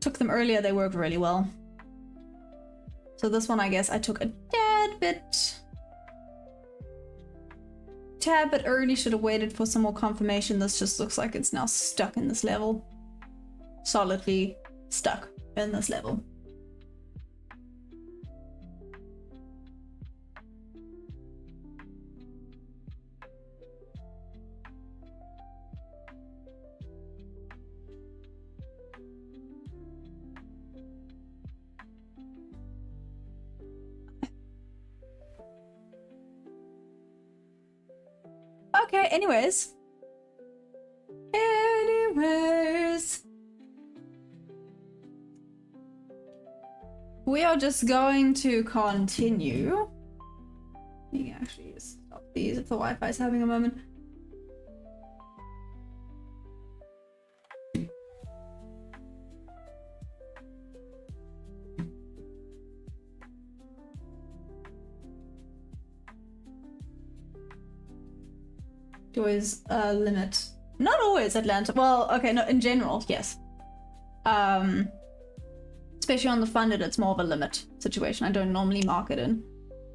Took them earlier, they worked really well. So this one I guess I took a tad bit early, should have waited for some more confirmation. This just looks like it's now stuck in this level. Solidly stuck in this level. Okay, anyways. We are just going to continue. You can actually just stop these if the Wi-Fi is having a moment. Always limit. Not always Atlanta. Well, okay, no, in general, yes. Especially on the funded, it's more of a limit situation. I don't normally market in.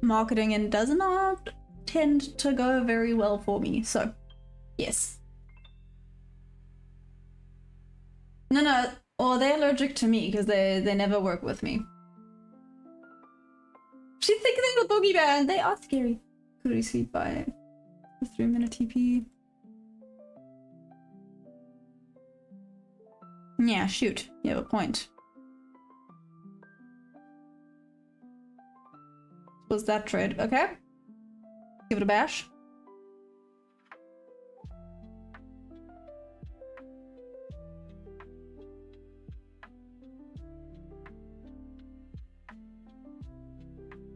Marketing in does not tend to go very well for me, so yes. No, or they're allergic to me because they never work with me. She's thinking they're the boogeyman. They are scary. Could we sleep by the 3-minute TP? Yeah, shoot. You have a point. Was that trade? Okay. Give it a bash.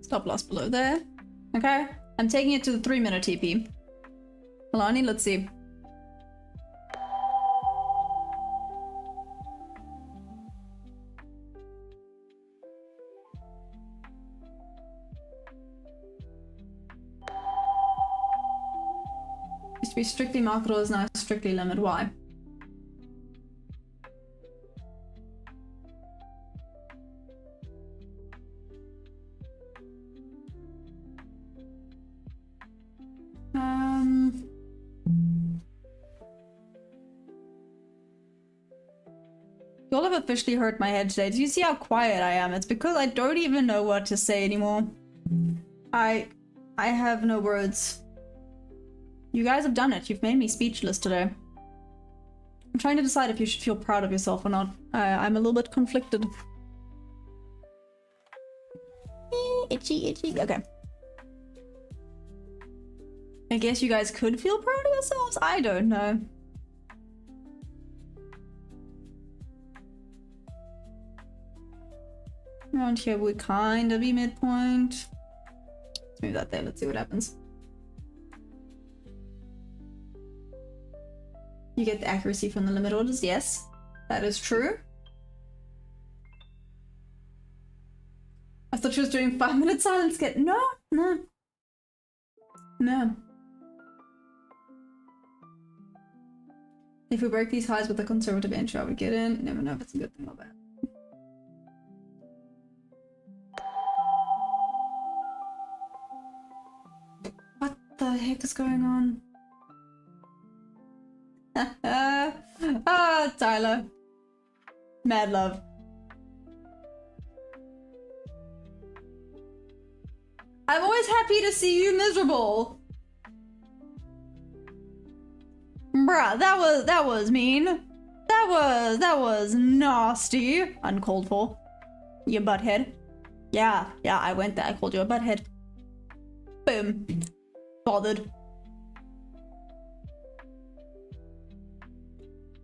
Stop loss below there. Okay. I'm taking it to the 3-minute TP. Milani, let's see. Used to be strictly market orders, now strictly limit. Why? You all have officially hurt my head today. Do you see how quiet I am? It's because I don't even know what to say anymore. I have no words. You guys have done it. You've made me speechless today. I'm trying to decide if you should feel proud of yourself or not. I'm a little bit conflicted. Itchy. Okay. I guess you guys could feel proud of yourselves? I don't know. Around here would kind of be midpoint. Let's move that there. Let's see what happens. You get the accuracy from the limit orders. Yes, that is true. I thought she was doing 5-minute silence get. No, no. No. If we break these highs with a conservative entry, I would get in. Never know if it's a good thing or bad. What the heck is going on? Ah, Tyler. Mad love. I'm always happy to see you miserable. Bruh, that was mean. That was nasty. Uncalled for. You butthead. Yeah, I went there. I called you a butthead. Boom. Bothered.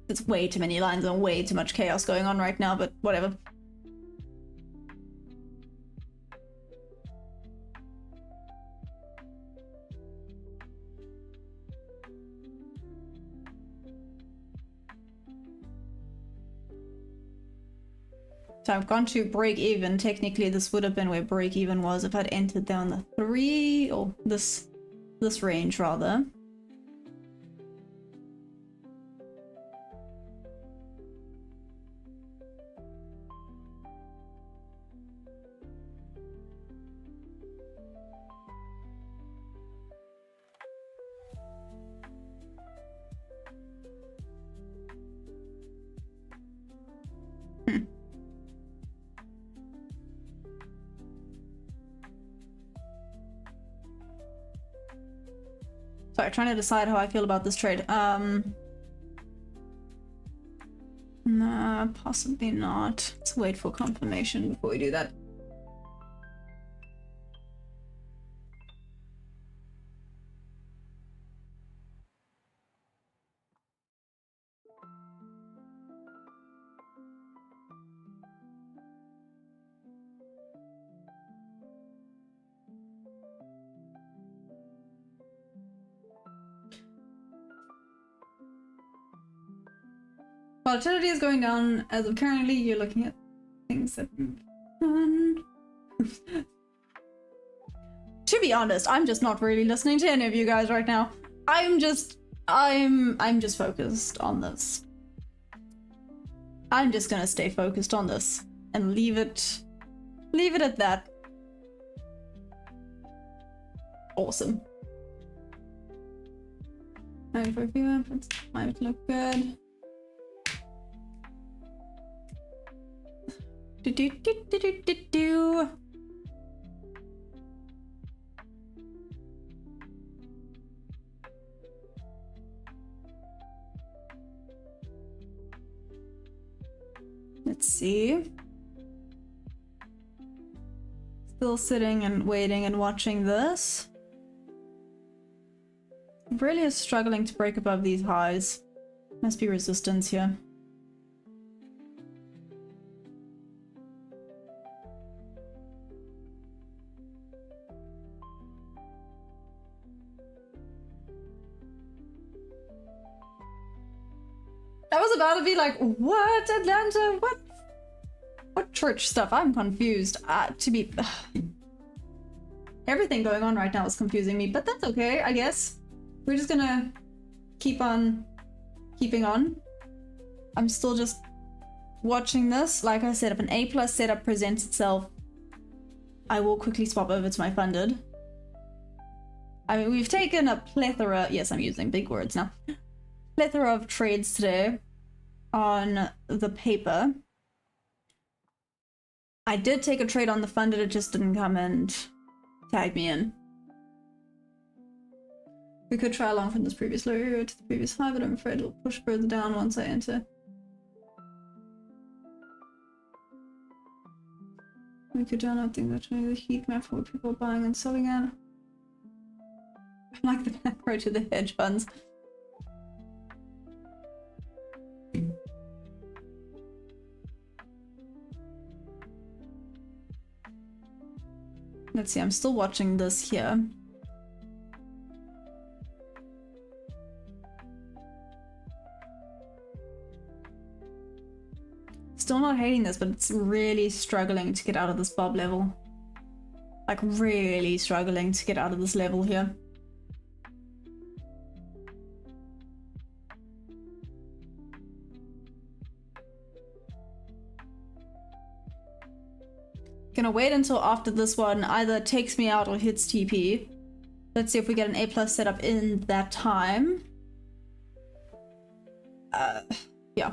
There's way too many lines and way too much chaos going on right now, but whatever. So I've gone to break even. Technically, this would have been where break even was if I'd entered down the 3 or this range rather. Sorry, trying to decide how I feel about this trade. Nah, possibly not. Let's wait for confirmation before we do that. Volatility is going down as of currently. You're looking at things that move on. To be honest, I'm just not really listening to any of you guys right now. I'm just focused on this. I'm just gonna stay focused on this and leave it at that. Awesome. Alright, for a few minutes, might look good. Do. Let's see. Still sitting and waiting and watching this. Really is struggling to break above these highs. Must be resistance here. I was about to be like, what, Atlanta? What church stuff? I'm confused. Everything going on right now is confusing me, but that's okay, I guess. We're just gonna keep on keeping on. I'm still just watching this. Like I said, if an A+ setup presents itself, I will quickly swap over to my funded. I mean, we've taken a plethora, yes, I'm using big words now, plethora of trades today on the paper. I did take a trade on the funded, it just didn't come and tag me in. We could try along from this previous low to the previous high, but I'm afraid it'll push further down once I enter. We could download things that show the heat map for what people are buying and selling at. I'm like the macro to the hedge funds. Let's see, I'm still watching this here. Still not hating this, but it's really struggling to get out of this bob level. Like, really struggling to get out of this level here. Gonna wait until after this one either takes me out or hits TP. Let's see if we get an A+ set up in that time. Yeah.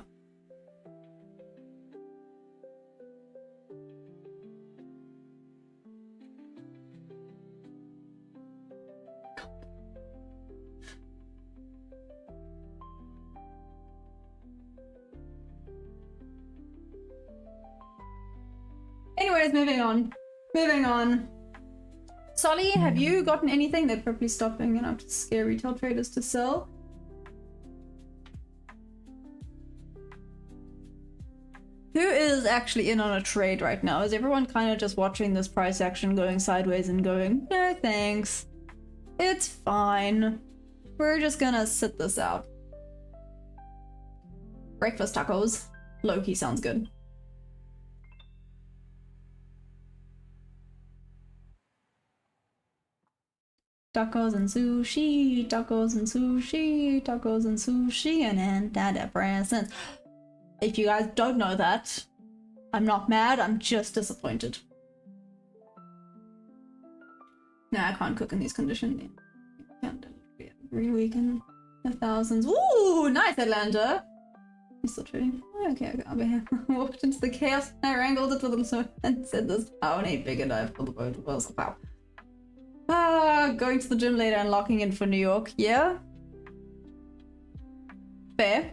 Anyways, moving on. Moving on. Solly, have you gotten anything? They're probably stopping enough to scare retail traders to sell. Who is actually in on a trade right now? Is everyone kind of just watching this price action going sideways and going, no thanks. It's fine. We're just gonna sit this out. Breakfast tacos. Low-key sounds good. Tacos and sushi, tacos and sushi, tacos and sushi, and antidepressants. If you guys don't know that, I'm not mad, I'm just disappointed. No, I can't cook in these conditions. Can't every week in the thousands. Ooh, nice, Atlanta. I'm still trading. Okay, I'll be here. Walked into the chaos, I wrangled it with them and said this town ain't big enough for the both of us. Wow. Going to the gym later and locking in for New York. Yeah. Fair.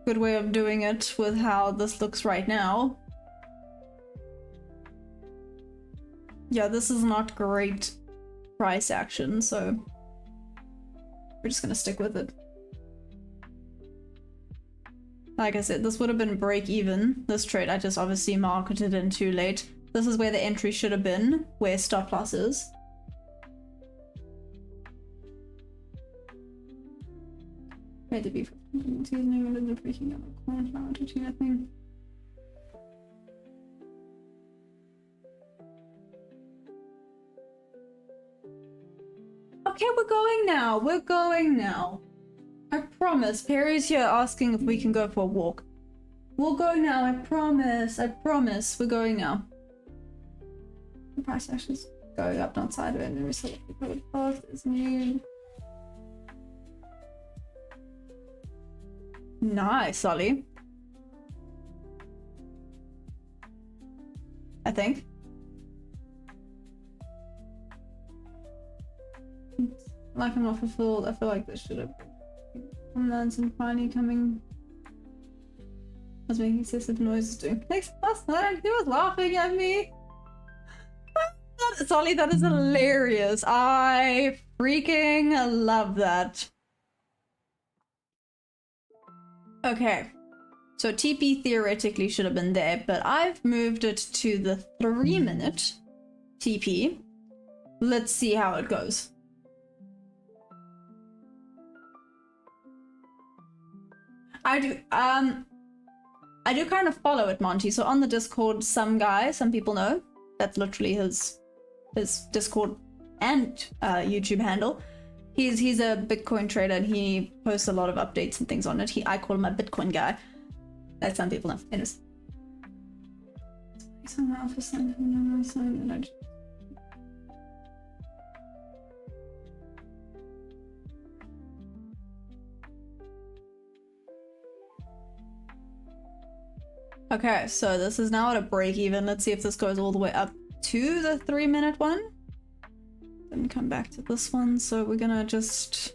Good way of doing it with how this looks right now. Yeah, this is not great price action, so we're just gonna stick with it. Like I said, this would have been break even. This trade I just obviously marketed in too late. This is where the entry should have been, where stop loss is. Had to be freaking out cornflower tortilla thing. Okay, we're going now. We're going now. I promise. Perry's here asking if we can go for a walk. We'll go now. I promise. I promise. We're going now. The price actually is going up, not sideways. And reselect the code path is new. Nice, Ollie. I think. Like I'm not fulfilled. I feel like this should have been and finally coming. I was making excessive noises doing things last night. He was laughing at me. Solly, that is hilarious. I freaking love that. Okay. So TP theoretically should have been there, but I've moved it to the 3-minute TP. Let's see how it goes. I do kind of follow it, Monty. So on the Discord, some people know, that's literally his Discord and YouTube handle. He's a Bitcoin trader and he posts a lot of updates and things on it. I call him a Bitcoin guy. That some people know. Anyways. Okay, so this is now at a break even. Let's see if this goes all the way up to the 3-minute one. Then come back to this one. So we're gonna just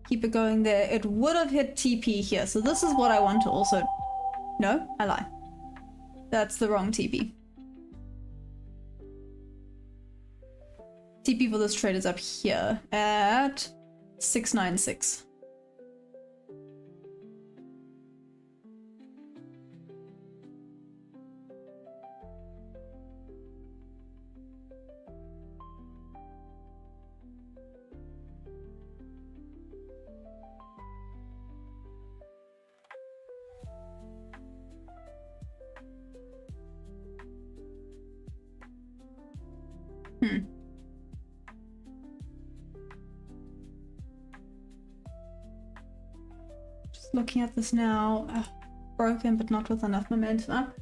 keep it going there. It would have hit TP here. So this is what I want to also... No, I lie. That's the wrong TP. TP for this trade is up here at 696. Hmm. Just looking at this now. Broken, but not with enough momentum up.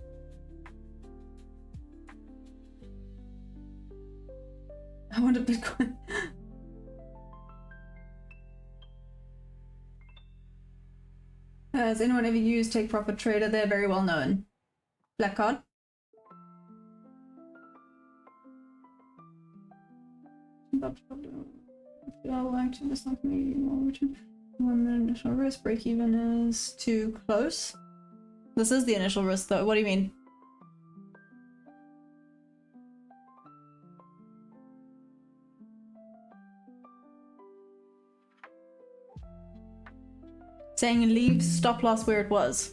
I want a Bitcoin. Has anyone ever used Take Profit Trader? They're very well known. Black card. One initial risk, break even is too close. This is the initial risk though. What do you mean? Saying leave stop loss where it was.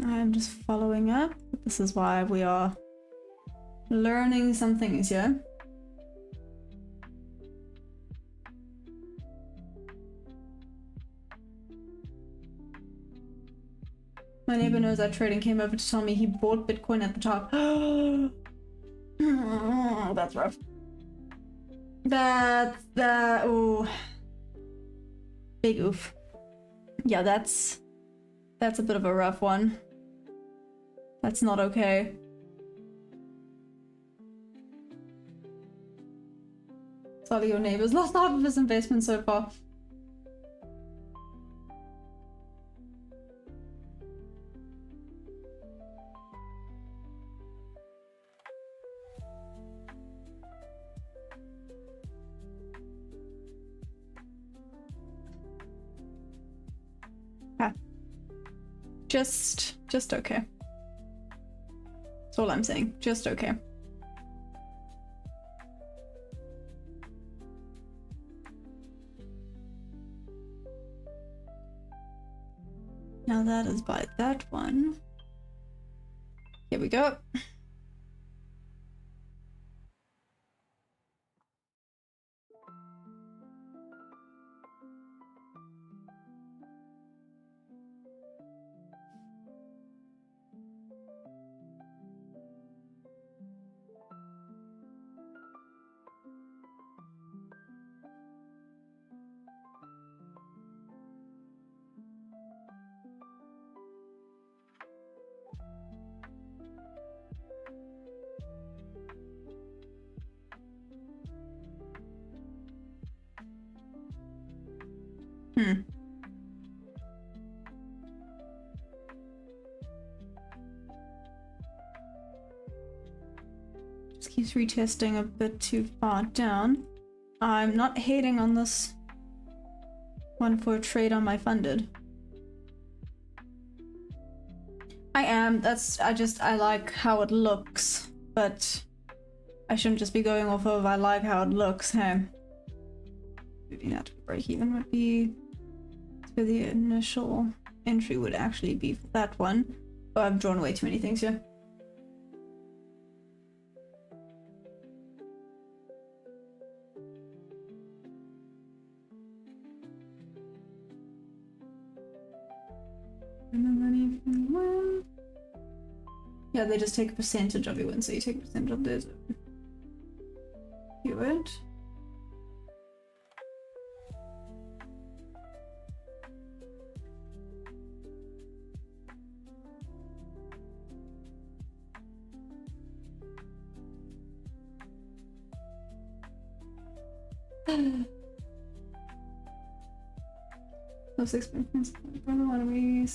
I'm just following up. This is why we are learning some things here. My neighbor knows I trade and came over to tell me he bought Bitcoin at the top. That's rough. Ooh. Big oof. Yeah, that's a bit of a rough one. That's not okay. Sorry, your neighbor's lost half of his investment so far. Just okay. That's all I'm saying. Just okay. Now that is by that one. Here we go. Just keeps retesting a bit too far down. I'm not hating on this one for a trade on my funded. I am. I like how it looks, but I shouldn't just be going off of I like how it looks. Hey, moving that to break even would be so the initial entry would actually be for that one. Oh, I've drawn way too many things here. Yeah, they just take a percentage of your win, so you take a percentage of theirs. You would. Those experiments. Probably want to be.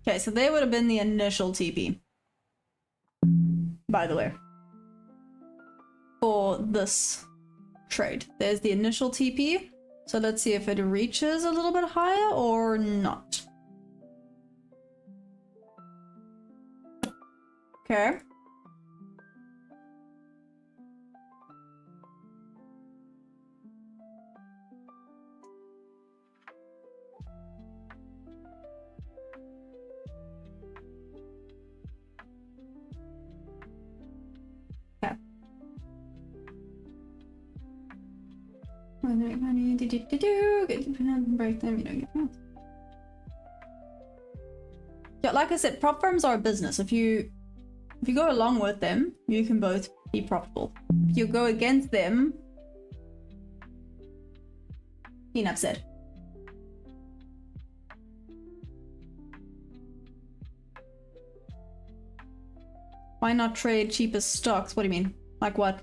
Okay, so they would have been the initial TP. By the way. For this trade. There's the initial TP. So let's see if it reaches a little bit higher or not. Okay. Break them, you don't get pounds. Yeah, like I said, prop firms are a business. If you go along with them, you can both be profitable. If you go against them, enough said. Why not trade cheapest stocks? What do you mean? Like what?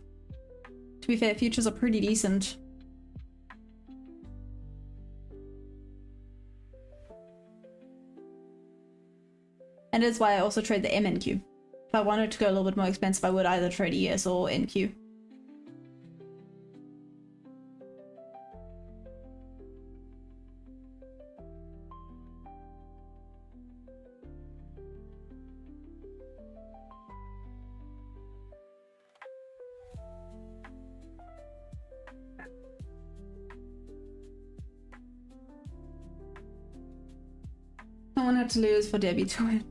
To be fair, futures are pretty decent. And that's why I also trade the MNQ. If I wanted to go a little bit more expensive, I would either trade ES or NQ. Someone had to lose for Debbie to win.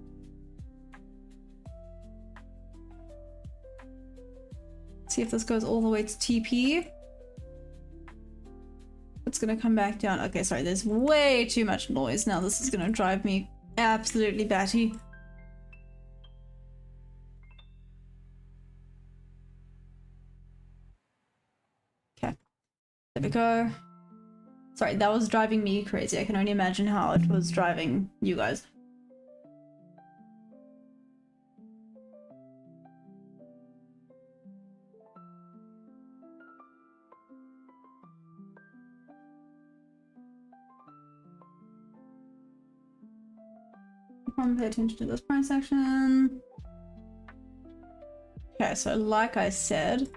See if this goes all the way to TP. It's gonna come back down. Okay, sorry, there's way too much noise now. This is gonna drive me absolutely batty. Okay, there we go. Sorry, that was driving me crazy. I can only imagine how it was driving you guys. Pay attention to this price action. Okay, so like I said,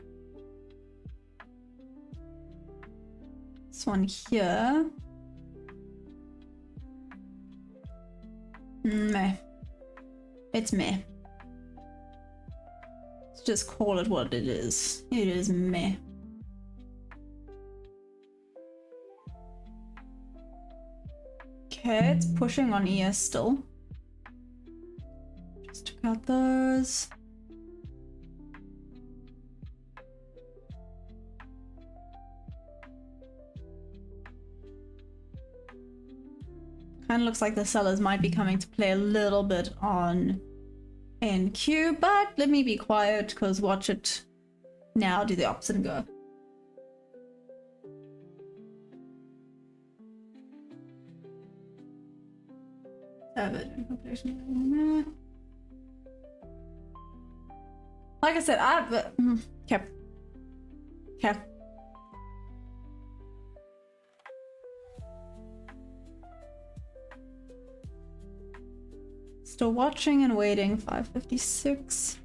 this one here, meh. It's meh. Let's just call it what it is. It is meh. Okay, it's pushing on ES still. Just took out those. Kind of looks like the sellers might be coming to play a little bit on NQ, but let me be quiet because watch it now do the opposite and go. Like I said, okay. Okay. Still watching and waiting. 5:56.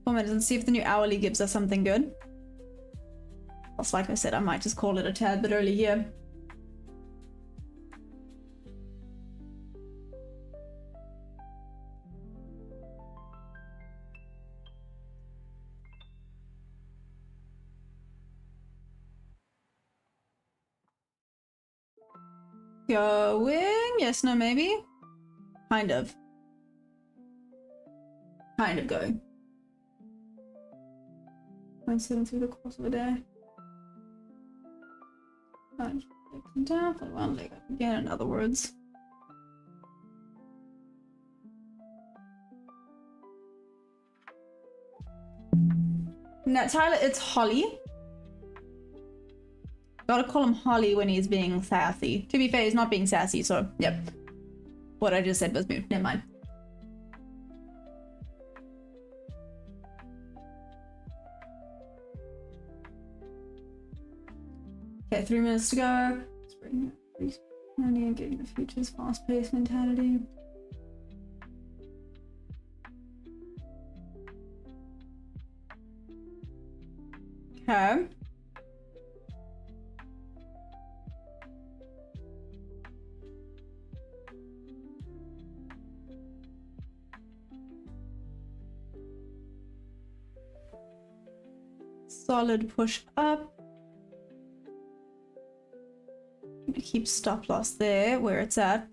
4 minutes and see if the new hourly gives us something good. Also, like I said, I might just call it a tad bit early here. Going? Yes, no, maybe? Kind of. Kind of going. 0.7 through the course of the day. Down, put one leg up again, in other words. Now, Tyler, it's Holly. Gotta call him Holly when he's being sassy. To be fair, he's not being sassy, so yep. What I just said was moot. Never mind. Okay, 3 minutes to go. Let's bring it. And getting the futures fast-paced mentality. Okay. Solid push up. I'm gonna keep stop loss there where it's at.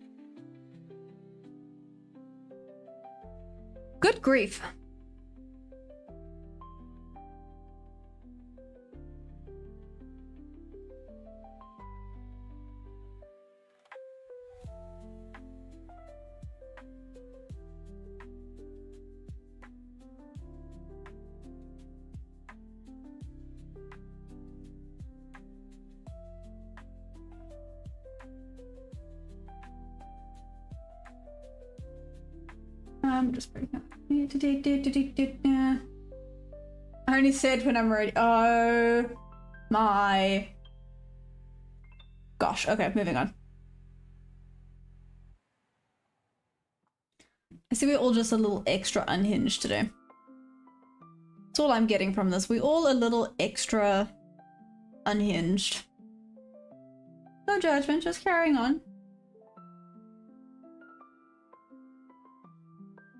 Good grief. Just breaking up. I only said when I'm ready. Oh my gosh. Okay, moving on. I see we're all just a little extra unhinged today. That's all I'm getting from this. We're all a little extra unhinged. No judgment, just carrying on.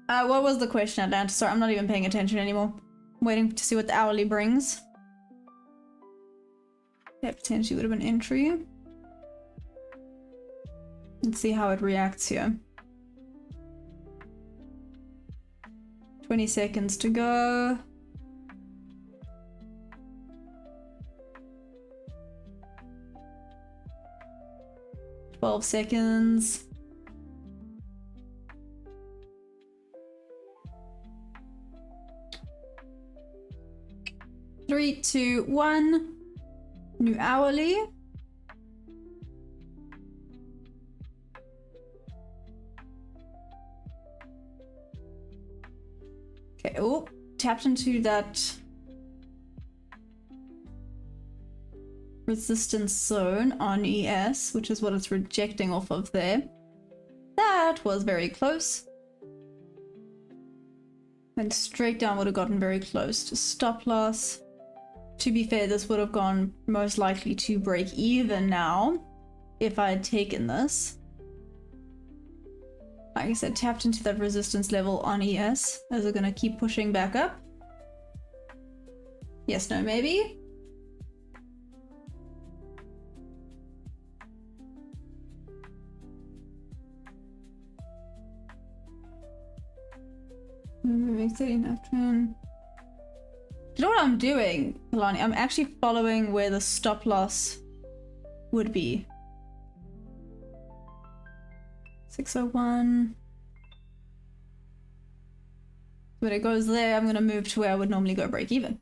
What was the question, Atlanta? Sorry, I'm not even paying attention anymore. I'm waiting to see what the hourly brings. That potentially would have been entry. Let's see how it reacts here. 20 seconds to go. $12 seconds. Three, two, one. New hourly. Okay, oh, tapped into that resistance zone on ES, which is what it's rejecting off of there. That was very close. And straight down would have gotten very close to stop loss. To be fair, this would have gone most likely to break even now if I had taken this. Like I said, tapped into that resistance level on ES. Is it gonna keep pushing back up? Yes, no, maybe? Moving steady enough trend. You know what I'm doing, Kalani? I'm actually following where the stop loss would be. 601. When it goes there, I'm gonna move to where I would normally go break even.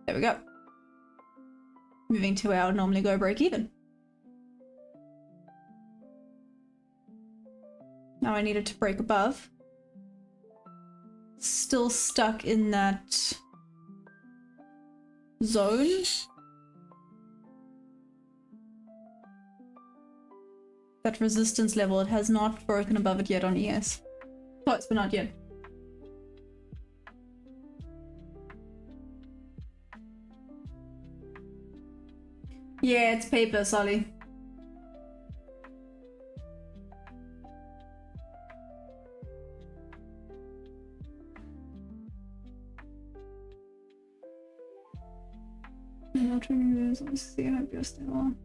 There we go. Moving to where I would normally go break even. Now I need it to break above. Still stuck in that zone. That resistance level, it has not broken above it yet on ES. Close, but not yet. Yeah, it's paper, Solly. Let's see, I hope you're still on.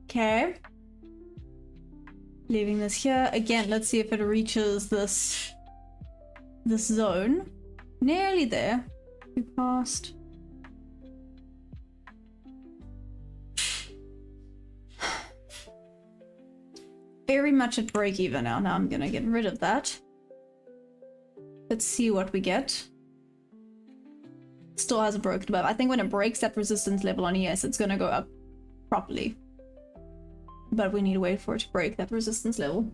Okay. Leaving this here. Again, let's see if it reaches this zone. Nearly there. We passed. Very much at break even now. Now I'm gonna get rid of that. Let's see what we get. Still hasn't broken above. I think when it breaks that resistance level on ES, it's gonna go up properly. But we need to wait for it to break that resistance level.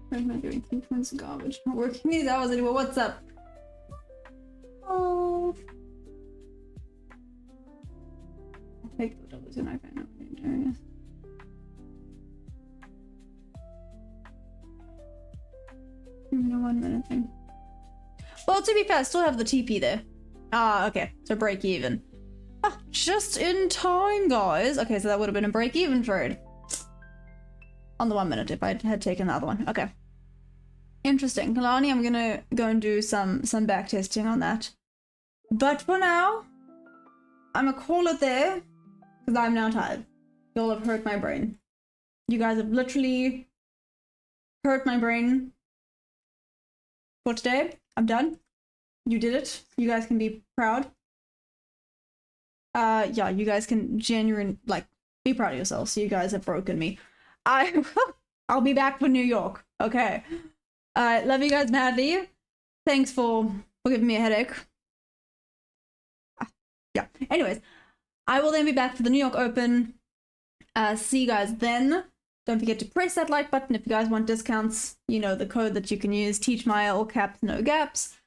Why am I doing 3 points of garbage? Not working these hours anymore. What's up? Oh. I'll take the doubles and I find out what you're doing. Give me a 1 minute thing. Well, to be fair, I still have the TP there. Ah, okay. So break even. Ah, just in time, guys. Okay, so that would have been a break even trade. On the 1 minute if I had taken the other one. Okay. Interesting. Kalani, I'm gonna go and do some back testing on that. But for now, I'm gonna call it there because I'm now tired. Y'all have hurt my brain. You guys have literally hurt my brain for today. I'm done. You did it. You guys can be proud. Yeah, you guys can genuinely, like, be proud of yourselves. So you guys have broken me. I'll be back for New York. Okay. Love you guys madly. Thanks for giving me a headache. Yeah. Anyways, I will then be back for the New York Open. See you guys then. Don't forget to press that like button if you guys want discounts. You know the code that you can use, TeachMaya, all caps, no gaps.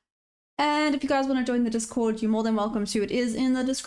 And if you guys want to join the Discord, you're more than welcome to. It is in the description.